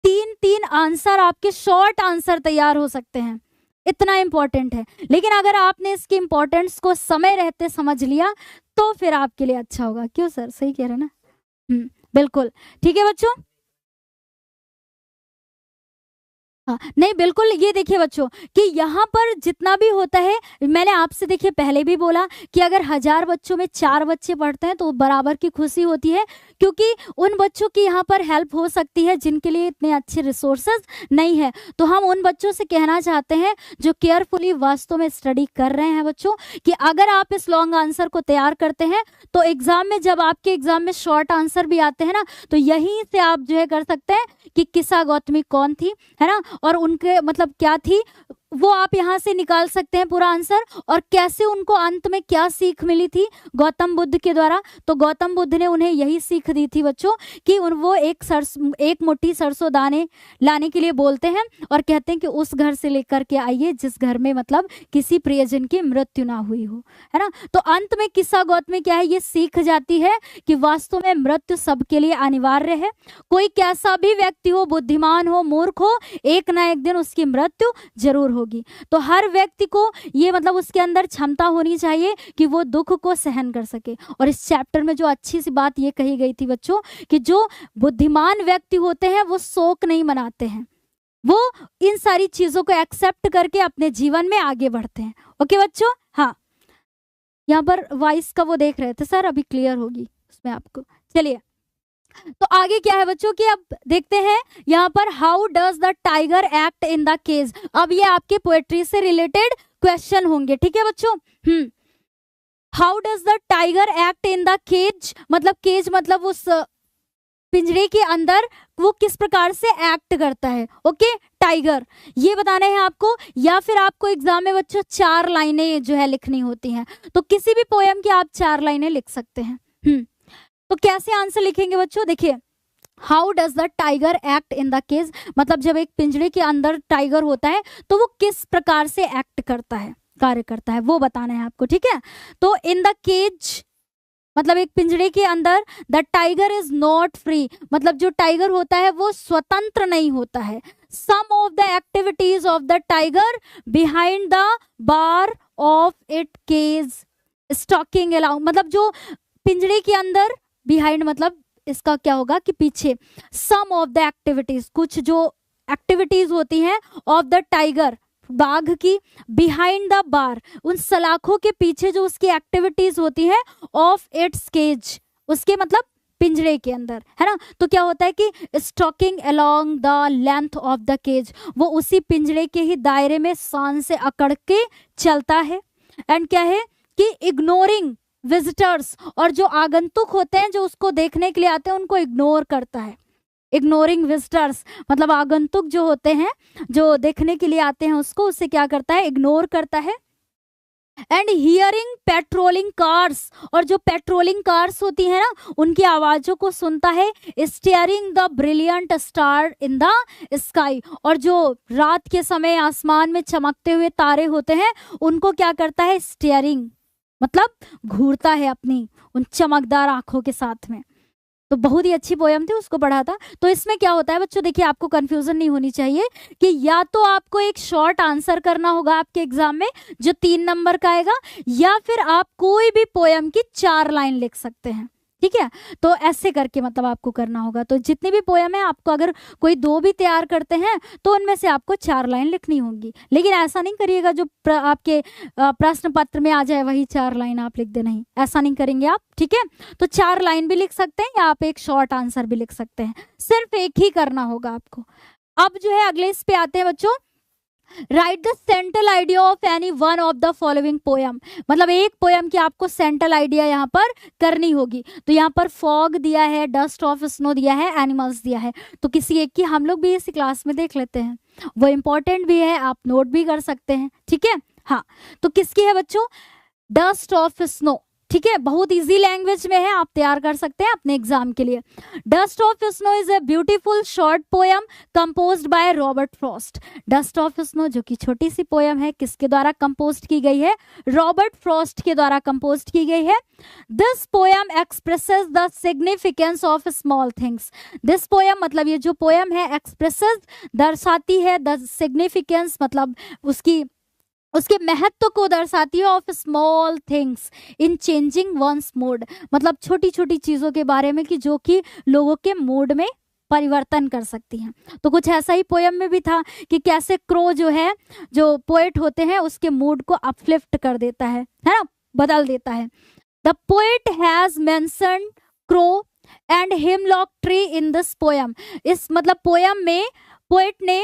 तीन आंसर आपके शॉर्ट आंसर तैयार हो सकते हैं, इतना इम्पोर्टेंट है। लेकिन अगर आपने इसकी इम्पोर्टेंस को समय रहते समझ लिया तो फिर आपके लिए अच्छा होगा। क्यों सर, सही कह रहे हैं ना? बिल्कुल ठीक है बच्चों। हाँ, नहीं बिल्कुल, ये देखिए बच्चों कि यहाँ पर जितना भी होता है, मैंने आपसे देखिए पहले भी बोला कि अगर 1000 बच्चों में 4 बच्चे पढ़ते हैं तो बराबर की खुशी होती है, क्योंकि उन बच्चों की यहाँ पर हेल्प हो सकती है जिनके लिए इतने अच्छे रिसोर्सेज नहीं है। तो हम उन बच्चों से कहना चाहते हैं जो केयरफुली वास्तव में स्टडी कर रहे हैं बच्चों, कि अगर आप इस लॉन्ग आंसर को तैयार करते हैं तो एग्जाम में जब आपके एग्जाम में शॉर्ट आंसर भी आते हैं ना, तो यहीं से आप जो है कर सकते हैं कि किस्सा गौतमी कौन थी, है ना, और उनके मतलब क्या थी, वो आप यहाँ से निकाल सकते हैं पूरा आंसर। और कैसे उनको अंत में क्या सीख मिली थी गौतम बुद्ध के द्वारा, तो गौतम बुद्ध ने उन्हें यही सीख दी थी बच्चों कि वो एक मुट्ठी सरसों दाने लाने के लिए बोलते हैं और कहते हैं कि उस घर से लेकर के आइए जिस घर में मतलब किसी प्रियजन की मृत्यु ना हुई हो, है ना। तो अंत में किस्सा गौतम में क्या है, ये सीख जाती है कि वास्तव में मृत्यु सबके लिए अनिवार्य है। कोई कैसा भी व्यक्ति हो, बुद्धिमान हो, मूर्ख हो, एक ना एक दिन उसकी मृत्यु जरूर होगी। तो हर व्यक्ति को ये मतलब उसके अंदर क्षमता होनी चाहिए कि वो दुख को सहन कर सके। और इस चैप्टर में जो अच्छी सी बात ये कही गई थी बच्चों कि जो बुद्धिमान व्यक्ति होते हैं वो शोक नहीं मनाते हैं, वो इन सारी चीजों को एक्सेप्ट करके अपने जीवन में आगे बढ़ते हैं। ओके बच्चों, हाँ यहाँ पर वॉइस का वो देख रहे थे सर, अभी क्लियर होगी उसमें आपको। चलिए तो आगे क्या है बच्चों की अब देखते हैं यहाँ पर, how does the tiger act in the cage. अब ये आपके पोएट्री से रिलेटेड क्वेश्चन होंगे, ठीक है बच्चों। How does the tiger act in the cage, मतलब केज मतलब उस पिंजरे के अंदर वो किस प्रकार से एक्ट करता है। ओके, टाइगर ये बताना है आपको, या फिर आपको एग्जाम में बच्चों 4 लाइनें जो है लिखनी होती हैं, तो किसी भी पोयम की आप 4 लाइनें लिख सकते हैं। तो कैसे आंसर लिखेंगे बच्चों, देखिए how does the tiger act in the cage, मतलब जब एक पिंजरे के अंदर टाइगर होता है तो वो किस प्रकार से एक्ट करता है, कार्य करता है, वो बताना है आपको, ठीक है। तो इन द केज मतलब एक पिंजरे के अंदर, the tiger is not free, मतलब जो टाइगर होता है वो स्वतंत्र नहीं होता है। Some of the activities of the tiger behind the bar of it cage stalking along, मतलब जो पिंजरे के अंदर, बिहाइंड मतलब इसका क्या होगा कि पीछे, सम ऑफ द एक्टिविटीज कुछ जो एक्टिविटीज होती हैं ऑफ द टाइगर बाघ की, बिहाइंड द बार उन सलाखों के पीछे जो उसकी एक्टिविटीज होती है, ऑफ इट्स केज उसके मतलब पिंजरे के अंदर, है ना। तो क्या होता है कि stalking along the length of the cage, वो उसी पिंजरे के ही दायरे में शान से अकड़ के चलता है। एंड क्या है कि इग्नोरिंग विजिटर्स, और जो आगंतुक होते हैं जो उसको देखने के लिए आते हैं उनको इग्नोर करता है। इग्नोरिंग विजिटर्स मतलब आगंतुक जो होते हैं जो देखने के लिए आते हैं उसको, उससे क्या करता है, इग्नोर करता है। एंड हियरिंग पेट्रोलिंग कार्स, और जो पेट्रोलिंग कार्स होती है ना उनकी आवाजों को सुनता है। Steering the brilliant star in the sky, और जो रात के समय आसमान में चमकते हुए तारे होते हैं उनको क्या करता है, स्टेयरिंग मतलब घूरता है अपनी उन चमकदार आंखों के साथ में। तो बहुत ही अच्छी पोयम थी, उसको पढ़ा था। तो इसमें क्या होता है बच्चों, देखिए आपको कंफ्यूजन नहीं होनी चाहिए कि या तो आपको एक शॉर्ट आंसर करना होगा आपके एग्जाम में जो 3 नंबर का आएगा, या फिर आप कोई भी पोयम की 4 लाइन लिख सकते हैं, ठीक है। तो ऐसे करके मतलब आपको करना होगा। तो जितनी भी पोयम है आपको अगर कोई 2 भी तैयार करते हैं तो उनमें से आपको 4 लाइन लिखनी होगी। लेकिन ऐसा नहीं करिएगा जो आपके प्रश्न पत्र में आ जाए वही 4 लाइन आप लिख दे, नहीं ऐसा नहीं करेंगे आप, ठीक है। तो 4 लाइन भी लिख सकते हैं या आप एक शॉर्ट आंसर भी लिख सकते हैं, सिर्फ एक ही करना होगा आपको। अब जो है अगले इस पे आते हैं बच्चों, right the central idea of any one of the following poem, मतलब एक पोयम की आपको सेंट्रल आइडिया यहाँ पर करनी होगी। तो यहाँ पर फॉग दिया है, डस्ट ऑफ स्नो दिया है, एनिमल्स दिया है, तो किसी एक की हम लोग भी इसी क्लास में देख लेते हैं, वो इंपॉर्टेंट भी है, आप नोट भी कर सकते हैं, ठीक है। हाँ तो किसकी है बच्चों, डस्ट ऑफ स्नो, ठीक है, बहुत इजी लैंग्वेज में है, आप तैयार कर सकते हैं अपने एग्जाम के लिए। Dust of snow is a beautiful short poem composed by Robert Frost. Dust of snow जो कि छोटी सी पोयम है, किसके द्वारा कंपोज की गई है, रॉबर्ट फ्रॉस्ट के द्वारा कंपोज की गई है। This poem expresses the significance of small things. This poem मतलब ये जो पोयम है, एक्सप्रेसेस दर्शाती है, द सिग्निफिकेंस मतलब उसके महत्व को दर्शाती है, of small things in changing one's mood, मतलब छोटी छोटी चीज़ों के बारे में कि जो कि लोगों के मूड में परिवर्तन कर सकती हैं। तो कुछ ऐसा ही पोयम में भी था कि कैसे क्रो जो है, जो पोएट होते हैं उसके मूड को अपलिफ्ट कर देता है ना, बदल देता है। The poet has mentioned crow and hemlock tree in this poem. इस मतलब पोयम में पोएट ने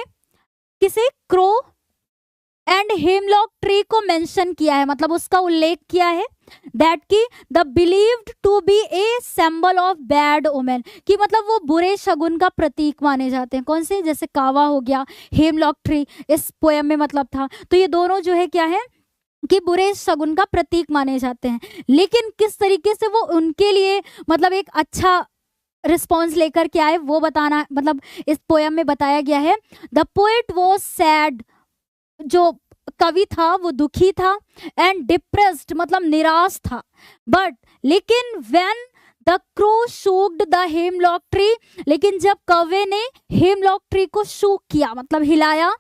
किसे, क्रो एंड हेमलॉक ट्री को मेंशन किया है, मतलब उसका उल्लेख किया है दैट की the believed to be a symbol of bad omen, कि मतलब वो बुरे शगुन का प्रतीक माने जाते हैं। कौन से? जैसे कावा हो गया, हेमलॉक ट्री इस पोयम में मतलब था। तो ये दोनों जो है क्या है कि बुरे शगुन का प्रतीक माने जाते हैं। लेकिन किस तरीके से वो उनके लिए मतलब एक अच्छा रिस्पॉन्स लेकर के आए वो बताना, मतलब इस पोयम में बताया गया है। द पोएट वॉज सैड, जो कवि था वो दुखी था, एंड डिप्रेस्ड मतलब निराश था। बट लेकिन when the crow shook the hemlock tree, लेकिन जब कौवे ने हेमलॉक ट्री को शूक किया मतलब हिलाया,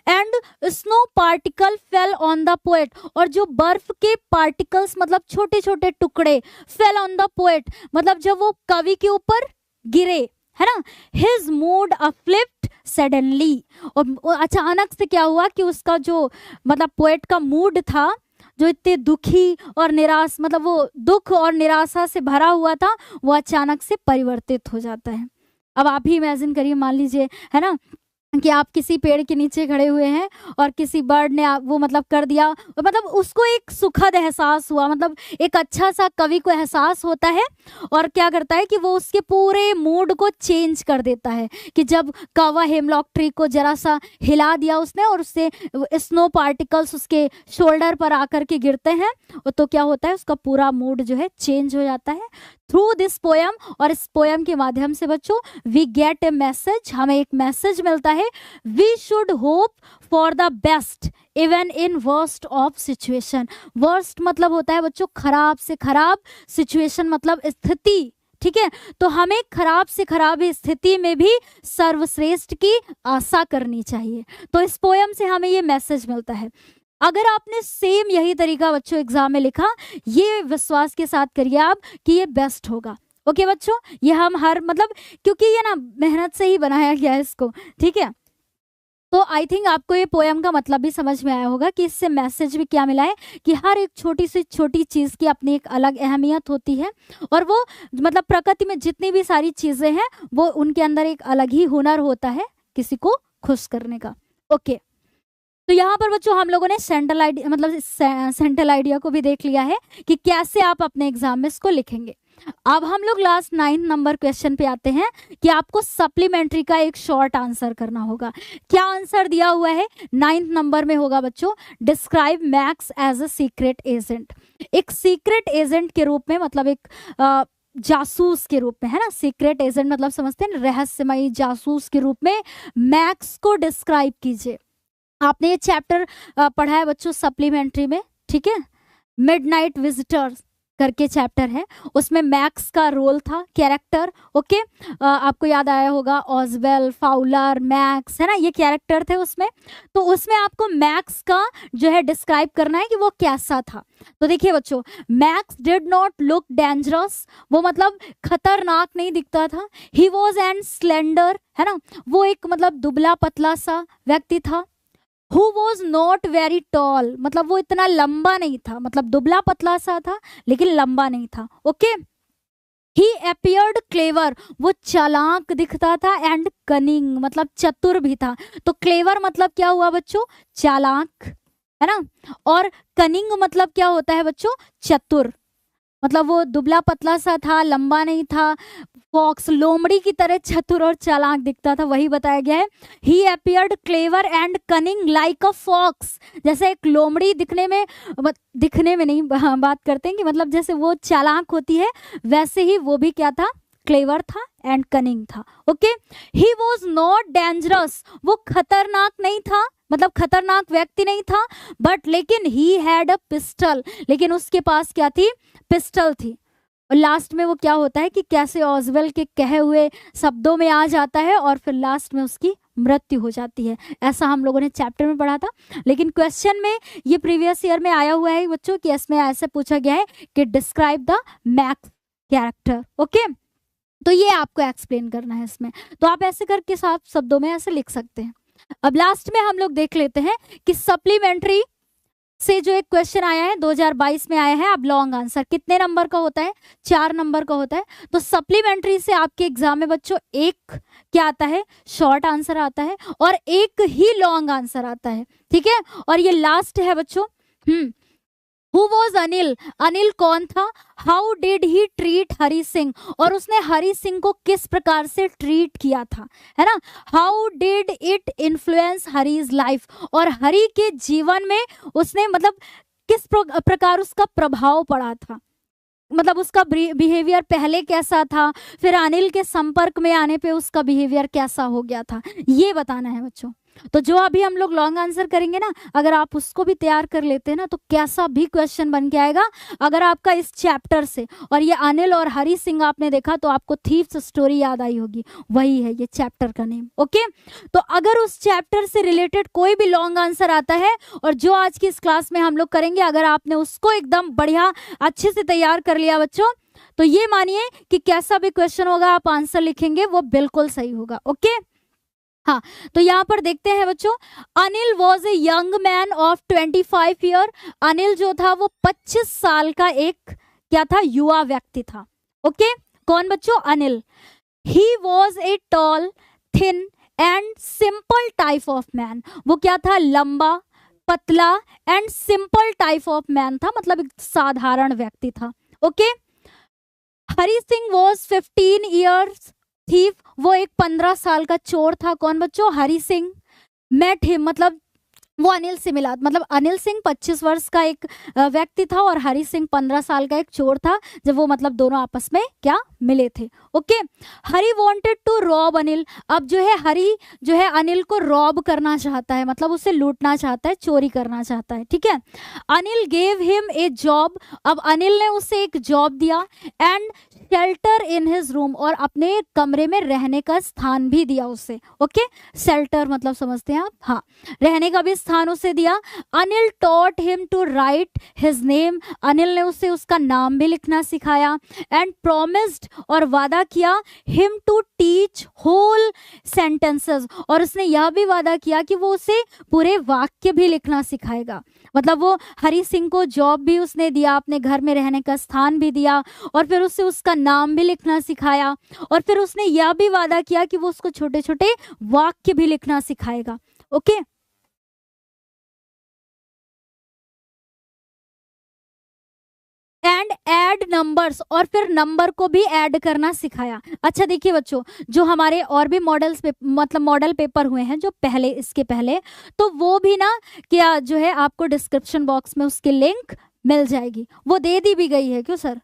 and snow particle fell on the poet, और जो बर्फ के पार्टिकल्स मतलब छोटे छोटे टुकड़े फेल ऑन द पोएट, मतलब जब वो कवि के ऊपर गिरे, है ना, हिज मूड अफ्लिप्ट सडनली, और अचानक से क्या हुआ कि उसका जो मतलब पोएट का मूड था, जो इतने दुखी और निराश मतलब वो दुख और निराशा से भरा हुआ था, वो अचानक से परिवर्तित हो जाता है। अब आप ही इमेजिन करिए, मान लीजिए है ना कि आप किसी पेड़ के नीचे खड़े हुए हैं और किसी बर्ड ने वो मतलब कर दिया, और मतलब उसको एक सुखद एहसास हुआ, मतलब एक अच्छा सा कवि को एहसास होता है, और क्या करता है कि वो उसके पूरे मूड को चेंज कर देता है। कि जब कौवा हेमलॉक ट्री को जरा सा हिला दिया उसने, और उससे स्नो पार्टिकल्स उसके शोल्डर पर आकर के गिरते हैं, तो क्या होता है, उसका पूरा मूड जो है चेंज हो जाता है थ्रू दिस पोयम। और इस पोयम के माध्यम से बच्चों वी गेट ए मैसेज, हमें एक मैसेज मिलता है, we should hope for the best even in worst of situation. Worst मतलब होता है बच्चों खराब से खराब, सिचुएशन मतलब स्थिति, ठीक है। तो हमें खराब से खराब स्थिति में भी सर्वश्रेष्ठ की आशा करनी चाहिए। तो इस पोयम से हमें ये मैसेज मिलता है। अगर आपने सेम यही तरीका बच्चों एग्जाम में लिखा, ये विश्वास के साथ करिए आप कि ये बेस्ट होगा। ओके बच्चों, ये हम हर मतलब क्योंकि ये ना मेहनत से ही बनाया गया है इसको, ठीक है। तो आई थिंक आपको ये पोयम का मतलब भी समझ में आया होगा कि इससे मैसेज भी क्या मिला है कि हर एक छोटी से छोटी चीज़ की अपनी एक अलग अहमियत होती है, और वो मतलब प्रकृति में जितनी भी सारी चीज़ें हैं वो उनके अंदर एक अलग ही हुनर होता है किसी को खुश करने का। ओके, तो यहाँ पर बच्चों हम लोगों ने सेंट्रल आइडिया मतलब सेंट्रल आइडिया को भी देख लिया है कि कैसे आप अपने एग्जाम में इसको लिखेंगे। अब हम लोग लास्ट 9 नंबर क्वेश्चन पे आते हैं कि आपको सप्लीमेंट्री का एक शॉर्ट आंसर करना होगा। क्या आंसर दिया हुआ है 9 नंबर में होगा बच्चों, describe Max as a secret agent. एक सीक्रेट एजेंट के रूप में मतलब एक जासूस के रूप में, है ना, सीक्रेट एजेंट मतलब समझते हैं रहस्यमयी जासूस के रूप में मैक्स को डिस्क्राइब कीजिए। आपने ये चैप्टर पढ़ा है बच्चों सप्लीमेंट्री में, ठीक है, मिडनाइट विजिटर्स करके चैप्टर है, उसमें मैक्स का रोल था कैरेक्टर। ओके, आपको याद आया होगा ऑजवेल, फाउलर, मैक्स, है ना, ये कैरेक्टर थे उसमें। तो उसमें आपको मैक्स का जो है डिस्क्राइब करना है कि वो कैसा था। तो देखिए बच्चों, max did not look dangerous, वो मतलब खतरनाक नहीं दिखता था। ही वॉज एंड स्लेंडर, है ना, वो एक मतलब दुबला पतला सा व्यक्ति था। Who was not very tall, मतलब वो इतना लंबा नहीं था, मतलब दुबला पतला सा था लेकिन लंबा नहीं था। ओके, ही appeared clever, वो चालाक दिखता था, एंड कनिंग मतलब चतुर भी था। तो क्लेवर मतलब क्या हुआ बच्चों, चालाक, है ना, और कनिंग मतलब क्या होता है बच्चों, चतुर। मतलब वो दुबला पतला सा था, लंबा नहीं था, फॉक्स लोमड़ी की तरह चतुर और चालाक दिखता था, वही बताया गया है। He appeared clever and cunning like a fox, जैसे एक लोमड़ी दिखने में नहीं बात करते हैं कि मतलब जैसे वो चालाक होती है, वैसे ही वो भी क्या था, क्लेवर था एंड कनिंग था। Okay, he was not dangerous, वो खतरनाक नहीं था, मतलब खतरनाक व्यक्ति नहीं था, बट लेकिन ही हैड अ पिस्टल, लेकिन उसके पास क्या थी, पिस्टल थी। और लास्ट में वो क्या होता है कि कैसे ऑजवेल के कहे हुए शब्दों में आ जाता है और फिर लास्ट में उसकी मृत्यु हो जाती है। ऐसा हम लोगों ने चैप्टर में पढ़ा था, लेकिन क्वेश्चन में ये प्रीवियस ईयर में आया हुआ है बच्चों कि इसमें ऐसे पूछा गया है कि describe the max character. Okay, तो ये आपको एक्सप्लेन करना है इसमें, तो आप ऐसे करके साफ शब्दों में ऐसे लिख सकते हैं। अब लास्ट में हम लोग देख लेते हैं कि सप्लीमेंट्री से जो एक क्वेश्चन आया है 2022 में आया है, अब लॉन्ग आंसर कितने नंबर का होता है, 4 नंबर का होता है। तो सप्लीमेंट्री से आपके एग्जाम में बच्चों एक क्या आता है, शॉर्ट आंसर आता है और एक ही लॉन्ग आंसर आता है, ठीक है। और ये लास्ट है बच्चों, हु वॉज अनिल, अनिल कौन था, how did he treat Hari Singh, और उसने हरी सिंह को किस प्रकार से ट्रीट किया था, है ना। How did it influence Hari's life, और हरी के जीवन में उसने मतलब किस प्रकार उसका प्रभाव पड़ा था, मतलब उसका बिहेवियर पहले कैसा था, फिर अनिल के संपर्क में आने पे उसका बिहेवियर कैसा हो गया था, ये बताना है बच्चों। तो जो अभी हम लोग लॉन्ग आंसर करेंगे ना, अगर आप उसको भी तैयार कर लेते हैं ना, तो कैसा भी क्वेश्चन बन के आएगा। अगर आपका इस चैप्टर से, और ये अनिल और हरी सिंह आपने देखा तो आपको थीव्स स्टोरी याद आई होगी, वही है ये चैप्टर का नेम, ओके। तो अगर उस चैप्टर से रिलेटेड कोई भी लॉन्ग आंसर आता है, और जो आज की इस क्लास में हम लोग करेंगे, अगर आपने उसको एकदम बढ़िया अच्छे से तैयार कर लिया बच्चों, तो ये मानिए कि कैसा भी क्वेश्चन होगा आप आंसर लिखेंगे वो बिल्कुल सही होगा, ओके। हाँ, तो यहाँ पर देखते हैं बच्चों, Anil was a young man of 25 year, Anil जो था वो 25 साल का एक क्या था, युवा व्यक्ति था, ओके। कौन बच्चों, Anil. He was a tall thin and simple type of man, वो क्या था, लंबा पतला and simple type of man था, मतलब एक साधारण व्यक्ति था, okay. Hari Singh was 15 years thief, वो एक 15 साल का चोर था। कौन बच्चों, हरी सिंह। मेट हिम, मतलब वो अनिल से मिला, मतलब अनिल सिंह 25 वर्ष का एक व्यक्ति था और हरी सिंह 15 साल का एक चोर था, जब वो मतलब दोनों आपस में क्या मिले थे, okay. Hari wanted to rob Anil, अब जो है हरी जो है अनिल को रॉब करना चाहता है, मतलब उसे लूटना चाहता है, चोरी करना चाहता है, ठीक है। Anil gave him a job, अब अनिल ने उसे एक जॉब दिया, and shelter in his room, और अपने कमरे में रहने का स्थान भी दिया उसे, ओके। शेल्टर मतलब समझते हैं आप, हाँ, रहने का भी स्थान उसे दिया। Anil taught him to write his name, Anil ने उसे उसका नाम भी लिखना सिखाया। एंड प्रॉमिस्ड, और वादा किया, him to teach whole sentences, और उसने यह भी वादा किया कि वो उसे पूरे वाक्य भी लिखना सिखाएगा। मतलब वो हरी सिंह को जॉब भी उसने दिया, अपने घर में रहने का स्थान भी दिया, और फिर उसे उसका नाम भी लिखना सिखाया, और फिर उसने यह भी वादा किया कि वो उसको छोटे छोटे वाक्य भी लिखना सिखाएगा, ओके। एंड ऐड नंबर्स, और फिर नंबर को भी ऐड करना सिखाया। अच्छा देखिए बच्चों, जो हमारे और भी मॉडल्स मतलब मॉडल पेपर हुए हैं जो पहले, इसके पहले, तो वो भी ना क्या जो है आपको डिस्क्रिप्शन बॉक्स में उसकी लिंक मिल जाएगी, वो दे दी भी गई है, क्यों सर,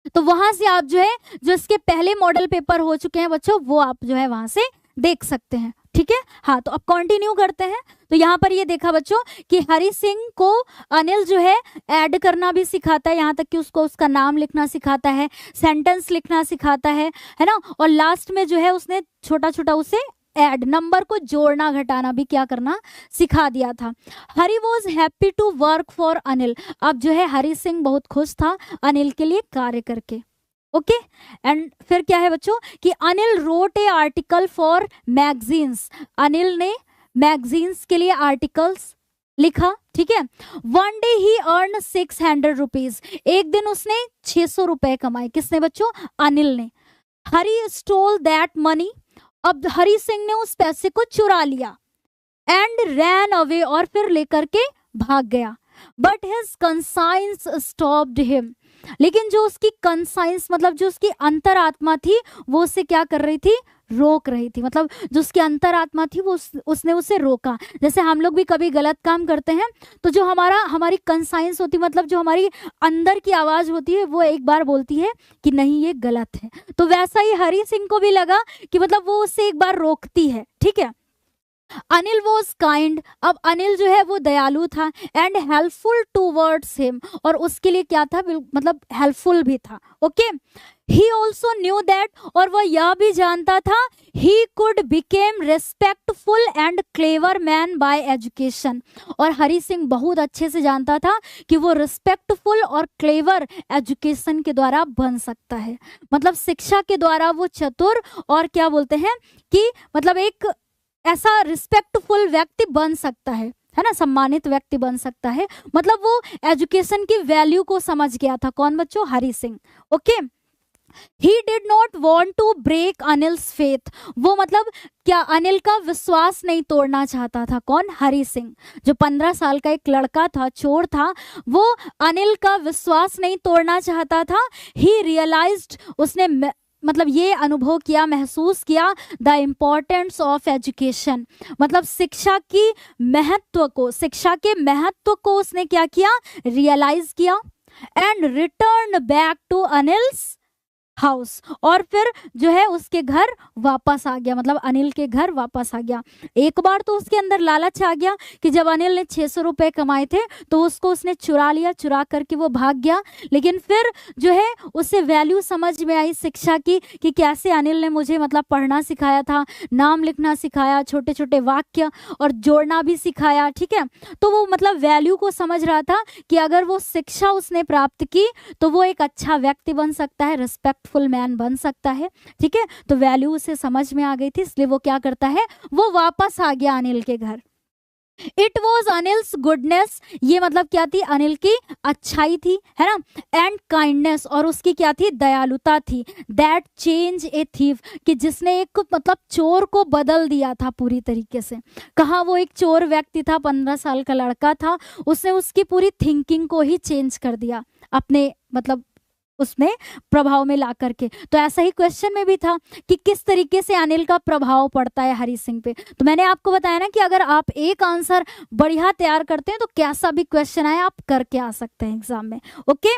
तो वहां से आप जो है जो इसके पहले मॉडल पेपर हो चुके हैं बच्चों, वो आप जो है वहां से देख सकते हैं, ठीक है। हाँ, तो अब कंटिन्यू करते हैं। तो यहाँ पर ये देखा बच्चों कि हरी सिंह को अनिल जो है ऐड करना भी सिखाता है, यहाँ तक कि उसको उसका नाम लिखना सिखाता है, सेंटेंस लिखना सिखाता है ना, और लास्ट में जो है उसने छोटा छोटा उसे ऐड, नंबर को जोड़ना घटाना भी क्या करना सिखा दिया था। Hari was happy to work for Anil, अब जो है हरी सिंह बहुत खुश था अनिल के लिए कार्य करके, ओके। एंड फिर क्या है बच्चों कि Anil wrote a article for magazines, Anil ने मैगजीन्स के लिए आर्टिकल्स लिखा, ठीक है। वन डे ही अर्न 600 रुपीज, एक दिन उसने 600 रुपए कमाए, किसने बच्चों, अनिल ने। हरी स्टोल दैट मनी, अब हरी सिंह ने उस पैसे को चुरा लिया। एंड रैन अवे, और फिर लेकर के भाग गया। But his conscience stopped him, लेकिन जो उसकी कंसाइंस मतलब जो उसकी अंतरात्मा थी वो उसे क्या कर रही थी, रोक रही थी, मतलब जो उसकी अंतरात्मा थी वो उसने उसे रोका। जैसे हम लोग भी कभी गलत काम करते हैं तो जो हमारी कंसाइंस होती, मतलब जो हमारी अंदर की आवाज होती है, वो एक बार बोलती है कि नहीं ये गलत है, तो वैसा ही हरी सिंह को भी लगा कि मतलब वो उसे एक बार रोकती है, ठीक है। अनिल वॉज काइंड, अब अनिल जो है वो दयालु था, एंड हेल्पफुल टूवर्ड्स हिम, और उसके लिए क्या था, मतलब हेल्पफुल भी था, okay. He also knew that, और वह यह भी जानता था, he could became respectful and clever man bye education, और हरी सिंह बहुत अच्छे से जानता था कि वो रिस्पेक्टफुल और क्लेवर एजुकेशन के द्वारा बन सकता है, मतलब शिक्षा के द्वारा वो चतुर और क्या बोलते हैं कि मतलब एक ऐसा रिस्पेक्टफुल व्यक्ति बन सकता है है ना, सम्मानित व्यक्ति बन सकता है। मतलब वो एजुकेशन की वैल्यू को समझ गया था। कौन बच्चों? Hari Singh. Okay, he did not want to break Anil's faith. वो मतलब क्या अनिल का विश्वास नहीं तोड़ना चाहता था। कौन? हरि सिंह। जो 15 साल का एक लड़का था, चोर था, वो अनिल का विश्वास नहीं तोड़ना चाहता था। ही रियलाइज्ड, उसने मतलब ये अनुभव किया, महसूस किया, द इम्पोर्टेंस ऑफ एजुकेशन, मतलब शिक्षा की महत्व को, शिक्षा के महत्व को उसने क्या किया? रियलाइज किया। And return back to Anil's house, और फिर जो है उसके घर वापस आ गया, मतलब अनिल के घर वापस आ गया। एक बार तो उसके अंदर लालच आ गया कि जब अनिल ने 600 रुपए कमाए थे तो उसको उसने चुरा लिया, चुरा करके वो भाग गया। लेकिन फिर जो है उसे वैल्यू समझ में आई शिक्षा की, कि कैसे अनिल ने मुझे मतलब पढ़ना सिखाया था, नाम लिखना सिखाया, छोटे छोटे वाक्य और जोड़ना भी सिखाया। ठीक है, तो वो मतलब वैल्यू को समझ रहा था कि अगर वो शिक्षा उसने प्राप्त की तो वो एक अच्छा व्यक्ति बन सकता है, रिस्पेक्टफुल मैन बन सकता है। ठीक है, तो वैल्यू उसे समझ में आ गई थी, इसलिए वो क्या करता है? वो वापस आ गया अनिल के घर। इट वॉज अनिल्स गुडनेस, ये मतलब क्या थी? अनिल की अच्छाई थी, है ना, एंड काइंडनेस, और उसकी क्या थी? दयालुता थी। दैट चेंज ए थीफ, कि जिसने एक मतलब चोर को बदल दिया था पूरी तरीके से। कहाँ? वो एक चोर व्यक्ति था, 15 साल का लड़का था, उसने उसकी पूरी थिंकिंग को ही चेंज कर दिया अपने मतलब उसमें प्रभाव में ला करके। तो ऐसा ही क्वेश्चन में भी था कि किस तरीके से अनिल का प्रभाव पड़ता है हरि सिंह पे। तो मैंने आपको बताया ना कि अगर आप एक आंसर बढ़िया तैयार करते हैं तो कैसा भी क्वेश्चन आए आप करके आ सकते हैं एग्जाम में। ओके,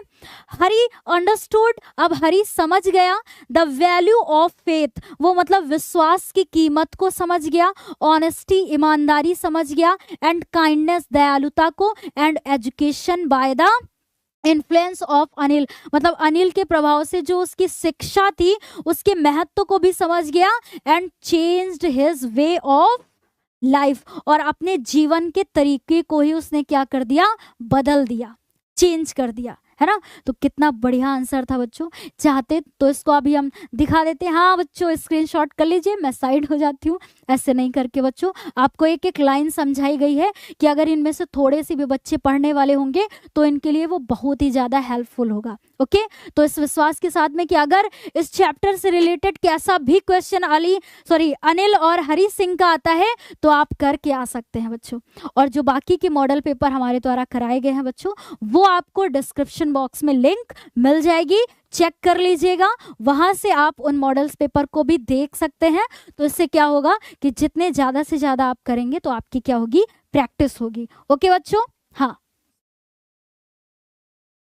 हरि अंडरस्टूड, अब हरि समझ गया द वैल्यू ऑफ फेथ, वो मतलब विश्वास की कीमत को समझ गया, ऑनेस्टी ईमानदारी समझ गया, एंड काइंडनेस दयालुता को, and education by the influence of Anil, मतलब अनिल के प्रभाव से जो उसकी शिक्षा थी उसके महत्व को भी समझ गया, and changed his way of life, और अपने जीवन के तरीके को ही उसने क्या कर दिया? बदल दिया, चेंज कर दिया, है ना। तो कितना बढ़िया आंसर था बच्चों। चाहते तो इसको अभी हम दिखा देते हैं। हाँ बच्चों, स्क्रीनशॉट कर लीजिए, मैं साइड हो जाती हूँ। ऐसे नहीं करके बच्चों, आपको एक एक लाइन समझाई गई है कि अगर इनमें से थोड़े से भी बच्चे पढ़ने वाले होंगे तो इनके लिए वो बहुत ही ज़्यादा हेल्पफुल होगा। ओके, तो इस विश्वास के साथ में कि अगर इस चैप्टर से रिलेटेड कैसा भी क्वेश्चन अनिल और हरि सिंह का आता है तो आप करके आ सकते हैं बच्चों। और जो बाकी के मॉडल पेपर हमारे द्वारा कराए गए हैं बच्चों, वो आपको डिस्क्रिप्शन बॉक्स में लिंक मिल जाएगी, चेक कर लीजिएगा, वहां से आप उन मॉडल्स पेपर को भी देख सकते हैं। तो इससे क्या होगा कि जितने ज़्यादा से ज़्यादा आप करेंगे तो आपकी क्या होगी? प्रैक्टिस होगी। ओके बच्चों, हाँ।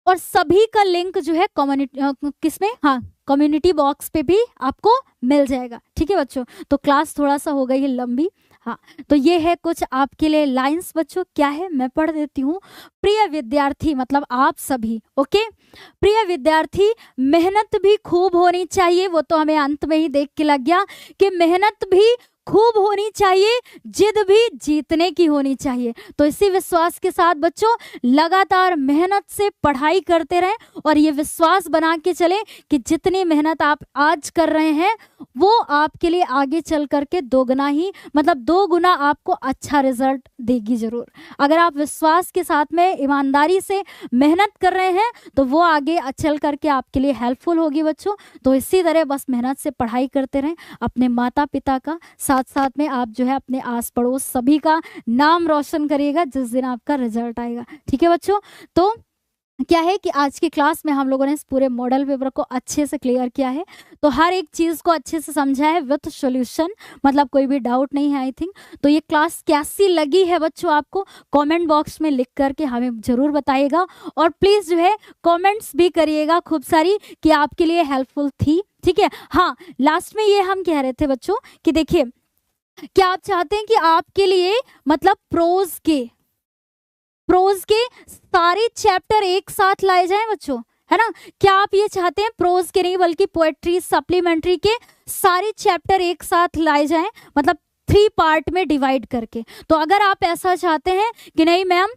और सभी का लिंक जो है कम्युनिटी किसमें? हाँ, कम्युनिटी बॉक्स पे भी आपको मिल जाएगा। ठीक है बच्चों, तो क्लास थोड़ा सा हो गई है लंबी। हाँ, तो ये है कुछ आपके लिए लाइंस बच्चों। क्या है, मैं पढ़ देती हूँ। प्रिय विद्यार्थी, मतलब आप सभी। ओके, प्रिय विद्यार्थी, मेहनत भी खूब होनी चाहिए। वो तो हमें अंत में ही देख के लग गया कि मेहनत भी खूब होनी चाहिए, जिद भी जीतने की होनी चाहिए। तो इसी विश्वास के साथ बच्चों लगातार मेहनत से पढ़ाई करते रहें और ये विश्वास बना के चलें कि जितनी मेहनत आप आज कर रहे हैं वो आपके लिए आगे चल करके दोगुना ही, मतलब 2 गुना आपको अच्छा रिजल्ट देगी जरूर। अगर आप विश्वास के साथ में ईमानदारी से मेहनत कर रहे हैं तो वो आगे चल करके आपके लिए हेल्पफुल होगी बच्चों। तो इसी तरह बस मेहनत से पढ़ाई करते रहें, अपने माता पिता का, साथ साथ में आप जो है अपने आस पड़ोस सभी का नाम रोशन करिएगा जिस दिन आपका रिजल्ट आएगा। ठीक है बच्चों, तो क्या है कि आज की क्लास में हम लोगों ने इस पूरे मॉडल पेपर को अच्छे से क्लियर किया है। तो हर एक चीज़ को अच्छे से समझा है विथ सॉल्यूशन, मतलब कोई भी डाउट नहीं है आई थिंक। तो ये क्लास कैसी लगी है बच्चों आपको कमेंट बॉक्स में लिख करके हमें ज़रूर बताइएगा। और प्लीज़ जो है कमेंट्स भी करिएगा खूब सारी कि आपके लिए हेल्पफुल थी। ठीक है, हाँ, लास्ट में ये हम कह रहे थे बच्चों कि देखिए, क्या आप चाहते हैं कि आपके लिए मतलब प्रोज के सारे चैप्टर एक साथ लाए जाएं बच्चों, है ना। क्या आप ये चाहते हैं प्रोज के नहीं बल्कि पोएट्री सप्लीमेंट्री के सारे चैप्टर एक साथ लाए जाएं, मतलब 3 पार्ट में डिवाइड करके? तो अगर आप ऐसा चाहते हैं कि नहीं मैम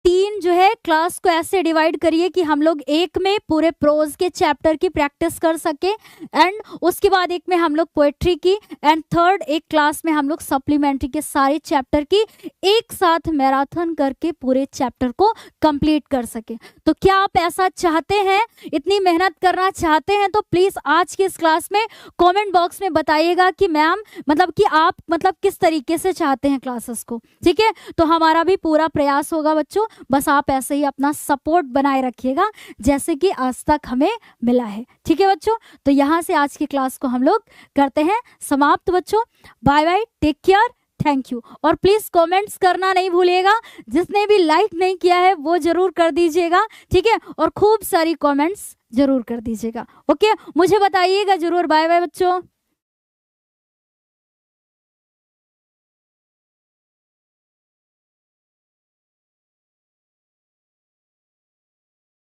3 जो है क्लास को ऐसे डिवाइड करिए कि हम लोग एक में पूरे प्रोज के चैप्टर की प्रैक्टिस कर सके, एंड उसके बाद एक में हम लोग पोएट्री की, एंड थर्ड एक क्लास में हम लोग सप्लीमेंट्री के सारे चैप्टर की एक साथ मैराथन करके पूरे चैप्टर को कंप्लीट कर सके। तो क्या आप ऐसा चाहते हैं, इतनी मेहनत करना चाहते हैं? तो प्लीज आज की इस क्लास में कमेंट बॉक्स में बताइएगा कि मैम मतलब कि आप मतलब किस तरीके से चाहते हैं क्लासेस को, ठीक है? तो हमारा भी पूरा प्रयास होगा बच्चों, बस आप ऐसे ही अपना सपोर्ट बनाए रखिएगा जैसे कि आज तक हमें मिला है, ठीक है बच्चों? तो यहाँ से आज की क्लास को हम लोग करते हैं समाप्त बच्चों। Bye bye, take care, thank you. और प्लीज कमेंट्स करना नहीं भूलिएगा, जिसने भी लाइक नहीं किया है वो जरूर कर दीजिएगा, ठीक है? और खूब सारी कमेंट्स जरूर कर दीजिएगा, ओके? मुझे बताइएगा जरूर। बाय बाय बच्चों।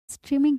स्ट्रीमिंग